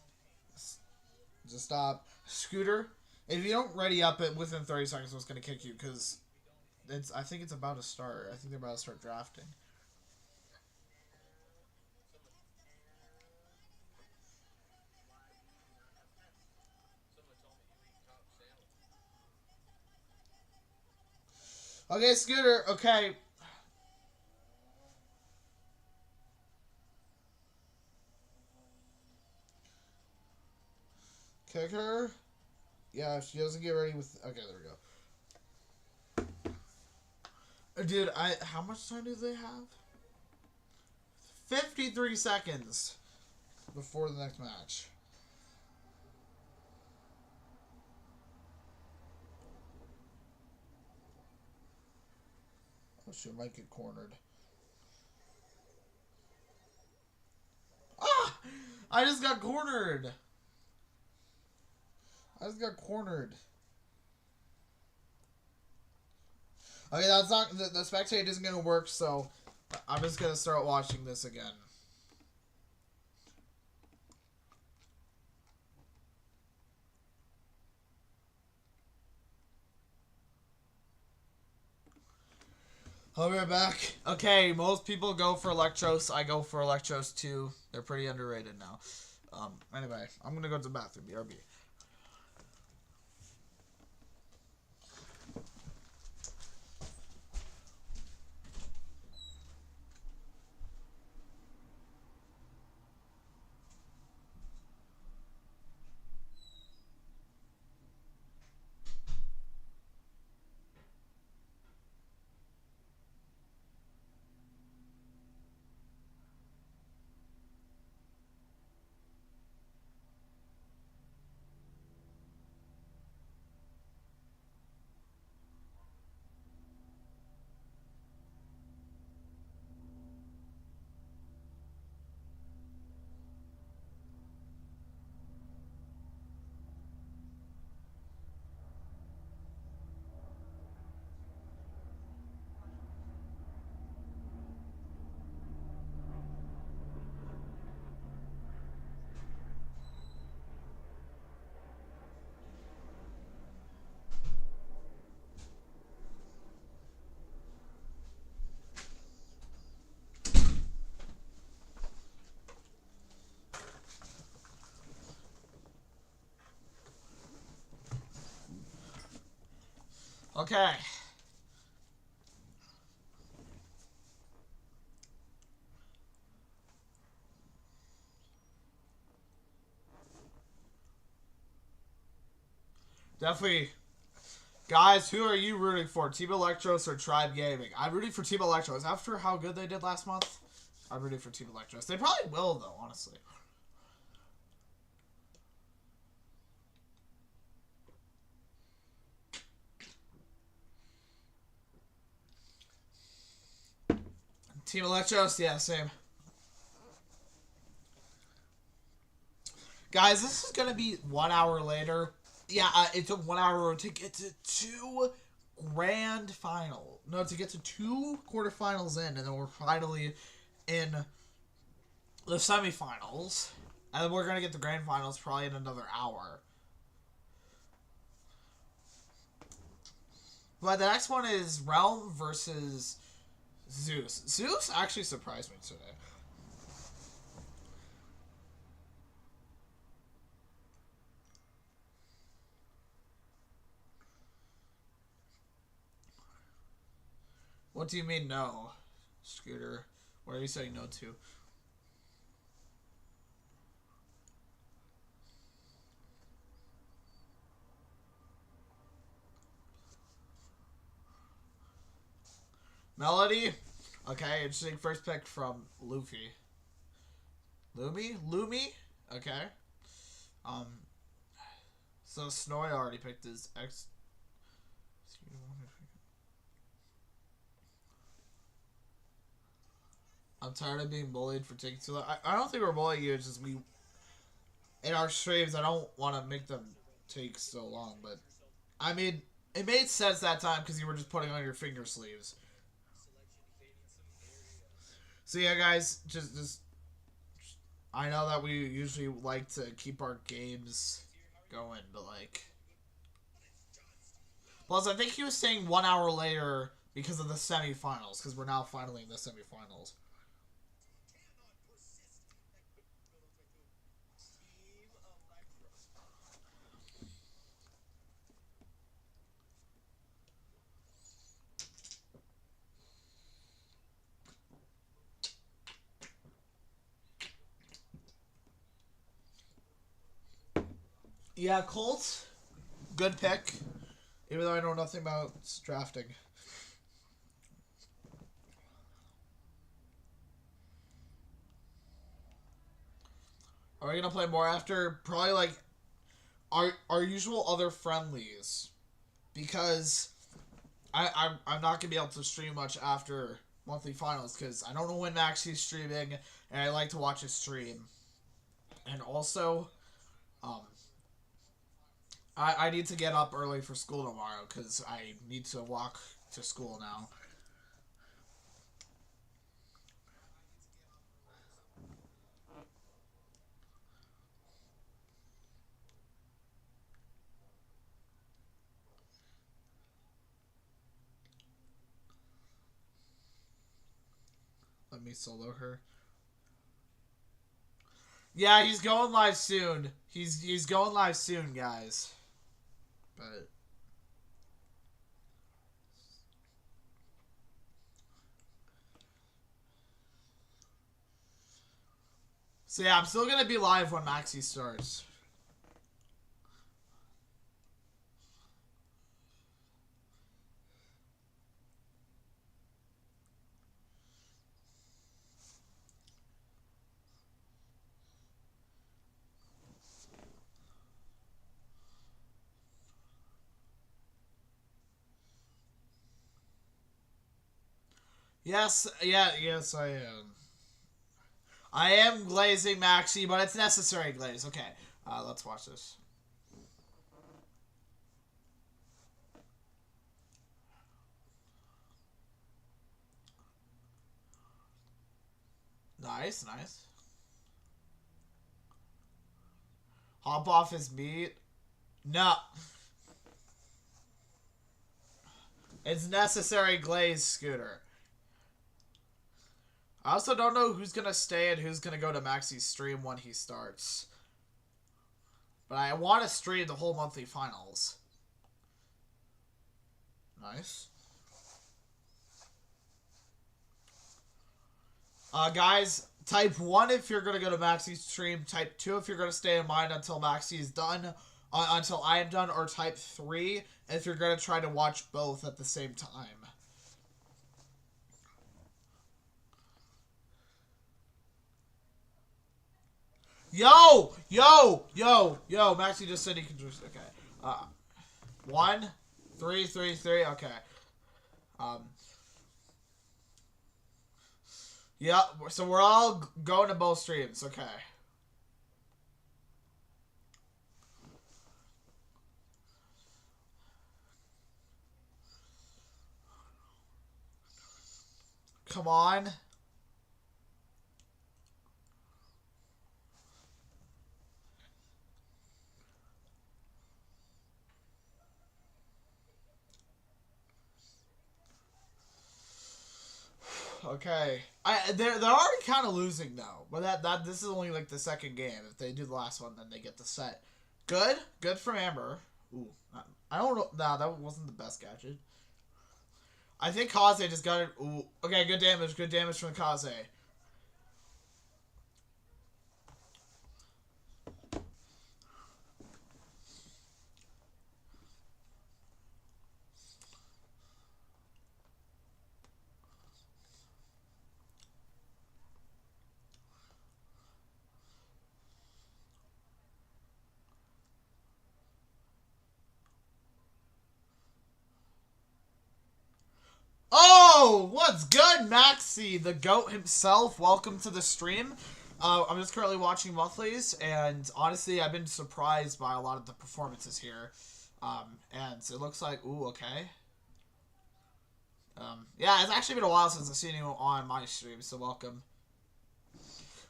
just stop. Scooter, if you don't ready up it within 30 seconds, I was going to kick you because I think it's about to start. I think they're about to start drafting. Okay, Scooter, okay. Kick her. Yeah, if she doesn't get ready with... Okay, there we go. Dude, how much time do they have? 53 seconds before the next match. Oh, she might get cornered. Ah! I just got cornered! I just got cornered. Okay, that's not... The spectate isn't going to work, so I'm just going to start watching this again. I'll be right back. Okay, most people go for Electros. I go for Electros too. They're pretty underrated now. Anyway, I'm going to go to the bathroom. BRB. Okay. Definitely. Guys, who are you rooting for? Team Electros or Tribe Gaming? I'm rooting for Team Electros. After how good they did last month, I'm rooting for Team Electros. They probably will, though, honestly. Team Electros? Yeah, same. Guys, this is going to be 1 hour later. Yeah, it took 1 hour to get to two grand final. No, to get to two quarterfinals in, and then we're finally in the semifinals. And then we're going to get the grand finals probably in another hour. But the next one is Realm versus Zeus. Zeus actually surprised me today. What do you mean no, Scooter? What are you saying no to? Melody? Okay, interesting first pick from Luffy. Lumi? Okay. So Snowy already picked his X. I'm tired of being bullied for taking too long. I don't think we're bullying you. It's just we, in our streams, I don't want to make them take so long. But, I mean, it made sense that time because you were just putting on your finger sleeves. So yeah, guys, just I know that we usually like to keep our games going, but like... Plus, I think he was saying 1 hour later because of the semifinals, because we're now finally in the semifinals. Yeah, Colts, good pick. Even though I know nothing about drafting. Are we gonna play more after? Probably like our usual other friendlies, because I'm not gonna be able to stream much after monthly finals because I don't know when Maxi's streaming, and I like to watch his stream. And also, I need to get up early for school tomorrow because I need to walk to school now. Let me solo her. Yeah, he's going live soon. He's going live soon, guys. But so yeah, I'm still gonna be live when Maxi starts. Yes, yes, I am. I am glazing Maxi, but it's necessary glaze. Okay, let's watch this. Nice, nice. Hop off his meat. No. It's necessary glaze, Scooter. I also don't know who's gonna stay and who's gonna go to Maxi's stream when he starts. But I want to stream the whole monthly finals. Nice. Guys, type 1 if you're gonna go to Maxi's stream. Type 2 if you're gonna stay in mine until Maxi is done. Until I am done. Or type 3 if you're gonna try to watch both at the same time. Yo! Maxi just said he can just... Okay. 1, 3, 3, 3. Okay. Yeah, so we're all going to both streams. Okay. Come on. Okay. They're already kind of losing though. But this is only like the second game. If they do the last one, then they get the set. Good from Amber. Ooh, I don't know. Nah, that wasn't the best gadget. I think Kaze just got it. Ooh, okay, good damage. Good damage from Kaze. Yo, what's good, Maxi, the GOAT himself? Welcome to the stream. I'm just currently watching monthlies, and honestly, I've been surprised by a lot of the performances here. And it looks like, ooh, okay. Yeah, it's actually been a while since I've seen you on my stream, so welcome.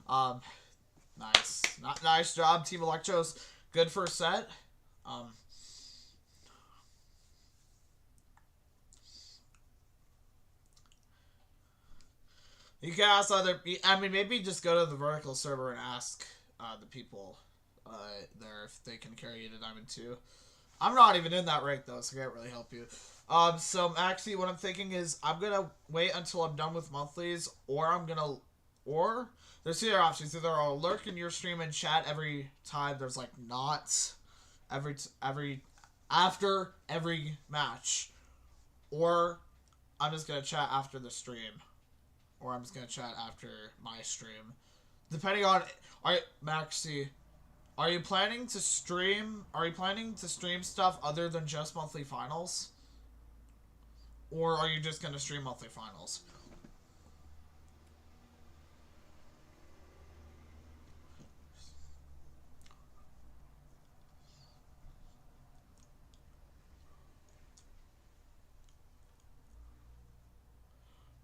Nice. Nice job, Team Electros. Good first set. You can ask other... I mean, maybe just go to the vertical server and ask the people there if they can carry you to Diamond 2. I'm not even in that rank, though, so I can't really help you. So, actually, what I'm thinking is I'm going to wait until I'm done with monthlies, or I'm going to... Or... There's two other options. Either I'll lurk in your stream and chat every time there's, like, not... After every match. Or I'm just going to chat after the stream. Or I'm just going to chat after my stream. Depending on... Alright, Maxi... Are you planning to stream stuff other than just monthly finals? Or are you just going to stream monthly finals?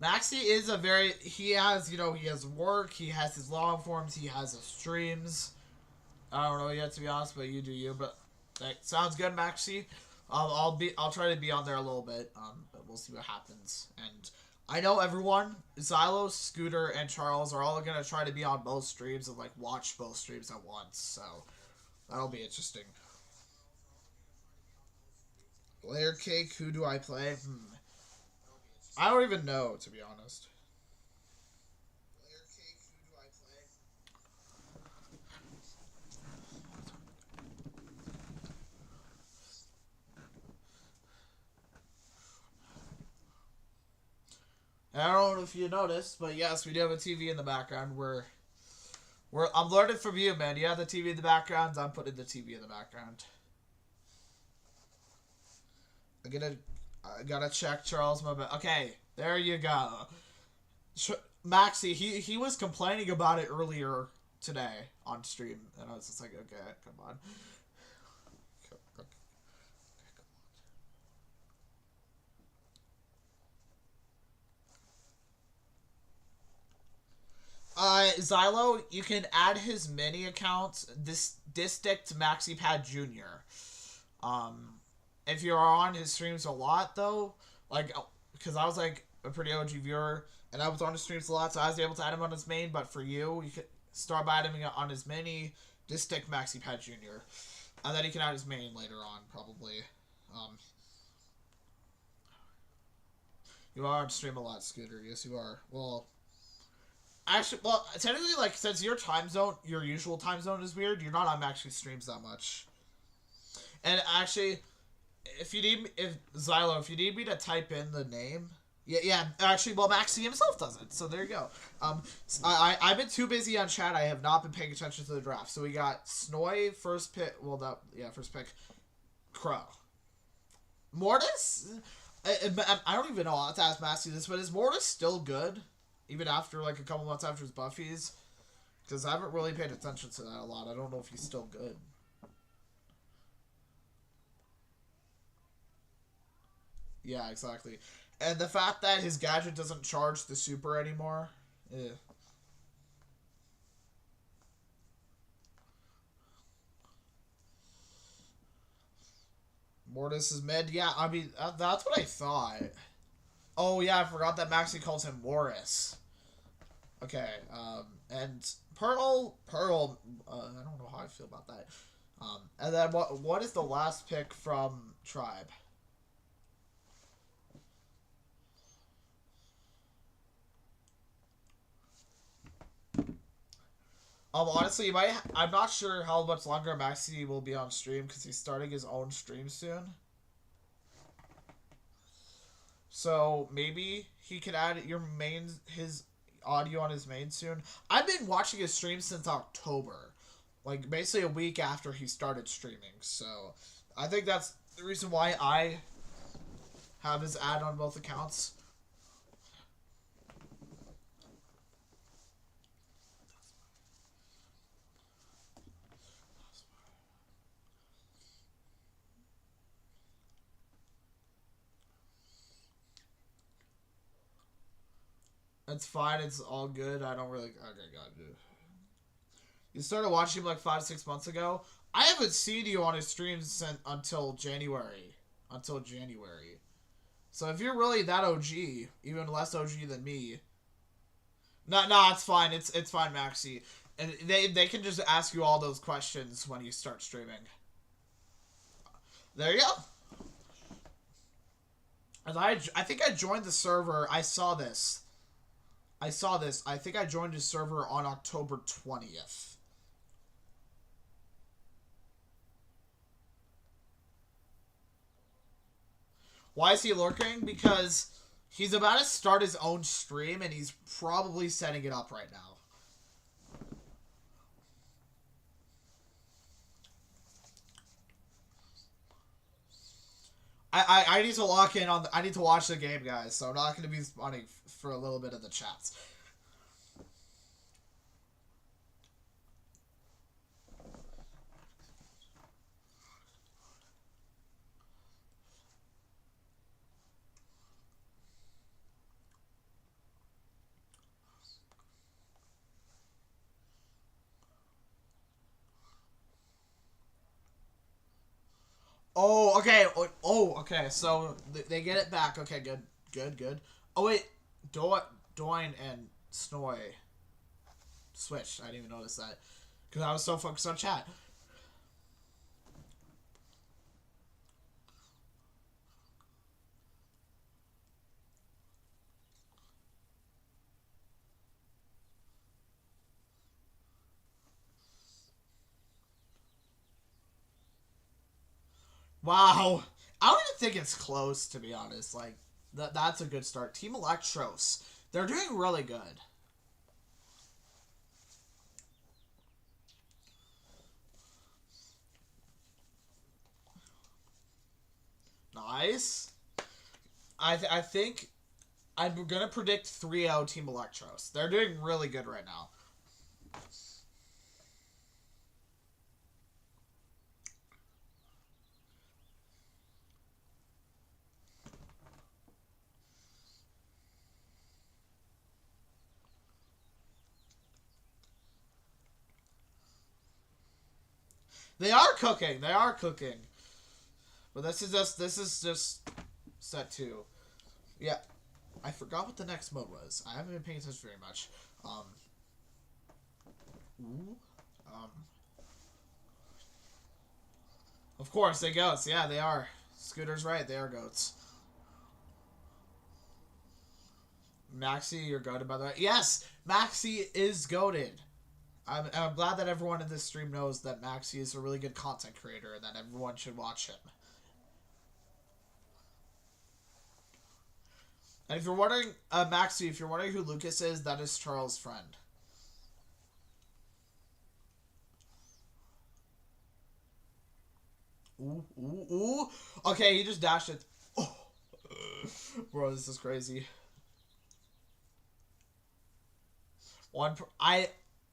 Maxi is a very... He has, you know, he has work, he has his long forms, he has his streams... I don't know yet, to be honest, but you do you. But that sounds good, Maxi. I'll try to be on there a little bit. But we'll see what happens. And I know everyone, Xylo, Scooter, and Charles are all gonna try to be on both streams and like watch both streams at once. So that'll be interesting. Layer Cake, who do I play? I don't even know, to be honest. I don't know if you noticed, but yes, we do have a TV in the background. I'm learning from you, man. You have the TV in the background. I'm putting the TV in the background. I gotta check Charles. Okay, there you go. Maxi, he was complaining about it earlier today on stream, and I was just like, okay, come on. Xylo, you can add his mini account, this District MaxiPad Jr. If you're on his streams a lot, though, like, because I was, like, a pretty OG viewer, and I was on his streams a lot, so I was able to add him on his main, but for you, you could start by adding him on his mini, District MaxiPad Jr. And then you can add his main later on, probably. You are on stream a lot, Scooter. Yes, you are. Well... Actually, well, technically, like, since your time zone, your usual time zone is weird, you're not on Maxi's streams that much. And actually, if you need me to type in the name, yeah, actually, well, Maxi himself does it, so there you go. I've been too busy on chat, I have not been paying attention to the draft. So we got Snoy, first pick, first pick, Crow. Mortis? I don't even know, I'll have to ask Maxi this, but is Mortis still good? Even after, like, a couple months after his buffies? Because I haven't really paid attention to that a lot. I don't know if he's still good. Yeah, exactly. And the fact that his gadget doesn't charge the super anymore. Eh. Mortis is mid. Yeah, I mean, that's what I thought. Oh, yeah, I forgot that Maxi calls him Morris. Okay, and Pearl, I don't know how I feel about that. And then what is the last pick from Tribe? Honestly, I'm not sure how much longer Maxi will be on stream because he's starting his own stream soon. So maybe he could add his audio on his main soon. I've been watching his stream since October, like basically a week after he started streaming. So I think that's the reason why I have his ad on both accounts. It's fine. It's all good. I don't really... Okay, God, dude. You started watching him like 5-6 months ago. I haven't seen you on his streams since until January. So if you're really that OG, even less OG than me... No, it's fine. It's fine, Maxi. And they can just ask you all those questions when you start streaming. There you go. And I think I joined the server. I saw this. I think I joined his server on October 20th. Why is he lurking? Because he's about to start his own stream, and he's probably setting it up right now. I need to lock in on... I need to watch the game, guys, so I'm not going to be spawning for a little bit of the chats. Oh, okay. Oh, okay. So they get it back. Okay, good. Oh wait, Doin and Snoy switched. I didn't even notice that because I was so focused on chat. Wow. I don't even think it's close, to be honest. Like, that's a good start. Team Electros. They're doing really good. Nice. I think I'm going to predict 3-0 Team Electros. They're doing really good right now. They are cooking. They are cooking. But this is just set 2. Yeah. I forgot what the next mode was. I haven't been paying attention very much. Of course, they goats. Yeah, they are. Scooter's right. They are goats. Maxi, you're goated, by the way. Yes! Maxi is goated. I'm glad that everyone in this stream knows that Maxi is a really good content creator and that everyone should watch him. And if you're wondering, Maxi, if you're wondering who Lucas is, that is Charles' friend. Ooh. Okay, he just dashed it. Oh. Bro, this is crazy.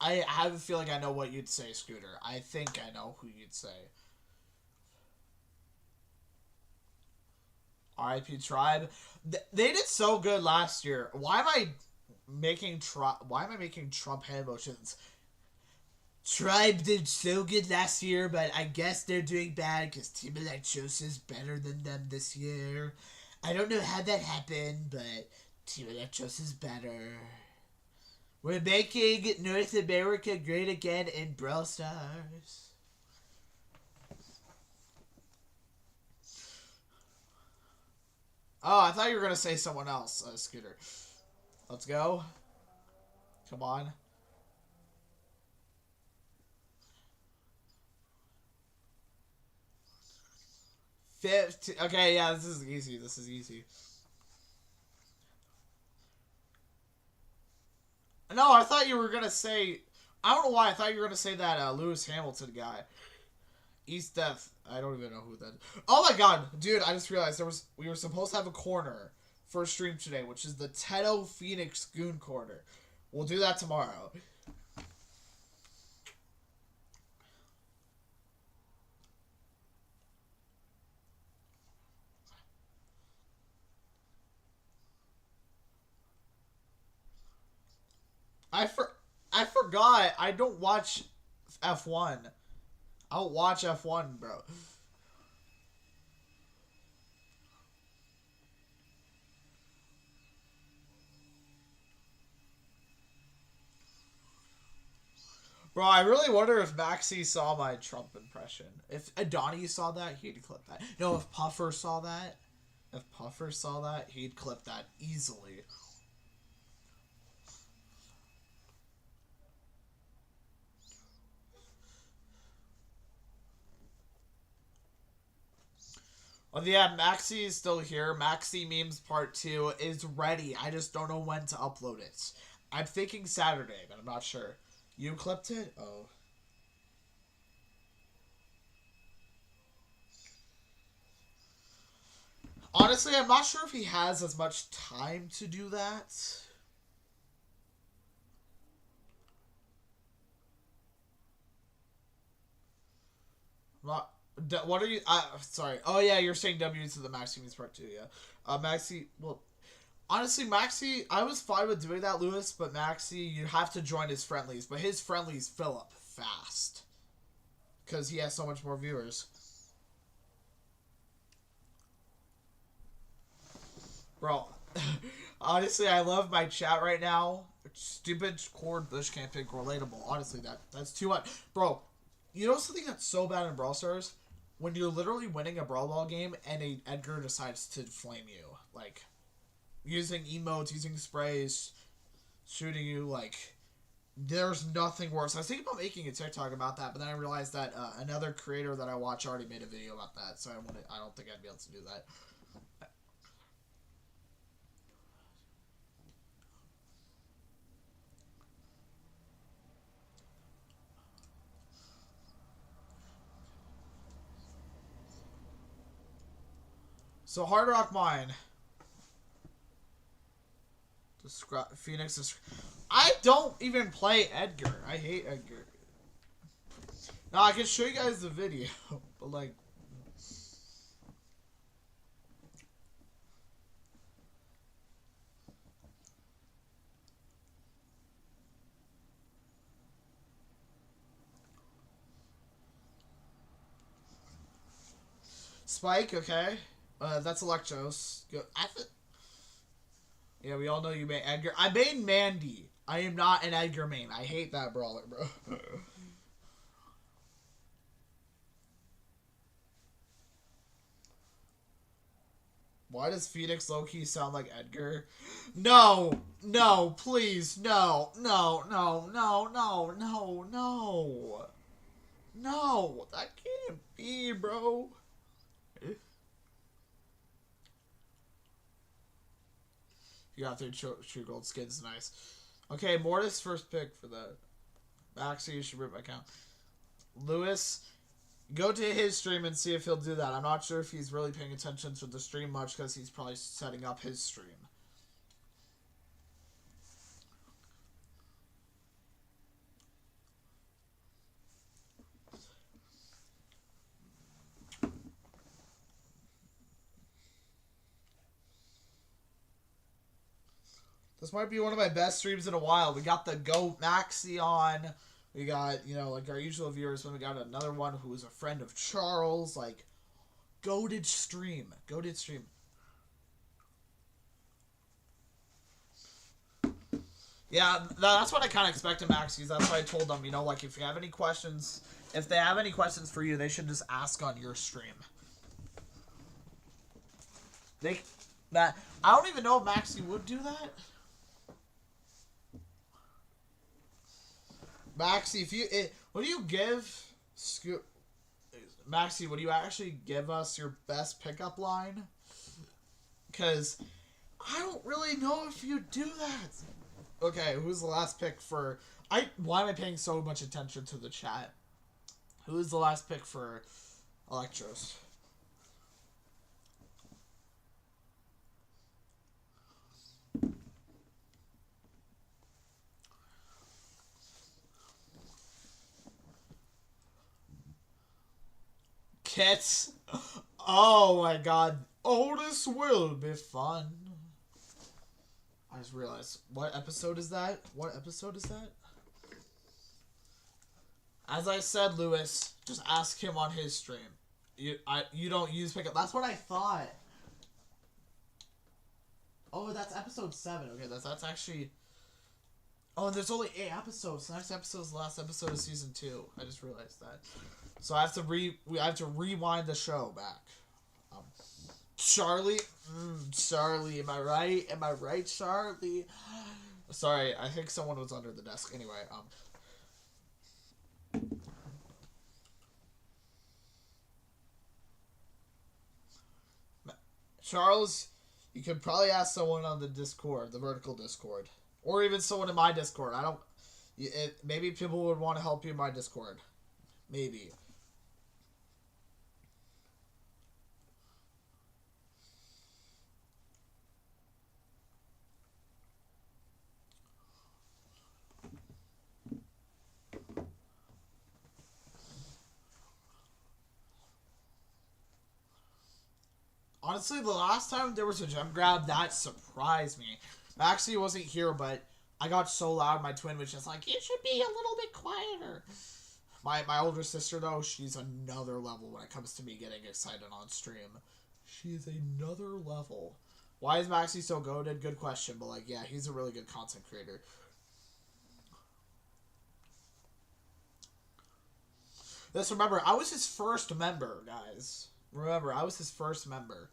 I have a feeling I know what you'd say, Scooter. I think I know who you'd say. RIP Tribe. They did so good last year. Why am I making Trump hand motions? Tribe did so good last year, but I guess they're doing bad because Team Electros is better than them this year. I don't know how that happened, but Team Electros is better. We're making North America great again in Brawl Stars. Oh, I thought you were going to say someone else, Scooter. Let's go. Come on. 15. Okay, yeah, this is easy. No, I thought you were going to say... I don't know why. I thought you were going to say that Lewis Hamilton guy. East Death. I don't even know who that is. Oh my god. Dude, I just realized we were supposed to have a corner for a stream today, which is the Teto Phoenix Goon Corner. We'll do that tomorrow. I forgot. I don't watch F1. I don't watch F1, bro. Bro, I really wonder if Maxie saw my Trump impression. If Adoni saw that, he'd clip that. No, if Puffer saw that, he'd clip that easily. Oh yeah, Maxie is still here. Maxie Memes Part 2 is ready. I just don't know when to upload it. I'm thinking Saturday, but I'm not sure. You clipped it? Oh. Honestly, I'm not sure if he has as much time to do that. What are you... sorry. Oh, yeah, you're saying W to the Maxi Means Part 2, yeah. Maxi... Well, honestly, Maxi... I was fine with doing that, Lewis, but Maxi, you have to join his Friendlies. But his Friendlies fill up fast. Because he has so much more viewers. Bro, honestly, I love my chat right now. Stupid cord bush can't pick relatable. Honestly, that's too much. Bro, you know something that's so bad in Brawl Stars? When you're literally winning a Brawl Ball game and a Edgar decides to flame you. Like, using emotes, using sprays, shooting you, like, there's nothing worse. I was thinking about making a TikTok about that, but then I realized that another creator that I watch already made a video about that, so I don't think I'd be able to do that. So, Hard Rock Mine. Phoenix. I don't even play Edgar. I hate Edgar. Now, I can show you guys the video, but, like... Spike, okay. That's Electros. Go. Yeah, we all know you made Edgar. I made Mandy. I am not an Edgar main. I hate that brawler, bro. Why does Phoenix low-key sound like Edgar? No! No, please, no! No, no, no, no, no, no! No! That can't be, bro! You got 3 true gold skins, nice. Okay, Mortis first pick for that. Actually, you should rip my account. Lewis, go to his stream and see if he'll do that. I'm not sure if he's really paying attention to the stream much because he's probably setting up his stream. This might be one of my best streams in a while. We got the GOAT Maxi on. We got, you know, like our usual viewers. When we got another one who is a friend of Charles. Like, goated stream. Goated stream. Yeah, that's what I kind of expected, Maxies. That's why I told them, you know, like, if you have any questions, if they have any questions for you, they should just ask on your stream. I don't even know if Maxi would do that. Maxi, would you give Maxi, would you actually give us your best pickup line? Because I don't really know if you do that. Okay, who's the last pick for... Why am I paying so much attention to the chat? Who's the last pick for Electros? Kits. Oh my god. Oh, this will be fun. I just realized. What episode is that? What episode is that? As I said, Lewis, just ask him on his stream. You don't use pickup. That's what I thought. Oh, that's episode 7. Okay, that's actually... Oh, and there's only 8 episodes. The next episode is the last episode of season 2. I just realized that. So I have to rewind the show back. Charlie? Charlie, am I right? Am I right, Charlie? Sorry, I think someone was under the desk. Anyway, Charles, you could probably ask someone on the Discord, the vertical Discord. Or even someone in my Discord. I don't... maybe people would want to help you in my Discord. Maybe. Honestly, the last time there was a gem grab, that surprised me. Maxie wasn't here, but I got so loud, my twin was just like, you should be a little bit quieter. My older sister, though, she's another level when it comes to me getting excited on stream. She is another level. Why is Maxie so goated? Good question, but, like, yeah, he's a really good content creator. Just remember, I was his first member, guys. Remember, I was his first member.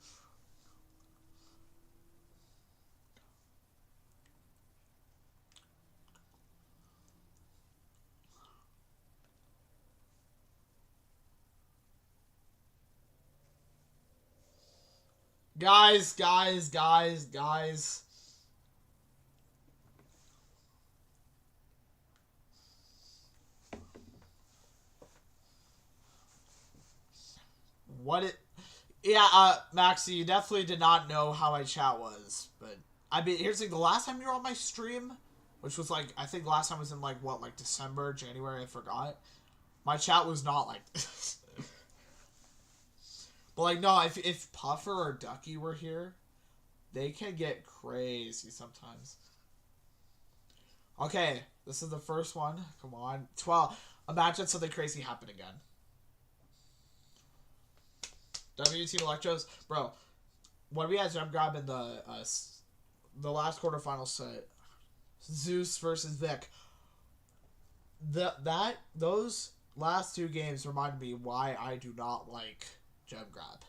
Guys. Yeah, Maxie, you definitely did not know how my chat was, but I mean, here's the thing, the last time you were on my stream, which was like, I think last time was in like, what, like December, January, I forgot. My chat was not like this. But like, no, if Puffer or Ducky were here, they can get crazy sometimes. Okay, this is the first one. Come on. 12. Imagine something crazy happen again. W Team Electros. Bro, when we had Gem Grab in the last quarterfinal set, Zeus versus Vic, those last 2 games reminded me why I do not like Gem Grab.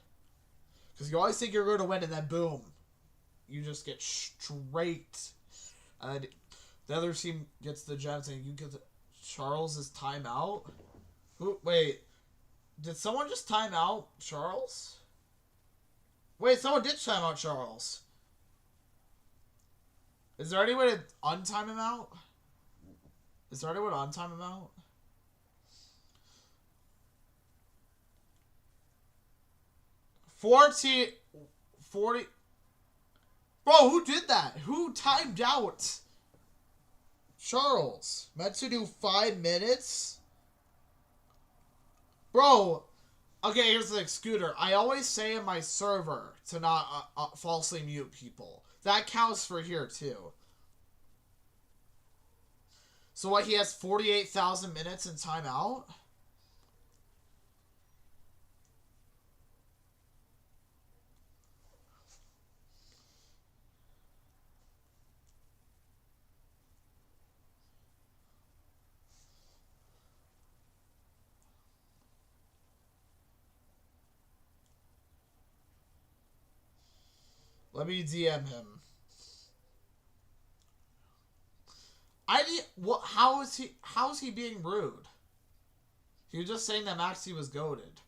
Because you always think you're going to win, and then boom, you just get straight. And the other team gets the gems, and you get Charles' timeout. Wait, did someone just time out Charles? Wait, someone did time out Charles. Is there any way to untime him out? Is there any way to untime him out? $40. Bro, who did that? Who timed out Charles? Meant to do 5 minutes? Bro, okay, here's the thing, Scooter. I always say in my server to not falsely mute people. That counts for here, too. So what, he has 48,000 minutes in timeout? Let me DM him. How is he being rude? He was just saying that Maxie was goated.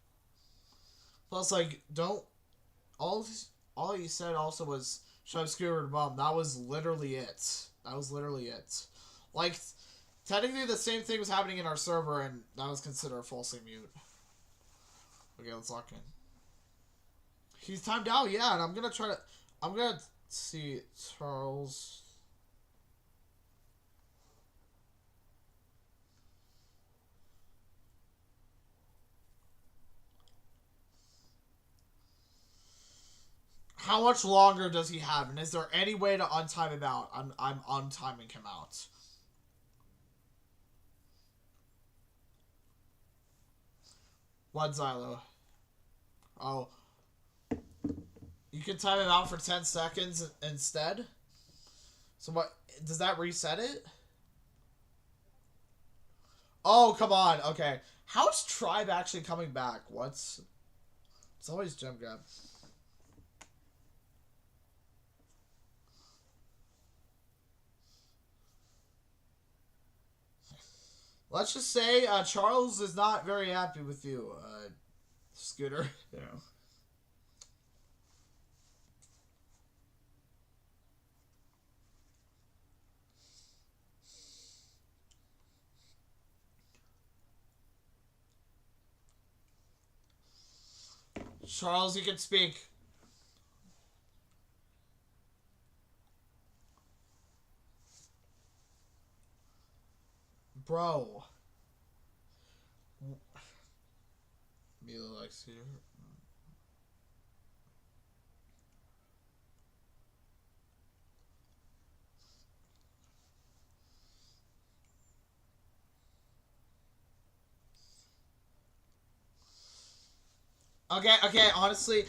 Plus, like, all he said also was, shove Scooter to bum. That was literally it. Like, technically the same thing was happening in our server, and that was considered falsely mute. Okay, let's lock in. He's timed out, yeah, and I'm gonna see Charles. How much longer does he have? And is there any way to untime him out? I'm untiming him out. What, Xylo? Oh. You can time him out for 10 seconds instead? So what? Does that reset it? Oh, come on. Okay. How's Tribe actually coming back? What's... It's always gem grab. Let's just say Charles is not very happy with you, Scooter. You know. Charles, you can speak. Bro. Mila likes you. Okay, honestly,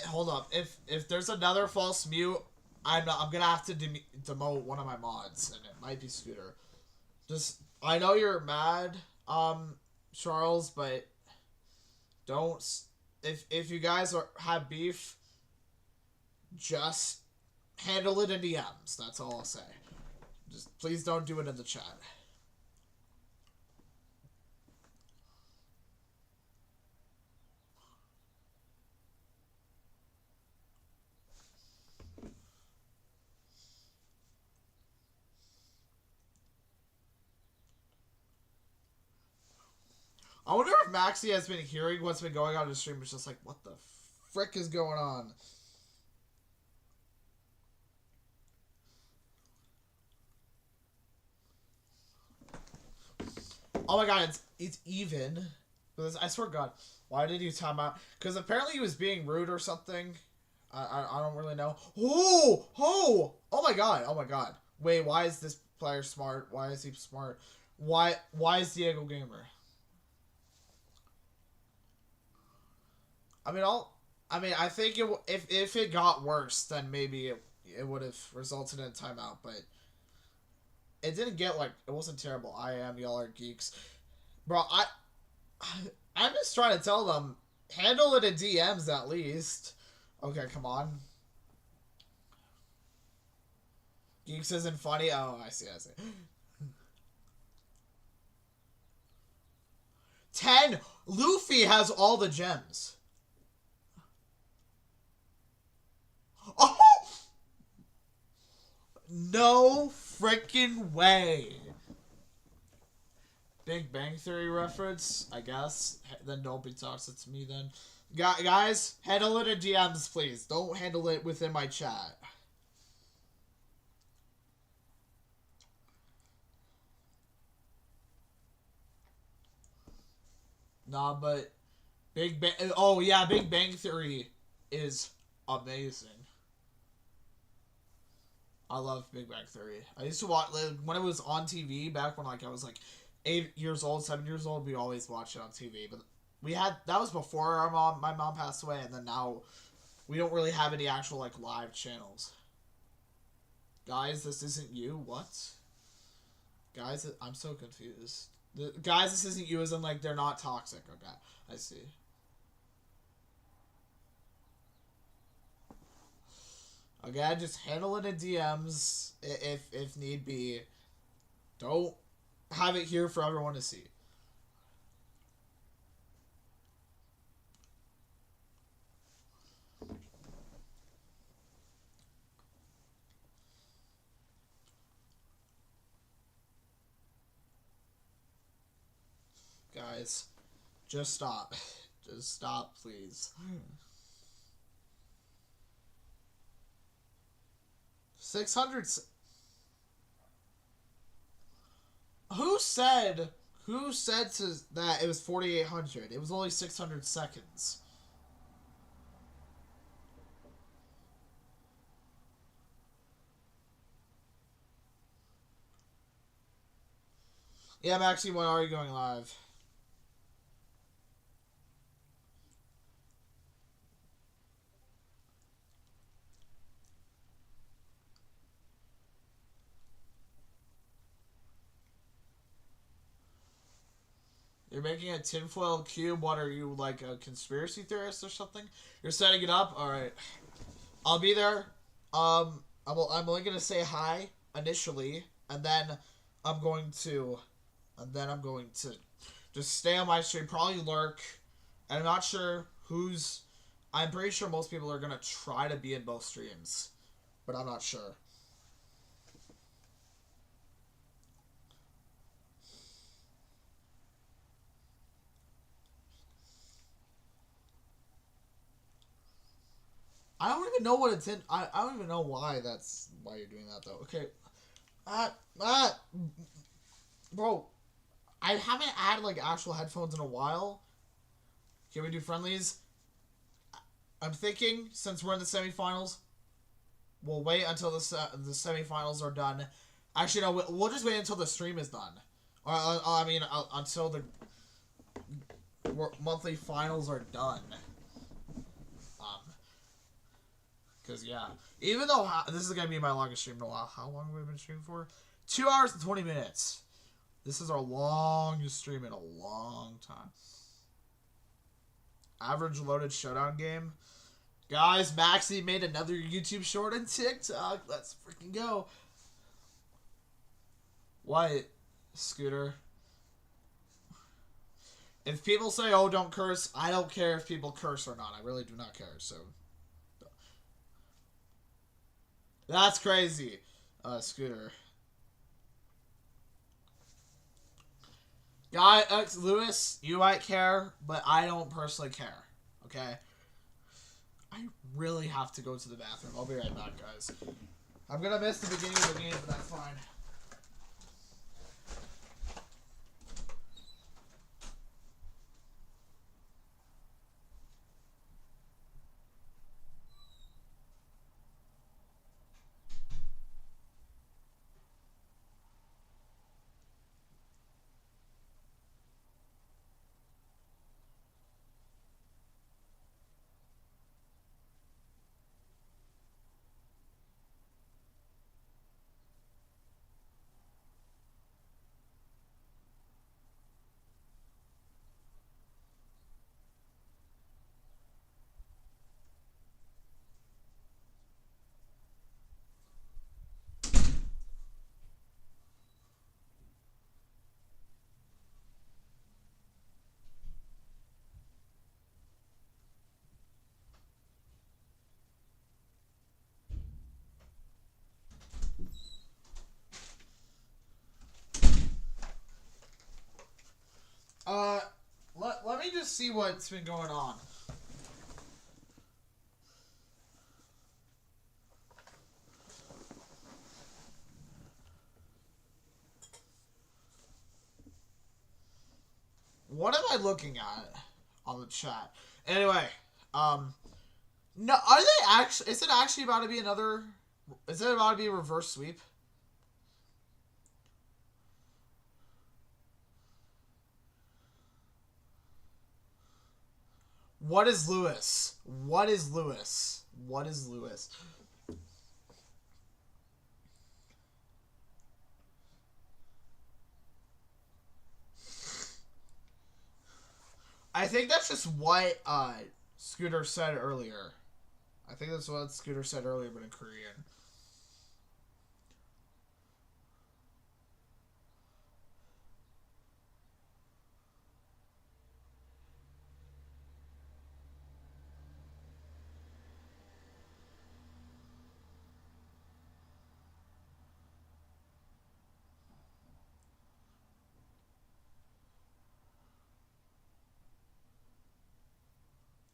hold up. If there's another false mute, I'm gonna have to demote one of my mods, and it might be Scooter. Just, I know you're mad, Charles, but don't, if you guys have beef, just handle it in DMs. That's all I'll say. Just please don't do it in the chat. I wonder if Maxie has been hearing what's been going on in the stream. It's just like, what the frick is going on? Oh my god, it's even. I swear to God, why did you time out? Because apparently he was being rude or something. I don't really know. Oh my god. Wait, why is this player smart? Why is he smart? Why is Diego gamer? I think if it got worse, then maybe it would have resulted in a timeout, but it didn't get, like, it wasn't terrible. Y'all are geeks. Bro, I'm just trying to tell them, handle it in DMs at least. Okay, come on. Geeks isn't funny? Oh, I see. 10! Luffy has all the gems. Oh! No freaking way. Big Bang Theory reference, I guess. Then don't be toxic to me then. Guys, handle it in DMs, please. Don't handle it within my chat. Nah, but Big Bang... Oh, yeah, Big Bang Theory is amazing. I love Big Bang Theory. I used to watch, like, when it was on TV, back when, like, I was, like, 8 years old, 7 years old, we always watched it on TV. But that was before my mom passed away, and then now we don't really have any actual, like, live channels. Guys, this isn't you? What? Guys, I'm so confused. Guys, this isn't you as in, like, they're not toxic. Okay, I see. Again, just handle it in DMs if need be. Don't have it here for everyone to see. Guys, just stop. Just stop, please. 600. Who said that it was 4,800? It was only 600 seconds. Yeah, Maxie, when are you going live? You're making a tinfoil cube. What are you, like a conspiracy theorist or something? You're setting it up? Alright. I'll be there. I'm only gonna say hi initially, and then I'm going to just stay on my stream, probably lurk. And I'm not sure who's I'm pretty sure most people are gonna try to be in both streams. But I'm not sure. I don't even know what it's in. I don't even know why you're doing that though. Okay. Bro, I haven't had like actual headphones in a while. Can we do friendlies? I'm thinking since we're in the semifinals, we'll wait until the semifinals are done. Actually, no, we'll just wait until the stream is done. Or until the monthly finals are done. Because, yeah. Even though this is going to be my longest stream in a while. How long have we been streaming for? 2 hours and 20 minutes. This is our longest stream in a long time. Average loaded showdown game. Guys, Maxie made another YouTube short on TikTok. Let's freaking go. What, Scooter? If people say, oh, don't curse, I don't care if people curse or not. I really do not care, so... That's crazy, Scooter. Guy X Lewis, you might care, but I don't personally care. Okay? I really have to go to the bathroom. I'll be right back, guys. I'm gonna miss the beginning of the game, but that's fine. Let me just see what's been going on. What am I looking at on the chat? Anyway, no, are they actually, is it actually about to be another, is it about to be a reverse sweep? What is Lewis? What is Lewis? What is Lewis? I think that's just what Scooter said earlier. I think that's what Scooter said earlier, but in Korean.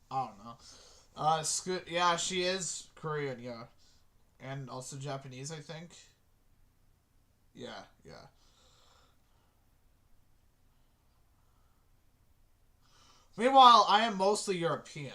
I don't know. Yeah, she is Korean, yeah. And also Japanese, I think. Yeah, yeah. Meanwhile, I am mostly European.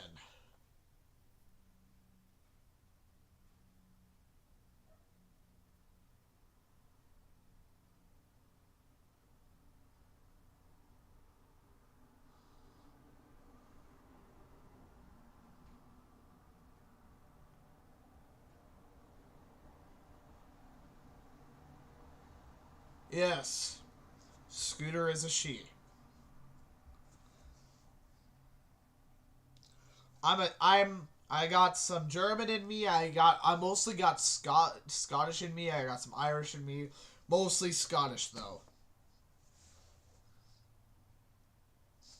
Yes. Scooter is a she. I got some German in me. I mostly got Scottish in me. I got some Irish in me. Mostly Scottish though.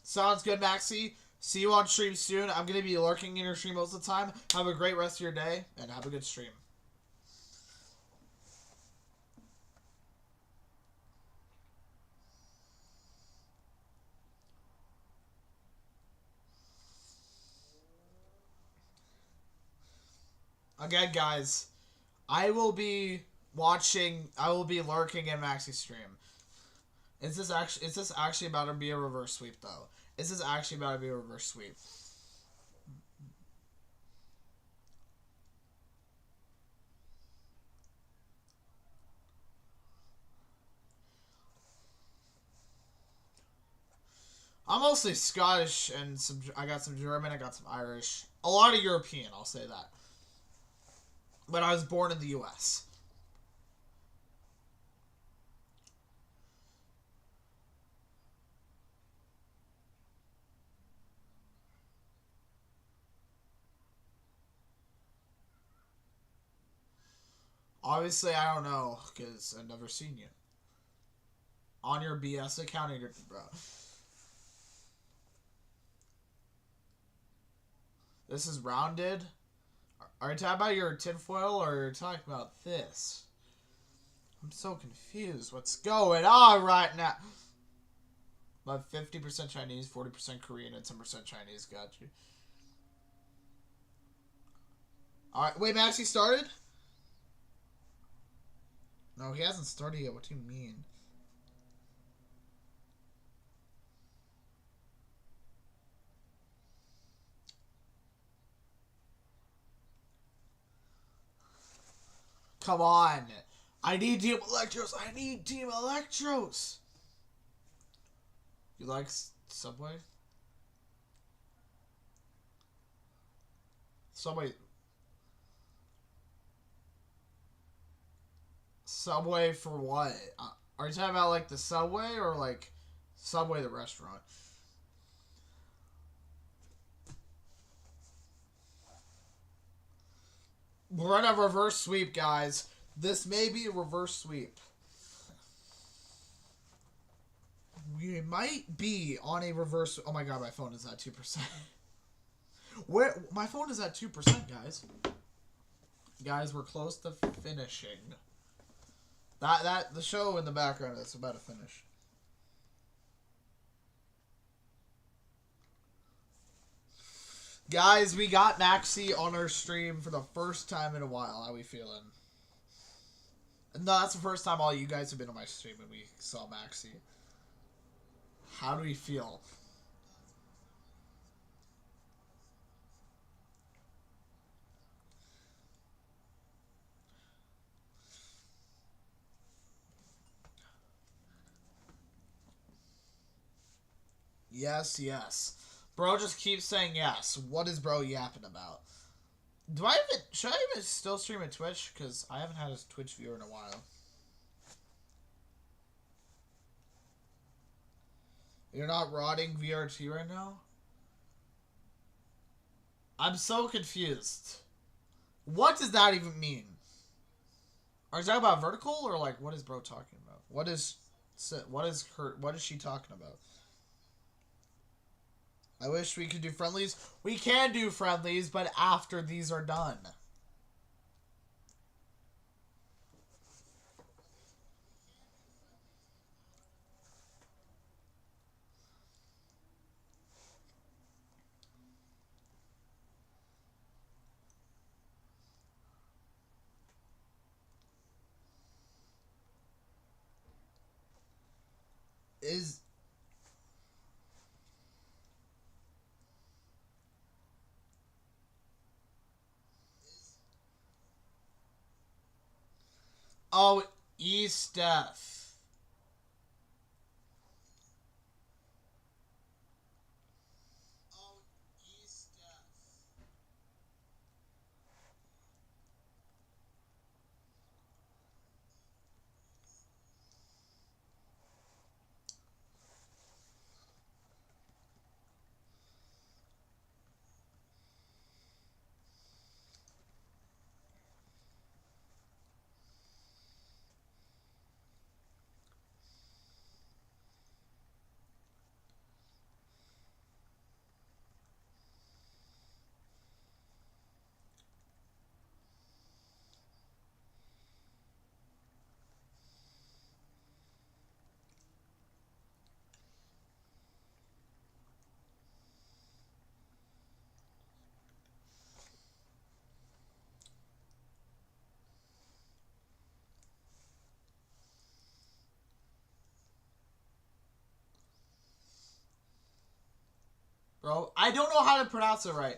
Sounds good, Maxi. See you on stream soon. I'm gonna be lurking in your stream most of the time. Have a great rest of your day and have a good stream. Again, guys, I will be lurking in Maxi's stream. Is this actually about to be a reverse sweep though? Is this actually about to be a reverse sweep? I'm mostly Scottish and I got some German, I got some Irish. A lot of European, I'll say that. But I was born in the US. Obviously, I don't know, because I've never seen you. On your BS account, bro. This is rounded. Are you talking about your tinfoil, or are you talking about this? I'm so confused. What's going on right now? About 50% Chinese, 40% Korean, and 10% Chinese. Got you. Alright, wait, Maxie started? No, he hasn't started yet. What do you mean? Come on. I need Team Electros. I need Team Electros. You like Subway? Subway for what? Are you talking about like the Subway or like Subway the restaurant? We're on a reverse sweep, guys. This may be a reverse sweep. We might be on a reverse... Oh my god, my phone is at 2%. Where? My phone is at 2%, guys. Guys, we're close to finishing. The show in the background is about to finish. Guys, we got Maxi on our stream for the first time in a while. How we feeling? No, that's the first time all you guys have been on my stream and we saw Maxi. How do we feel? Yes, yes. Bro just keeps saying yes. What is bro yapping about? Should I even still stream at Twitch? Because I haven't had a Twitch viewer in a while. You're not rotting VRT right now? I'm so confused. What does that even mean? Are you talking about vertical or like what is bro talking about? What is she talking about? I wish we could do friendlies. We can do friendlies, but after these are done. Oh, E-Steph. Bro, I don't know how to pronounce it right.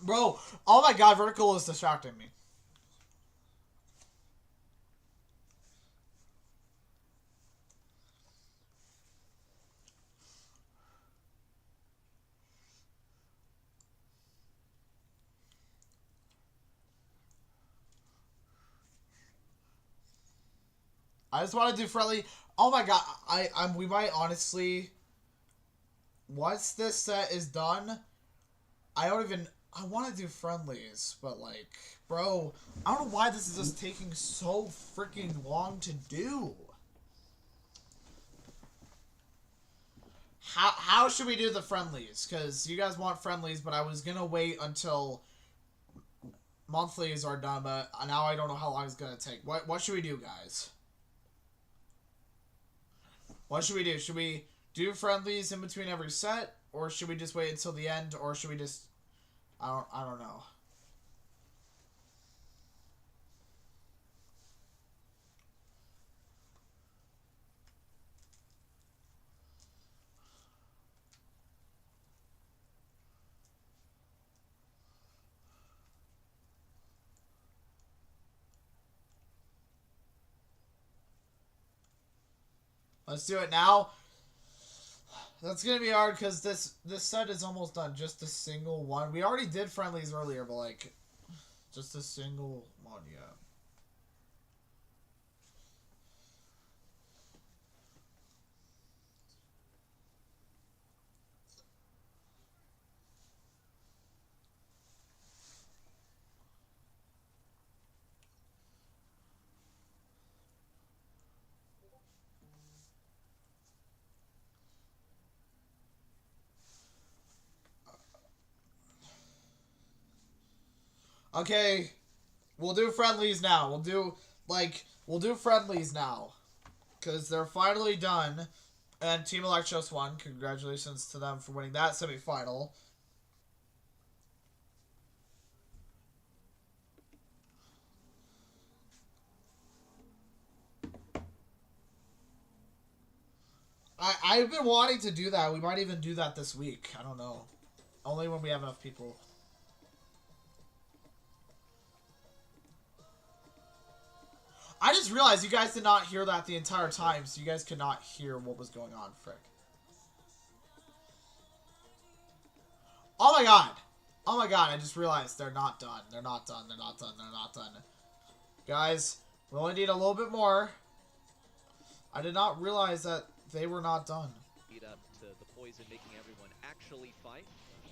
Bro, oh my god, vertical is distracting me. I just want to do friendly. Oh my god, we might honestly, once this set is done, I want to do friendlies, but like, bro, I don't know why this is just taking so freaking long to do. How should we do the friendlies? Because you guys want friendlies, but I was gonna wait until monthlies are done, but now I don't know how long it's gonna take. What should we do, guys? What should we do? Should we do friendlies in between every set, or should we just wait until the end, or should we just... I don't know. Let's do it now. That's gonna be hard because this set is almost done. Just a single one. We already did friendlies earlier, but like, just a single one, yeah. Okay, we'll do friendlies now. We'll do friendlies now. Because they're finally done. And Team Electros won. Congratulations to them for winning that semifinal. I've been wanting to do that. We might even do that this week. I don't know. Only when we have enough people. I just realized you guys did not hear that the entire time, so you guys could not hear what was going on, frick. Oh my god! Oh my god, I just realized they're not done. They're not done. They're not done. They're not done. Guys, we only need a little bit more. I did not realize that they were not done. up to the poison, making everyone actually fight.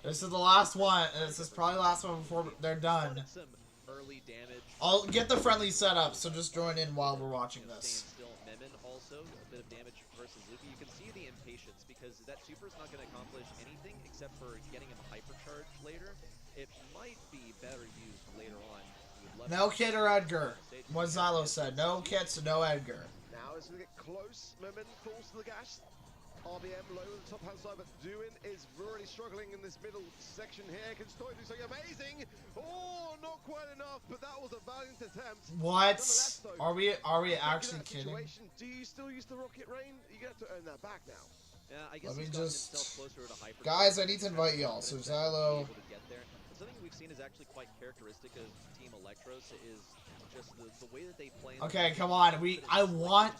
This is the last one. This is probably the last one before they're done. Some early damage. I'll get the friendly set up, so just join in while we're watching this. Staying still. Memon also a bit of damage versus Luffy. You can see the impatience because that super is not going to accomplish anything except for getting him hypercharged later. It might be better used later on. No Kid or Edgar. What Xylo said. No Kits, no Edgar. Now it's going to get close. Memon falls to the gas. RBM low on the top hand side, but Duin is really struggling in this middle section here. Can Stoy do something amazing? Oh, not quite enough, but that was a valiant attempt. What? Are we actually kidding? Do you still use the Rocket Rain? You're going to have to earn that back now. Yeah, I guess Let me he's just... closer to hyper. Guys, I need to invite y'all. So Xylo... Something we've seen is actually quite characteristic of Team Electros is just the way that they play. Okay, come on. I want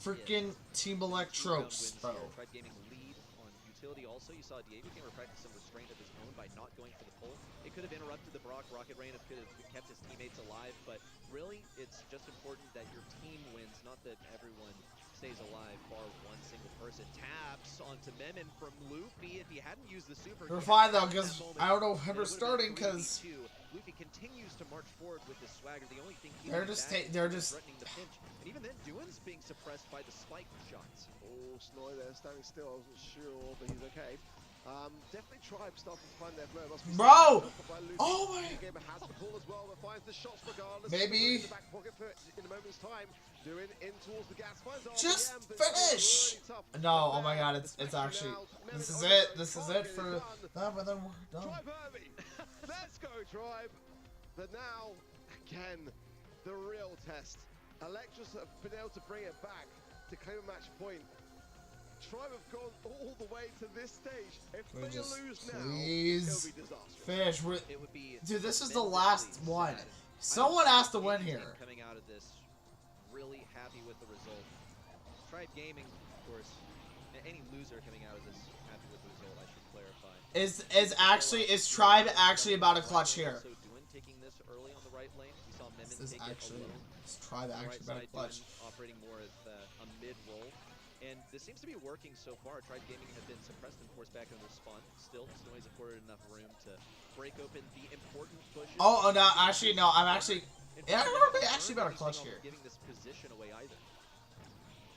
freaking Team Electros, bro. Tried gaming lead on utility also. You saw Diego Gamer practice some restraint of his own by not going for the pull. It could have interrupted the Brock Rocket Rain. It could have kept his teammates alive, but really, it's just important that your team wins, not that everyone stays alive, bar one single person. Taps onto Memon from Luffy. If he hadn't used the super, we're fine though, because I don't know when we're starting, because Luffy continues to march forward with his swagger. The only thing they're just threatening the pinch, and even then, Duin's being suppressed by the spike shots. Oh, Snoy there standing still. I wasn't sure, but he's okay. Definitely Tribe starting to find their flow. Bro! Oh my! Gamer has the pull as well, but finds the shots regardless. Maybe. In the back pocket for in a moment's time. Doing in towards the gas. Just finish! Really no, oh my god, it's actually... This is it. This is it for them, and then we're done. Tribe early. Let's go, Tribe. But now, again, the real test. Electros have been able to bring it back to claim a match point. Tribe have gone all the way to this stage. If they lose now, it'll be disastrous. Finish. It would be Dude, this is the last one. Someone has to win here. Coming out of this, really happy with the result. Tribe Gaming, of course. Any loser coming out of this happy with the result, I should clarify. Is Tribe actually about a clutch here? So Duin taking this early on the right lane. We saw Memon Is take actually it alone. is Tribe actually about a clutch? Operating more as a mid role. And this seems to be working so far. Tribe Gaming have been suppressed and forced back in respawn. Still, Snowy's afforded enough room to break open the important pushes. Oh, no, actually, no, I'm actually... Yeah, I remember actually about a clutch here. Giving this position away either.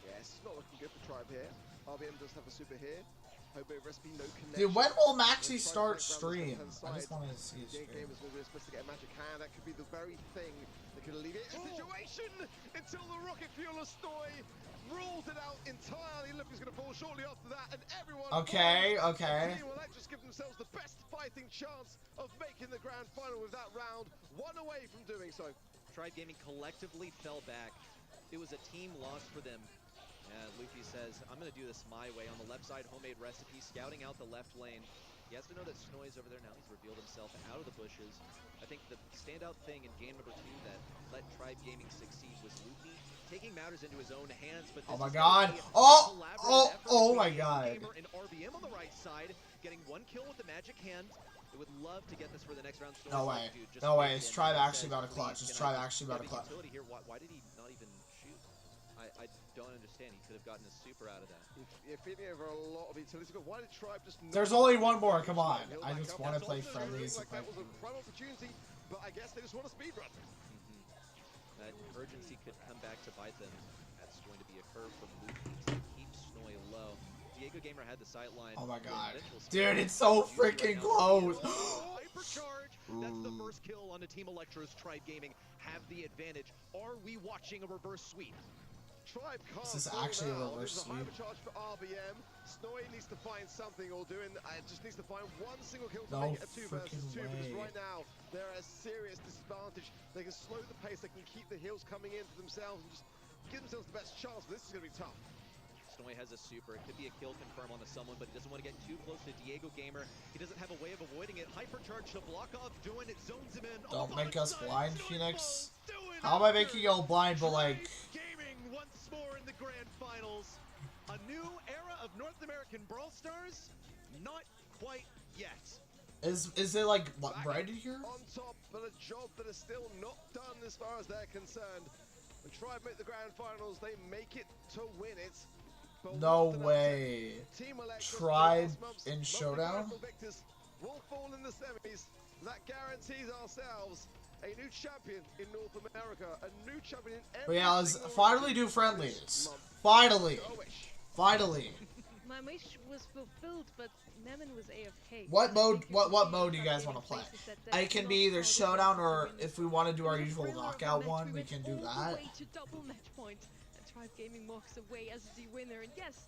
Yes, it's not looking good for Tribe here. RBM does have a super here. Hobo recipe, no connection. Dude, when will Maxi start stream? I just want to see his stream. Gamers will be supposed to get a magic hand. That could be the very thing that could alleviate the situation until the rocket fueler Stoy rules it out entirely. Luffy's going to fall shortly after that, and everyone. Okay. Team Electros give themselves the best fighting chance of making the grand final with that round, one away from doing so. Tribe Gaming collectively fell back. It was a team loss for them. Luffy says, I'm going to do this my way. On the left side, homemade recipe, scouting out the left lane. He has to know that Snowy's over there now. He's revealed himself out of the bushes. I think the standout thing in game number 2 that let Tribe Gaming succeed was Luffy taking matters into his own hands. But oh my god. Oh my god. Gamer and RBM on the right side, getting one kill with the magic hand. They would love to get this for the next round. No way. No way. Is Tribe actually about a clutch? Is Tribe actually about a clutch? Here. Why did he not even shoot? I don't understand. He could have gotten a super out of that. You're feeding over a lot of utility, but why did Tribe just... There's only one more. Come on. I just want to play Friendlies. Like that was a prime opportunity, but I guess they just want to speedrun. That urgency could come back to bite them. That's going to be a curve from Luffy to keep Snowy low. Diego Gamer had the sight line. Oh my god. Dude, it's so freaking close. Hypercharge. That's the first kill on the Team Electros. Tribe Gaming have the advantage. Are we watching a reverse sweep? Tribe can't. This is actually a reverse sweep. Hypercharge for RBM. Snowy needs to find something or doing. Just needs to find one single kill to no make it a 2 versus 2. Way. Because right now they're at a serious disadvantage. They can slow the pace. They can keep the heals coming in for themselves and just give themselves the best chance. But this is going to be tough. Snowy has a super. It could be a kill confirm on someone, but he doesn't want to get too close to Diego Gamer. He doesn't have a way of avoiding it. Hypercharge to block off. Doing it zones him in. Don't make us blind, Phoenix. How am I making y'all blind, but like... Once more in the grand finals. A new era of North American Brawl Stars? Not quite yet. Is it like right in here? On top, but a job that is still not done as far as they're concerned. When Tribe make the grand finals, they make it to win it. No way. Tribe in Showdown? Will fall in the semis. That guarantees ourselves a new champion in North America, a new champion in But every yeah, let's single finally region do friendlies. this month. Finally. Your wish. Finally. My wish was fulfilled, but Nemen was AFK. What I mode? think you What can mode see do in you guys Tribe want to play? Gaming faces that It can they're be not either how they Showdown want or to win if this we one. want to do In our the usual thriller of the knockout match, one, we went can do all the that. way to double match point, and Tribe Gaming walks away as the winner. And yes,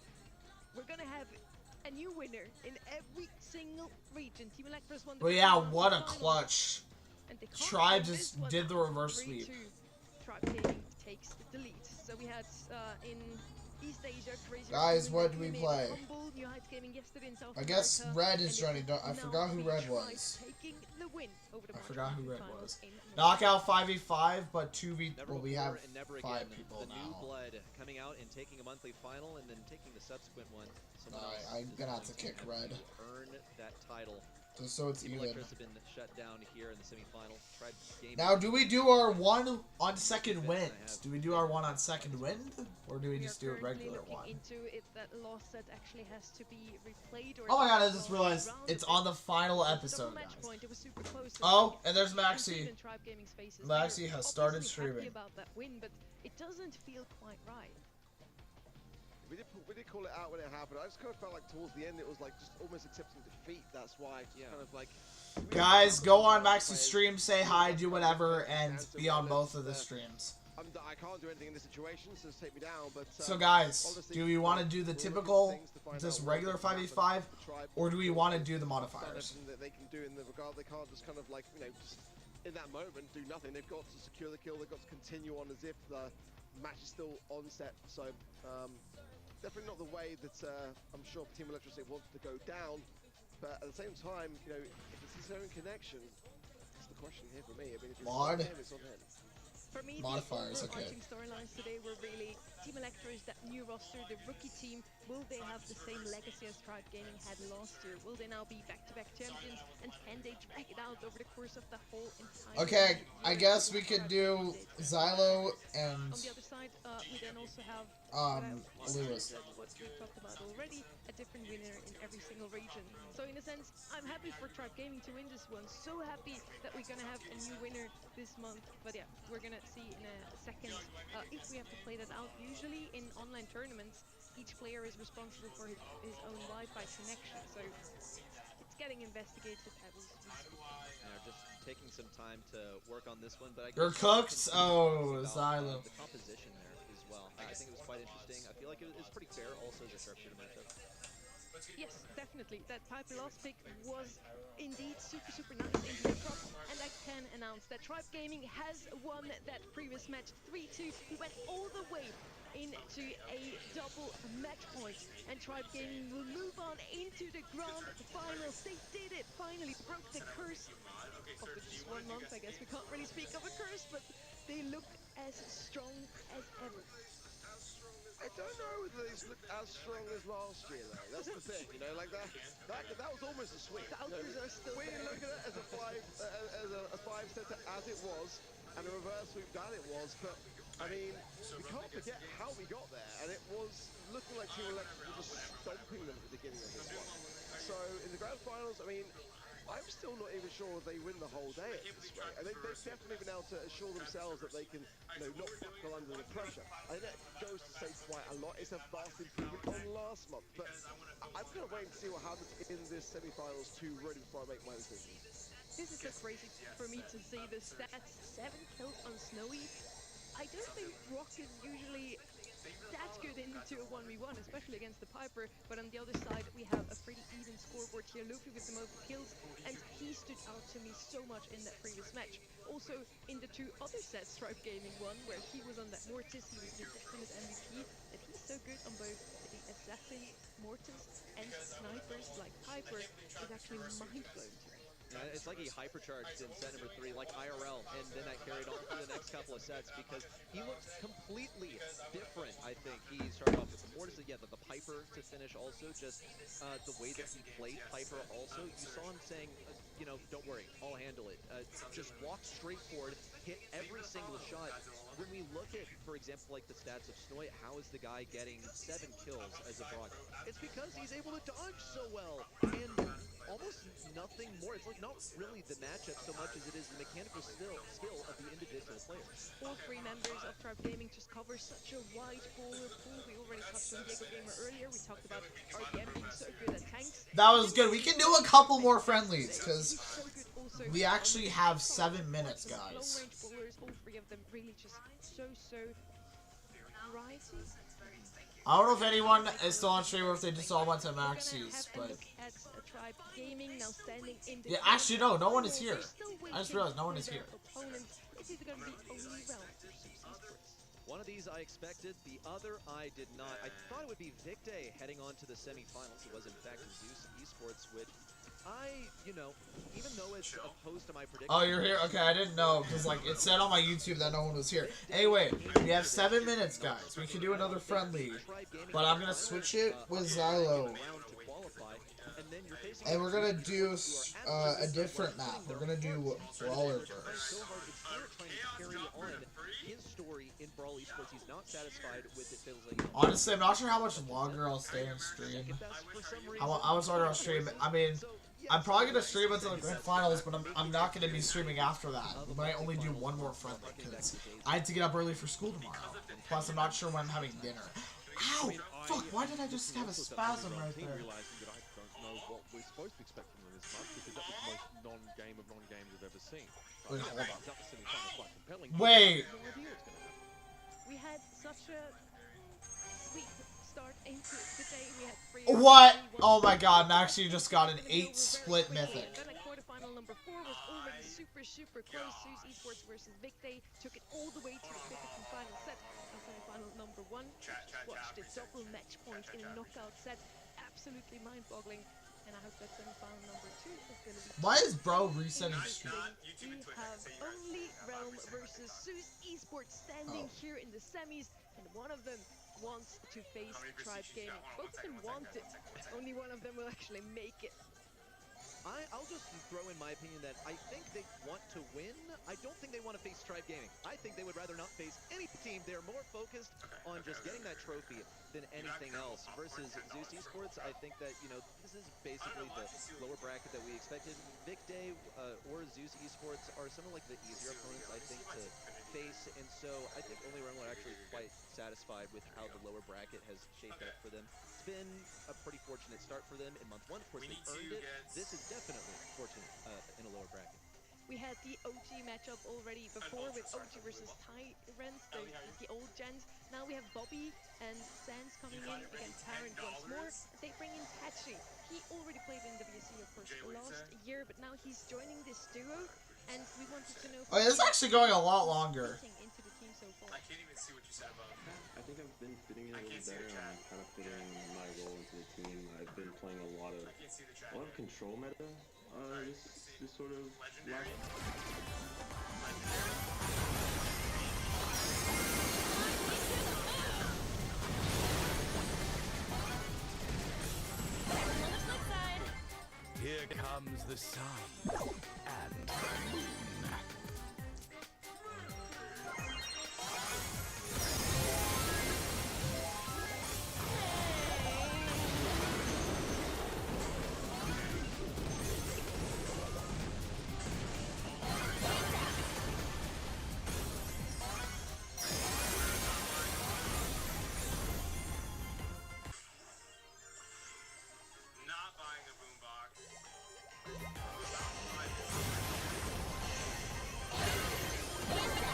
we're gonna have a new winner in every single region. Team Electros won the But yeah, first what a round finals, clutch. and they can't Tribe win just this one. did the reverse 3-2. sweep. Tribe Gaming takes the lead. So we had in East Asia, Crazy Guys, Raccoon, what do we Made play? Humble, New Heights Gaming yesterday in South I guess America, Red and is it joining. will I now forgot who be Red Tribe was. taking the win over the I March forgot who Red finals was. in North Knockout 5v5, but 2v. Never Well, we before have and never 5 again. people The new now. blood coming out and taking a monthly final and then taking the subsequent one. Someone Alright, else I'm is gonna have going to kick Red. to earn that title. Just so it's Team even. Electros have been shut down here in the semifinal. Tribe Gaming. Now, do we do our one on second wind? Do we do our one on second wind? Or do we just do a regular looking one? into it, that loss set actually has to be replayed. Or Oh my god, I lost just realized round it's of on it. the final Double episode, match guys. point, it was super close. Oh, and there's You can see it Maxi. in Tribe Gaming's faces. Maxi They're has started obviously happy streaming. about that win, but it doesn't feel quite right. We did call it out when it happened. I just kind of felt like towards the end it was like just almost accepting defeat. That's why kind of like. Guys, go on Maxi's stream, say hi, do whatever, and be on both of the streams. I can't do anything in this situation, so just take me down. But So guys, do we want to do the typical, just regular 5v5, or do we want to do the modifiers? That they can do in the regard, they can't just kind of like, you know, just in that moment do nothing. They've got to secure the kill. They've got to continue on as if the match is still on set. So definitely not the way that I'm sure Team Electricity wanted to go down. But at the same time, you know, if it's his own connection, that's the question here for me. I mean, if it's on him, it's on him. For me, Modifiers, the okay. overarching storylines today were really Team Electros, that new roster, the rookie team. Will they have the same legacy as Tribe Gaming had last year? Will they now be back-to-back champions? And can they drag it out over the course of the whole entire Okay, season? I guess we could do Xylo and On the other side, we then also have Lewis. what we talked about already, a different winner in every single region. So in a sense, I'm happy for Tribe Gaming to win this one. So happy that we're gonna have a new winner this month. But yeah, we're gonna see in a second if we have to play that out. Usually in online tournaments, each player is responsible for his own Wi-Fi connection. So it's getting investigated as we speak. Just taking some time to work on this one, but I You're guess cooked? Oh, about, Xylo. the composition there as well. I think it was quite interesting. I feel like it was pretty fair also as a sharpshooter matchup. Yes, definitely. That Piper last pick was indeed super nice in the drop, and I can announce that Tribe Gaming has won that previous match 3-2. We went all the way into a double match point, and Tribe Gaming will move on into the grand finals. They did it, finally broke the curse of this 1 month. I guess we can't really speak of a curse, but they look as strong as ever. I don't know whether these look as strong as last year, though. That's the thing, you know, like that was almost a sweep. The outros are still We there. look at it as a five setter as it was, and a reverse sweep that it was. But I mean, we can't forget how we got there, and it was looking like Team Electric were just stomping them at the beginning of this one. So in the grand finals, I mean, I'm still not even sure if they win the whole day at this rate. And they've definitely been able to assure themselves that they can, you know, not buckle under the pressure. I think that goes to say quite a lot. It's a vast improvement on last month. But I'm going to wait and see what happens in this semi-finals too, really, before I make my decision. This is so crazy for me to see the stats. 7 kills on Snowy. I don't think Rock is usually that good into a 1v1, especially against the Piper. But on the other side, we have a pretty even scoreboard here. Luffy with the most kills, and he stood out to me so much in that previous match. Also, in the 2 other sets, Tribe Gaming won, where he was on that Mortis. He was the definite MVP. That he's so good on both the Assassin, Mortis, and snipers like Piper is actually mind-blowing to me. It's like he hypercharged in set number 3, like IRL, and then that carried on for the next couple of sets because he looked completely different, I think. He started off with the Mortis, the Piper to finish also, just the way that he played Piper also. You saw him saying, you know, don't worry, I'll handle it. Just walk straight forward, hit every single shot. when we look at, for example, like the stats of Snoy, how is the guy getting 7 kills as a Brock? It's because he's able to dodge so well, and almost nothing more. It's like not really the matchup so much as it is the mechanical skill of the individual players. All three members of Tribe Gaming just cover such a wide bowler pool. We already touched on Diego Gamer earlier. We talked about RDM being so good at tanks. That was good. We can do a couple more friendlies because we actually have 7 minutes, guys. Long range bowlers, all three of them really just so variety. I don't know if anyone is still on stream or if they just all went to Maxis, but Tribe Gaming now standing in the yeah, actually no, no one is here. I just realized no one is here. It's either going to be only Realm or Zeus Esports. One of these I expected, the other I did not. I thought it would be Victe heading on to the semifinals. It was in fact Zeus Esports, which you know, even though it's opposed to my prediction. Oh, you're here? Okay, I didn't know because like it said on my YouTube that no one was here. Anyway, we have 7 minutes, guys. We can do another friendly, but I'm gonna switch it with Xylo, and we're gonna do a different map. We're gonna do Brawlerverse. Honestly, I'm not sure how much longer I'll stay on stream. How much longer I'll stream. I mean, I'm probably going to stream until the grand finals, but I'm not going to be streaming after that. We might only do one more friendly, because I had to get up early for school tomorrow. Plus, I'm not sure when I'm having dinner. Ow! Fuck, why did I just have a spasm right there? What we're supposed to expect from them this month, because that was the most non-game of non-games I've ever seen. Wait, hold on. That was semi-final, quite compelling. Wait! We had such a sweet start into the day. We had 3. What? Oh my god, Max, you just got an 8 split mythic. Then at quarterfinal number 4 was already super close. Zeus Esports versus Victe took it all the way to the 5th and final set. And semi-final number 1 watched it double match point in a knockout set. Absolutely mind-boggling. And I hope that semi-final number 2 is going to be... Why is bro resetting stream? We have only Realm versus Zeus Esports standing here in the semis, and one of them wants to face Tribe Gaming. Both of them want it. Only one of them will actually make it. I'll just throw in my opinion that I think they want to win. I don't think they want to face Tribe Gaming. I think they would rather not face any team. They're more focused on just getting that trophy than anything else. Versus Zeus Esports, I think that, you know, this is basically the lower bracket that we expected. Victe or Zeus Esports are some of like the easier opponents, I think, to face. And so I think only Realm are actually quite satisfied with how the lower bracket has shaped up for them. It's been a pretty fortunate start for them in month 1. Of course, they earned it. This is definitely fortunate in a lower bracket. We had the OG matchup already before with OG versus Tyrant, the old gens. Now we have Bobby and Sans coming in against Tyrant once more. They bring in Patchy. He already played in WSC, of course, last year, but now he's joining this duo. And we wanted to know... Oh, yeah, it's actually going a lot longer. Into the team so far. I can't even see what you said about that. I think I've been fitting in a little better and kind of fitting my role into the team. I've been playing a lot of control meta. This sort of last. Here comes the sun and the moon.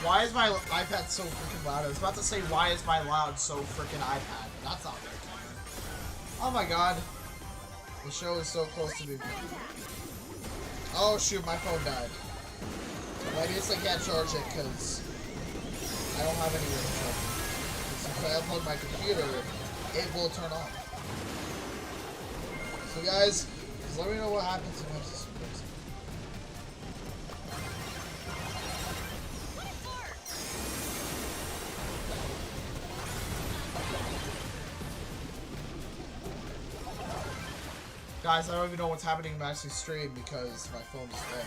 Why is my iPad so freaking loud? I was about to say, why is my loud so freaking iPad? But that's not right. Oh my god. The show is so close to me. Oh shoot, my phone died. Well, I guess I can't charge it because I don't have anywhere to charge it. So if I unplug my computer, it will turn on. So guys, just let me know what happens when this is fixed. Guys, I don't even know what's happening in my actual stream because my phone is dead.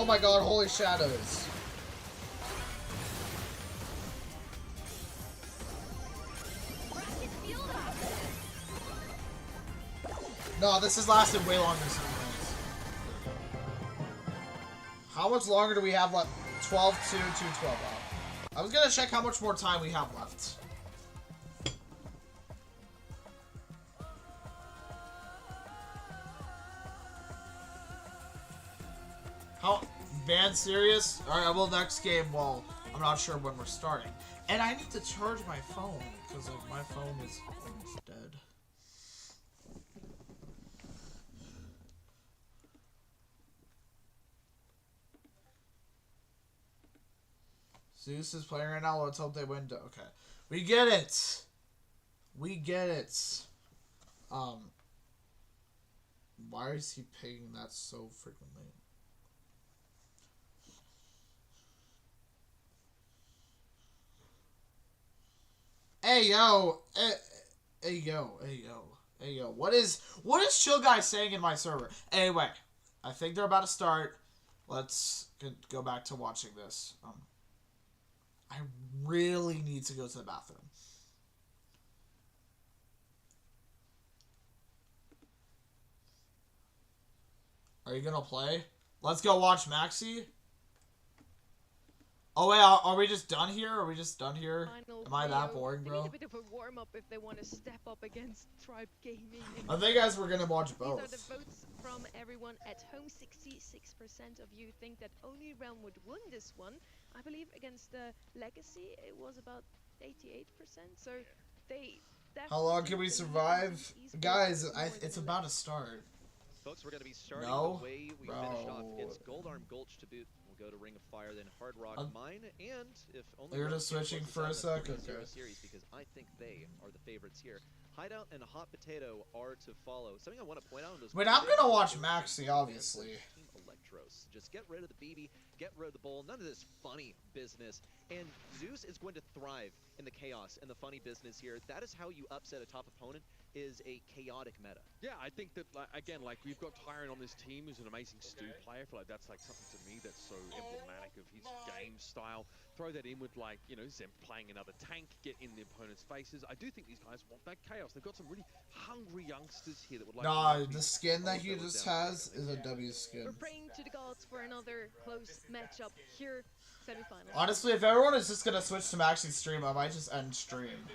Oh my god, holy shadows. No, this has lasted way longer than 7 minutes. How much longer do we have left? 12 to 212. I was gonna check how much more time we have left. How band serious? Alright, well next game, well, I'm not sure when we're starting. And I need to charge my phone, because like my phone is almost dead. Zeus is playing right now, let's hope they win. Okay. We get it! We get it. Why is he paying that so frequently? Hey yo, hey yo, hey yo, hey yo. What is Chill Guy saying in my server? Anyway, I think they're about to start. Let's go back to watching this. I really need to go to the bathroom. Are you gonna play? Let's go watch Maxi. Oh wait, are we just done here? Are we just done here? Am I that boring, bro? They need a bit of a warm up if they want to step up against Tribe Gaming. I think guys we're gonna watch both. These are the votes from everyone at home. 66% of you think that only Realm would win this one. I believe against the Legacy it was about 88%. So they. How long can we survive, guys? It's about to start. Folks, we're going to be starting No? the way we finished off against Gold Arm Gulch to boot. We'll go to Ring of Fire, then Hard Rock Mine, and if only you're just switching for a second, okay. Series, because I think they are the favorites here. Hideout and Hot Potato are to follow. Something I want to point out on those. Wait, I'm gonna watch Maxi, obviously. Team Electros. Just get rid of the BB, get rid of the bull. None of this funny business. And Zeus is going to thrive in the chaos and the funny business here. That is how you upset a top opponent. Is a chaotic meta. Yeah, I think that, again, like, we've got Tyron on this team who's an amazing stew player. I feel like that's, like, something to me that's so emblematic of his game style. Throw that in with, like, you know, Zem playing another tank, get in the opponent's faces. I do think these guys want that chaos. They've got some really hungry youngsters here that would like Nah, the skin that he just has is a W skin. We're praying to the gods for another close matchup here, semifinal. Honestly, if everyone is just gonna switch to Maxi's stream, I might just end stream.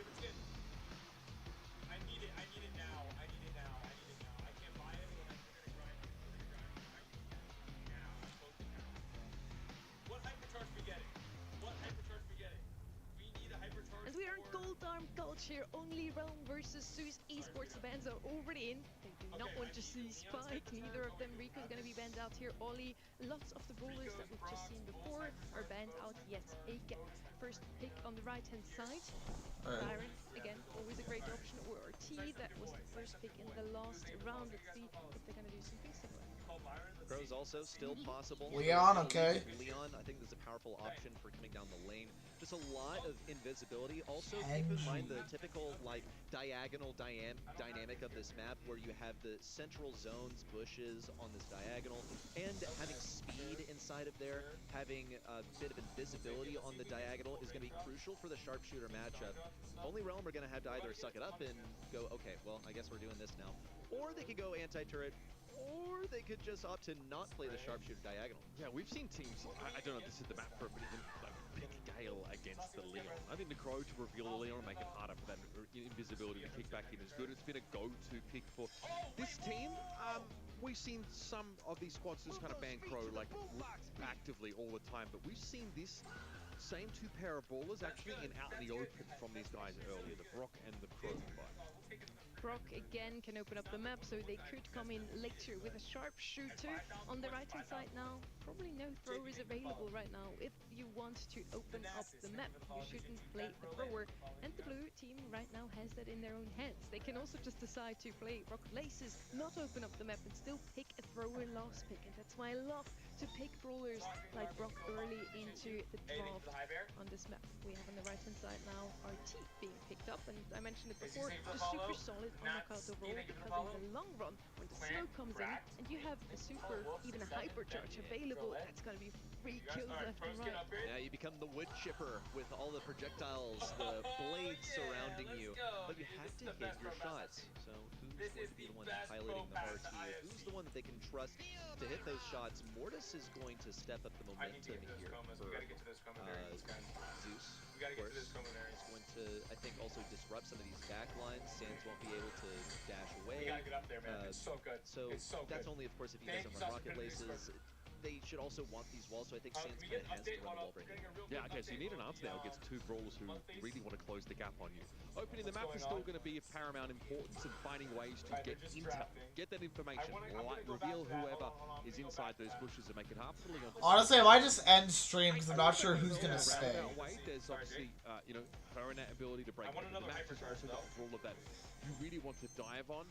Here, only Realm versus Zeus Esports. The bans are already in. They do not want to see Spike. Neither of them. Rico's going to be banned out here. Ollie, lots of the bowlers that we've just seen before are banned out yet again. First pick on the right-hand side. Byron, again, always a great option. Or T, that was the first pick in the last round. Let's see if they're going to do something similar. Crow's also still possible. Leon, okay. Leon, I think there's a powerful option for coming down the lane. Just a lot of invisibility. Also, keep in mind the typical, like, diagonal dynamic of this map, where you have the central zones, bushes on this diagonal, and having speed inside of there, having a bit of invisibility on the diagonal is going to be crucial for the sharpshooter matchup. Only Realm are going to have to either suck it up and go, okay, well, I guess we're doing this now. Or they could go anti-turret, or they could just opt to not play the sharpshooter diagonal. Yeah, we've seen teams, I don't know if this is the map for it, but even like pick Gale against the Leon. I think the Crow to reveal the Leon, make it harder for that invisibility to kick back in is good. It's been a go-to pick for this team. We've seen some of these squads just kind of ban Crow like actively all the time, but we've seen this same two pair of ballers actually out in the open from these guys earlier, the Brock and the Crow. Brock again can open up the map, so they could come in later with a sharpshooter on the right-hand side now. Probably no throwers available right now. If you want to open up the map, you shouldn't play the thrower. And the blue team right now has that in their own hands. They can also just decide to play Rocket Laces, not open up the map, and still pick a thrower last pick. And that's why I love to pick brawlers like Brock early into the draft on this map. We have on the right hand side now RT being picked up, and I mentioned it before, just super solid on knockout overall, because in the long run, when the smoke comes in and you have a super, even a hypercharge available, that's gonna be free kills left and right. Yeah, you become the wood chipper with all the projectiles, the blades surrounding you, but you have to hit your shots. So who's going to be the one piloting the RT? Who's the one that they can trust to hit those shots? Mortis is going to step up the momentum here for Zeus. Of course, is going to, I think, also disrupt some of these back lines. Sands won't be able to dash away. You gotta get up there, man. It's so good. So that's only, of course, if he doesn't run rocket laces. They should also want these walls, so I think Sands kind of has to run the wall break. Yeah, okay, so you need an answer now against two brawlers who really want to close the gap on you. Opening the map is still going to be of paramount importance, and finding ways to get intel, get that information, reveal whoever is inside those bushes and make it hard for Leon. Honestly, I might just end stream because I'm not sure who's gonna stay. There's obviously, you know, her innate ability to break into the map. She's also got a brawler that you really want to dive on.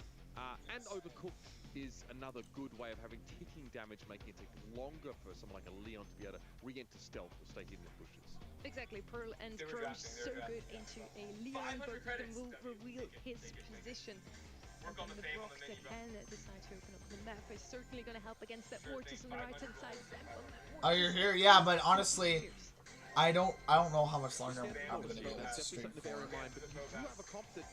And Overcooked is another good way of having ticking damage, making it take longer for someone like a Leon to be able to re-enter stealth or stay hidden in the bushes. Exactly, Pearl and Crow so good into a Leon, both of them will reveal his position. And then the Brock that can decide to open up the map is certainly going to help against that Mortis on the right hand side. Oh, you're here? Yeah, but honestly, I don't know how much longer I'm going to be able to stream for. Bear in mind, but you do have a comp that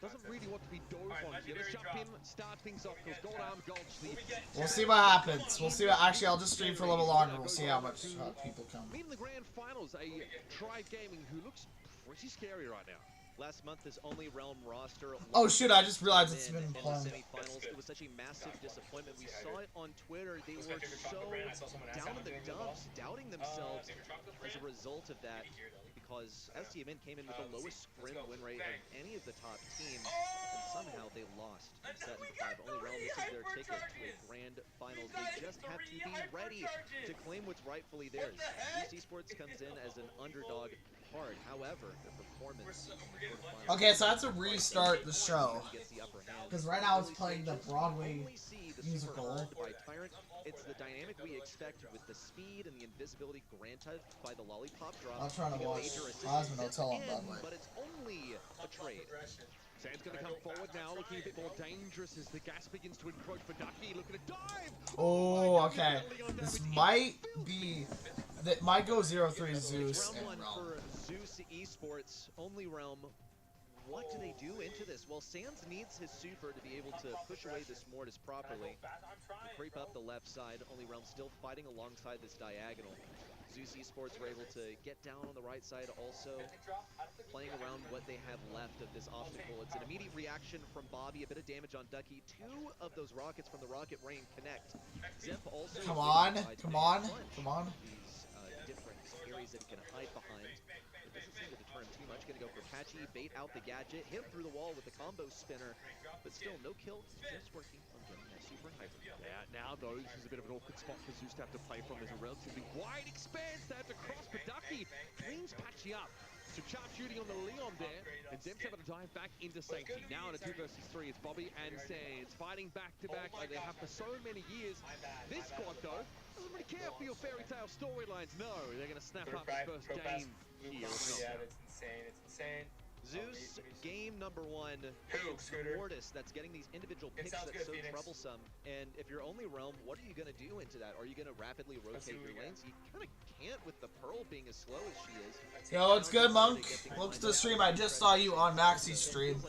doesn't really want to be dove on here. Let's jump in, start things off, because Gold Arm Gulch, We'll see what happens. We'll see what. Actually, I'll just stream for a little longer. We'll see how much people come. In the grand finals, a Tribe Gaming who looks pretty scary right now. Last month, his only realm roster. Oh shit! I just realized it's been playing. Semifinals. It was such a massive disappointment. We saw it on Twitter. They were so down in the dumps, doubting themselves as a result of that. Because STMN came in with the lowest sprint win rate of any of the top teams, and somehow they lost in set number 5. Only realm, this is their ticket to a grand finals. They just have to be ready to claim what's rightfully theirs. Zeus Esports comes in as an underdog hard. However, the performance. Okay, so I have to restart the show because right now it's playing the Broadway musical. It's the dynamic we expect with the speed and the invisibility granted by the lollipop drop. I'm trying to watch Osmond Hotel on Broadway. But it's only a trade. Sand's going to come forward now, looking a bit more dangerous as the gas begins to encroach for Ducky. Looking to dive! Oh, okay. This might be... That might go 0-3 Zeus and Realm 1 Realm. for Zeus Esports, only Realm. What do they do into this? Well, Sands needs his super to be able to push away this Mortis properly. Creep up the left side. Only Realm still fighting alongside this diagonal. Zeus Esports were able to get down on the right side, also playing around what they have left of this obstacle. It's an immediate reaction from Bobby, a bit of damage on Ducky. 2 of those rockets from the Rocket Rain connect. Zep also... Come on, come on, come on. These different areas that he can hide behind. It doesn't seem to deter him too much. Gonna go for Patchy, bait out the gadget, hit him through the wall with the combo spinner, but still no kill, just working on getting that super hyper. Yeah, now though, this is a bit of an awkward spot for Zeus to have to play from. There's a relatively wide expanse they have to cross, but Ducky cleans Patchy up. So sharp shooting on the Leon there, and Zem's able to dive back into safety. Now in a 2 versus 3, it's Bobby and Sands fighting back to back like they have for so many years. This squad though, doesn't really care for your fairy tale storylines. No, they're going to snap up the first game here. Yeah, that's insane. It's insane. Zeus, game number 1. It's Mortis that's getting these individual picks that's so troublesome. And if you're only Realm, what are you going to do into that? Are you going to rapidly rotate your lanes? You kind of can't with the Pearl being as slow as she is. Yo, what's good, Monk? Welcome to the stream. I just saw you on Maxi's stream.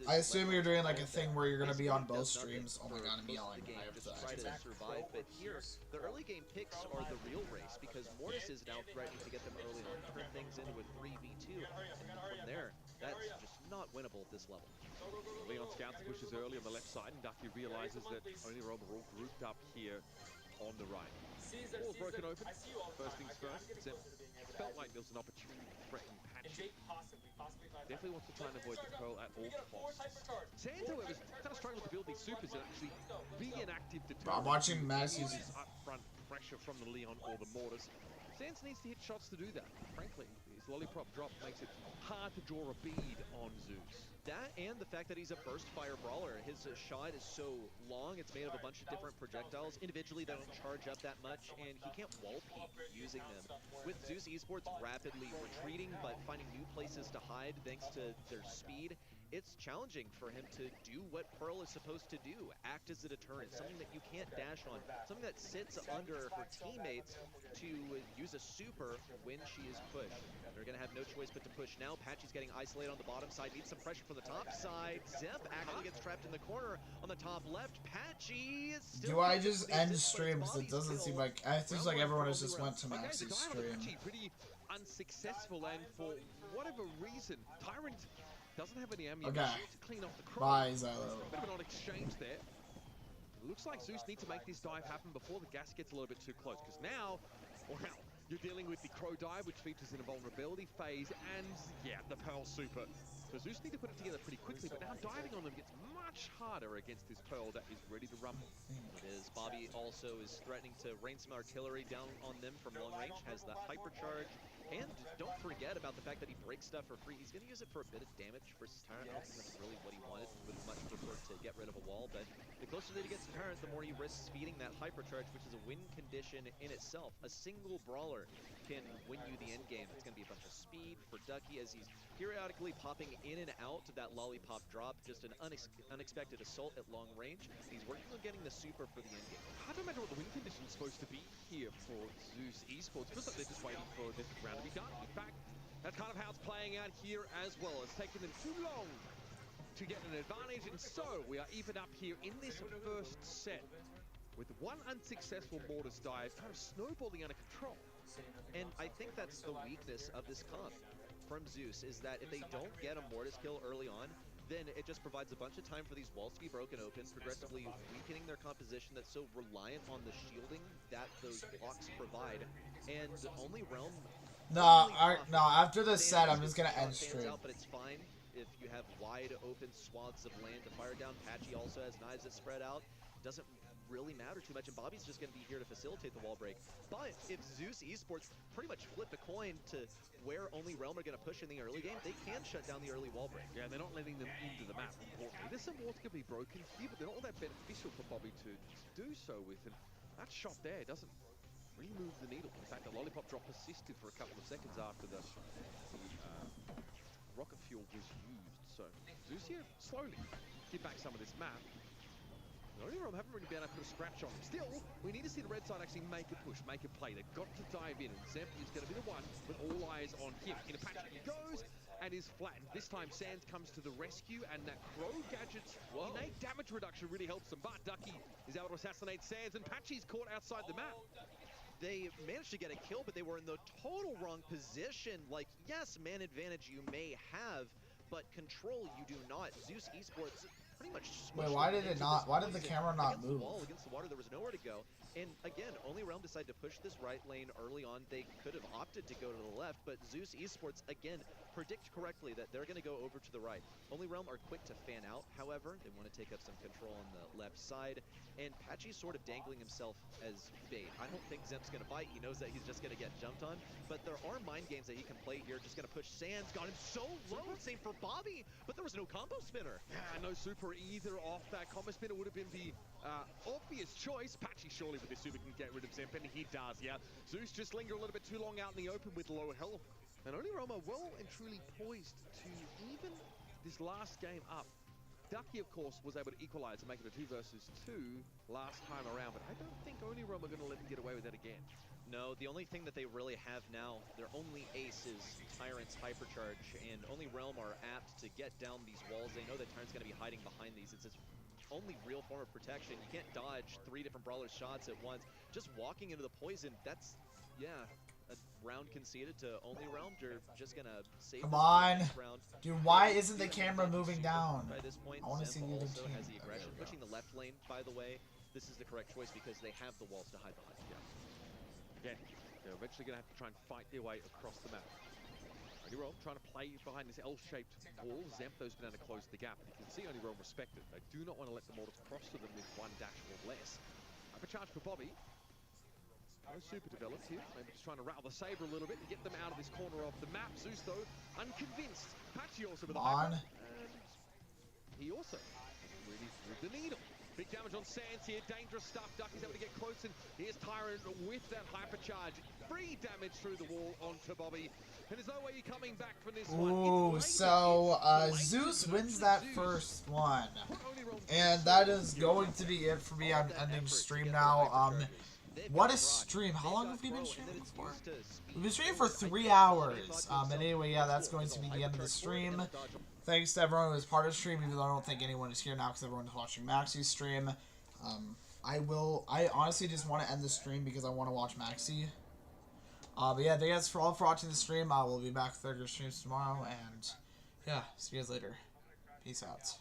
I assume you're doing like a thing where you're going to be on both streams. Oh my god, I'm yelling. I have to try to survive, but here, the early game picks are the real race because Mortis is now threatening to get them early on, turn things into a 3v2, and from there, that's just not winnable at this level. Leon scouts the bushes early on the left side, and Ducky realizes that only Realm are all grouped up here on the right. Ball's broken open. First things first, Zep felt like there was an opportunity to threaten Patchy. Definitely wants to try and avoid the Pearl at all costs. Sands, however, is kind of struggling to build these supers and actually be an active deterrent. I'm watching Maxi's up front pressure from the Leon or the Mortis. Sands needs to hit shots to do that. Frankly, his lollipop drop makes it hard to draw a bead on Zeus. That and the fact that he's a burst fire brawler. His shot is so long, it's made of a bunch of different projectiles. Individually, they don't charge up that much, and he can't wall peek using them. With Zeus Esports rapidly retreating, but finding new places to hide thanks to their speed, it's challenging for him to do what Pearl is supposed to do. Act as a deterrent, something that you can't dash on, something that sits under her teammates to use a super when she is pushed. They're going to have no choice but to push now. Patchy's getting isolated on the bottom side, needs some pressure from the top side. Zemp actually gets trapped in the corner on the top left. Patchy is still... Do I just end streams? It doesn't seem like... It seems like everyone has just went to Max's stream. Pretty unsuccessful, and for whatever reason, Tyrant doesn't have any ammunition to clean off the cross. Bye, Xylo. Bit of an odd exchange there. Looks like Zeus needs to make this dive happen before the gas gets a little bit too close, because now, well, you're dealing with the Crow dive, which features in a vulnerability phase, and yeah, the Pearl super. So Zeus need to put it together pretty quickly, but now diving on them gets much harder against this Pearl that is ready to rumble. It is. Bobby also is threatening to rain some artillery down on them from long range, has the hypercharge. And don't forget about the fact that he breaks stuff for free. He's going to use it for a bit of damage versus Tyrant. I don't think that's really what he wanted. Would much prefer to get rid of a wall, but the closer that he gets to Tyrant, the more he risks speeding that hypercharge, which is a win condition in itself. A single brawler can win you the end game. It's going to be a bunch of speed for Ducky as he's periodically popping in and out of that lollipop drop. Just an unexpected assault at long range. He's working on getting the super for the end game. Hard to imagine what the win condition is supposed to be here for Zeus Esports. Feels like they're just waiting for this round to be done. In fact, that's kind of how it's playing out here as well. It's taken them too long to get an advantage, and so we are even up here in this first set with one unsuccessful Mortis dive kind of snowballing out of control. And I think that's the weakness of this comp from Zeus, is that if they don't get a Mortis kill early on, then it just provides a bunch of time for these walls to be broken open, progressively weakening their composition that's so reliant on the shielding that those blocks provide. And only Realm... No, after this set, I'm just going to end stream. But it's fine if you have wide open swaths of land to fire down. Patchy also has knives that spread out. Doesn't really matter too much, and Bobby's just going to be here to facilitate the wall break. But if Zeus Esports pretty much flipped a coin to where only Realm are going to push in the early game, they can shut down the early wall break. Yeah, they're not letting them into the map, importantly. There's some walls going to be broken here, but they're not all that beneficial for Bobby to do so with, and that shot there doesn't really move the needle. In fact, the lollipop drop persisted for a couple of seconds after the rocket fuel was used. So Zeus here slowly get back some of this map. The only Realm haven't really been able to put a scratch on him. Still, we need to see the red side actually make a push, make a play. They've got to dive in, and Zemp is going to be the one with all eyes on him. In a patch, he goes and is flattened. This time, Sands comes to the rescue, and that Crow Gadget's innate damage reduction really helps them. But Ducky is able to assassinate Sands, and Patchy's caught outside the map. They managed to get a kill, but they were in the total wrong position. Like, yes, man advantage you may have, but control you do not. Zeus Esports pretty much... Wait, why did it not? Why did the camera not move? Against the water, there was nowhere to go. And again, only Realm decided to push this right lane early on. They could have opted to go to the left, but Zeus Esports, again, predict correctly that they're going to go over to the right. Only Realm are quick to fan out, however. They want to take up some control on the left side. And Patchy's sort of dangling himself as bait. I don't think Zemp's going to bite. He knows that he's just going to get jumped on. But there are mind games that he can play here. Just going to push Sands. Got him so low. Same for Bobby. But there was no combo spinner. Yeah, no super either off that. Combo spinner would have been the obvious choice. Patchy surely with this super can get rid of Zemp, and he does, yeah. Zeus just linger a little bit too long out in the open with low health. And only Realm are well and truly poised to even this last game up. Ducky, of course, was able to equalize and make it a 2 versus 2 last time around, but I don't think only Realm are going to let him get away with that again. No, the only thing that they really have now, their only ace is Tyrant's hypercharge, and only Realm are apt to get down these walls. They know that Tyrant's going to be hiding behind these. It's his only real form of protection. You can't dodge 3 different brawlers' shots at once. Just walking into the poison, that's, yeah, a round conceded to only Realm. They're just gonna save. Come on, round. Dude. Why isn't the camera moving down? By this point, I want to see the other also team. has the aggression. Pushing the left lane, by the way, this is the correct choice because they have the walls to hide behind. Yeah. Again, they're eventually gonna have to try and fight their way across the map. Only Realm trying to play behind this L-shaped wall. Zempto's been able to close the gap. You can see only Realm respect it. They do not want to let the Mortals cross to them with one dash or less. Hypercharge for Bobby. No super develops here. Maybe just trying to rattle the Sabre a little bit and get them out of this corner of the map. Zeus, though, unconvinced. Patchy also with a On. and he also really moved the needle. Big damage on Sands here. Dangerous stuff. Ducky's able to get close, and here's Tyrant with that hypercharge. Free damage through the wall onto Bobby. And there's no way you're coming back from this one. Ooh, so Zeus wins that first one. And that is going to be it for me. I'm ending stream now. What a stream. How long have we been streaming for? We've been streaming for 3 hours. And anyway, yeah, that's going to be the end of the stream. Thanks to everyone who was part of the stream, even though I don't think anyone is here now because everyone is watching Maxi's stream. I honestly just want to end the stream because I want to watch Maxi. But yeah, thank you guys for watching the stream. We'll be back with regular streams tomorrow, and yeah, see you guys later. Peace out.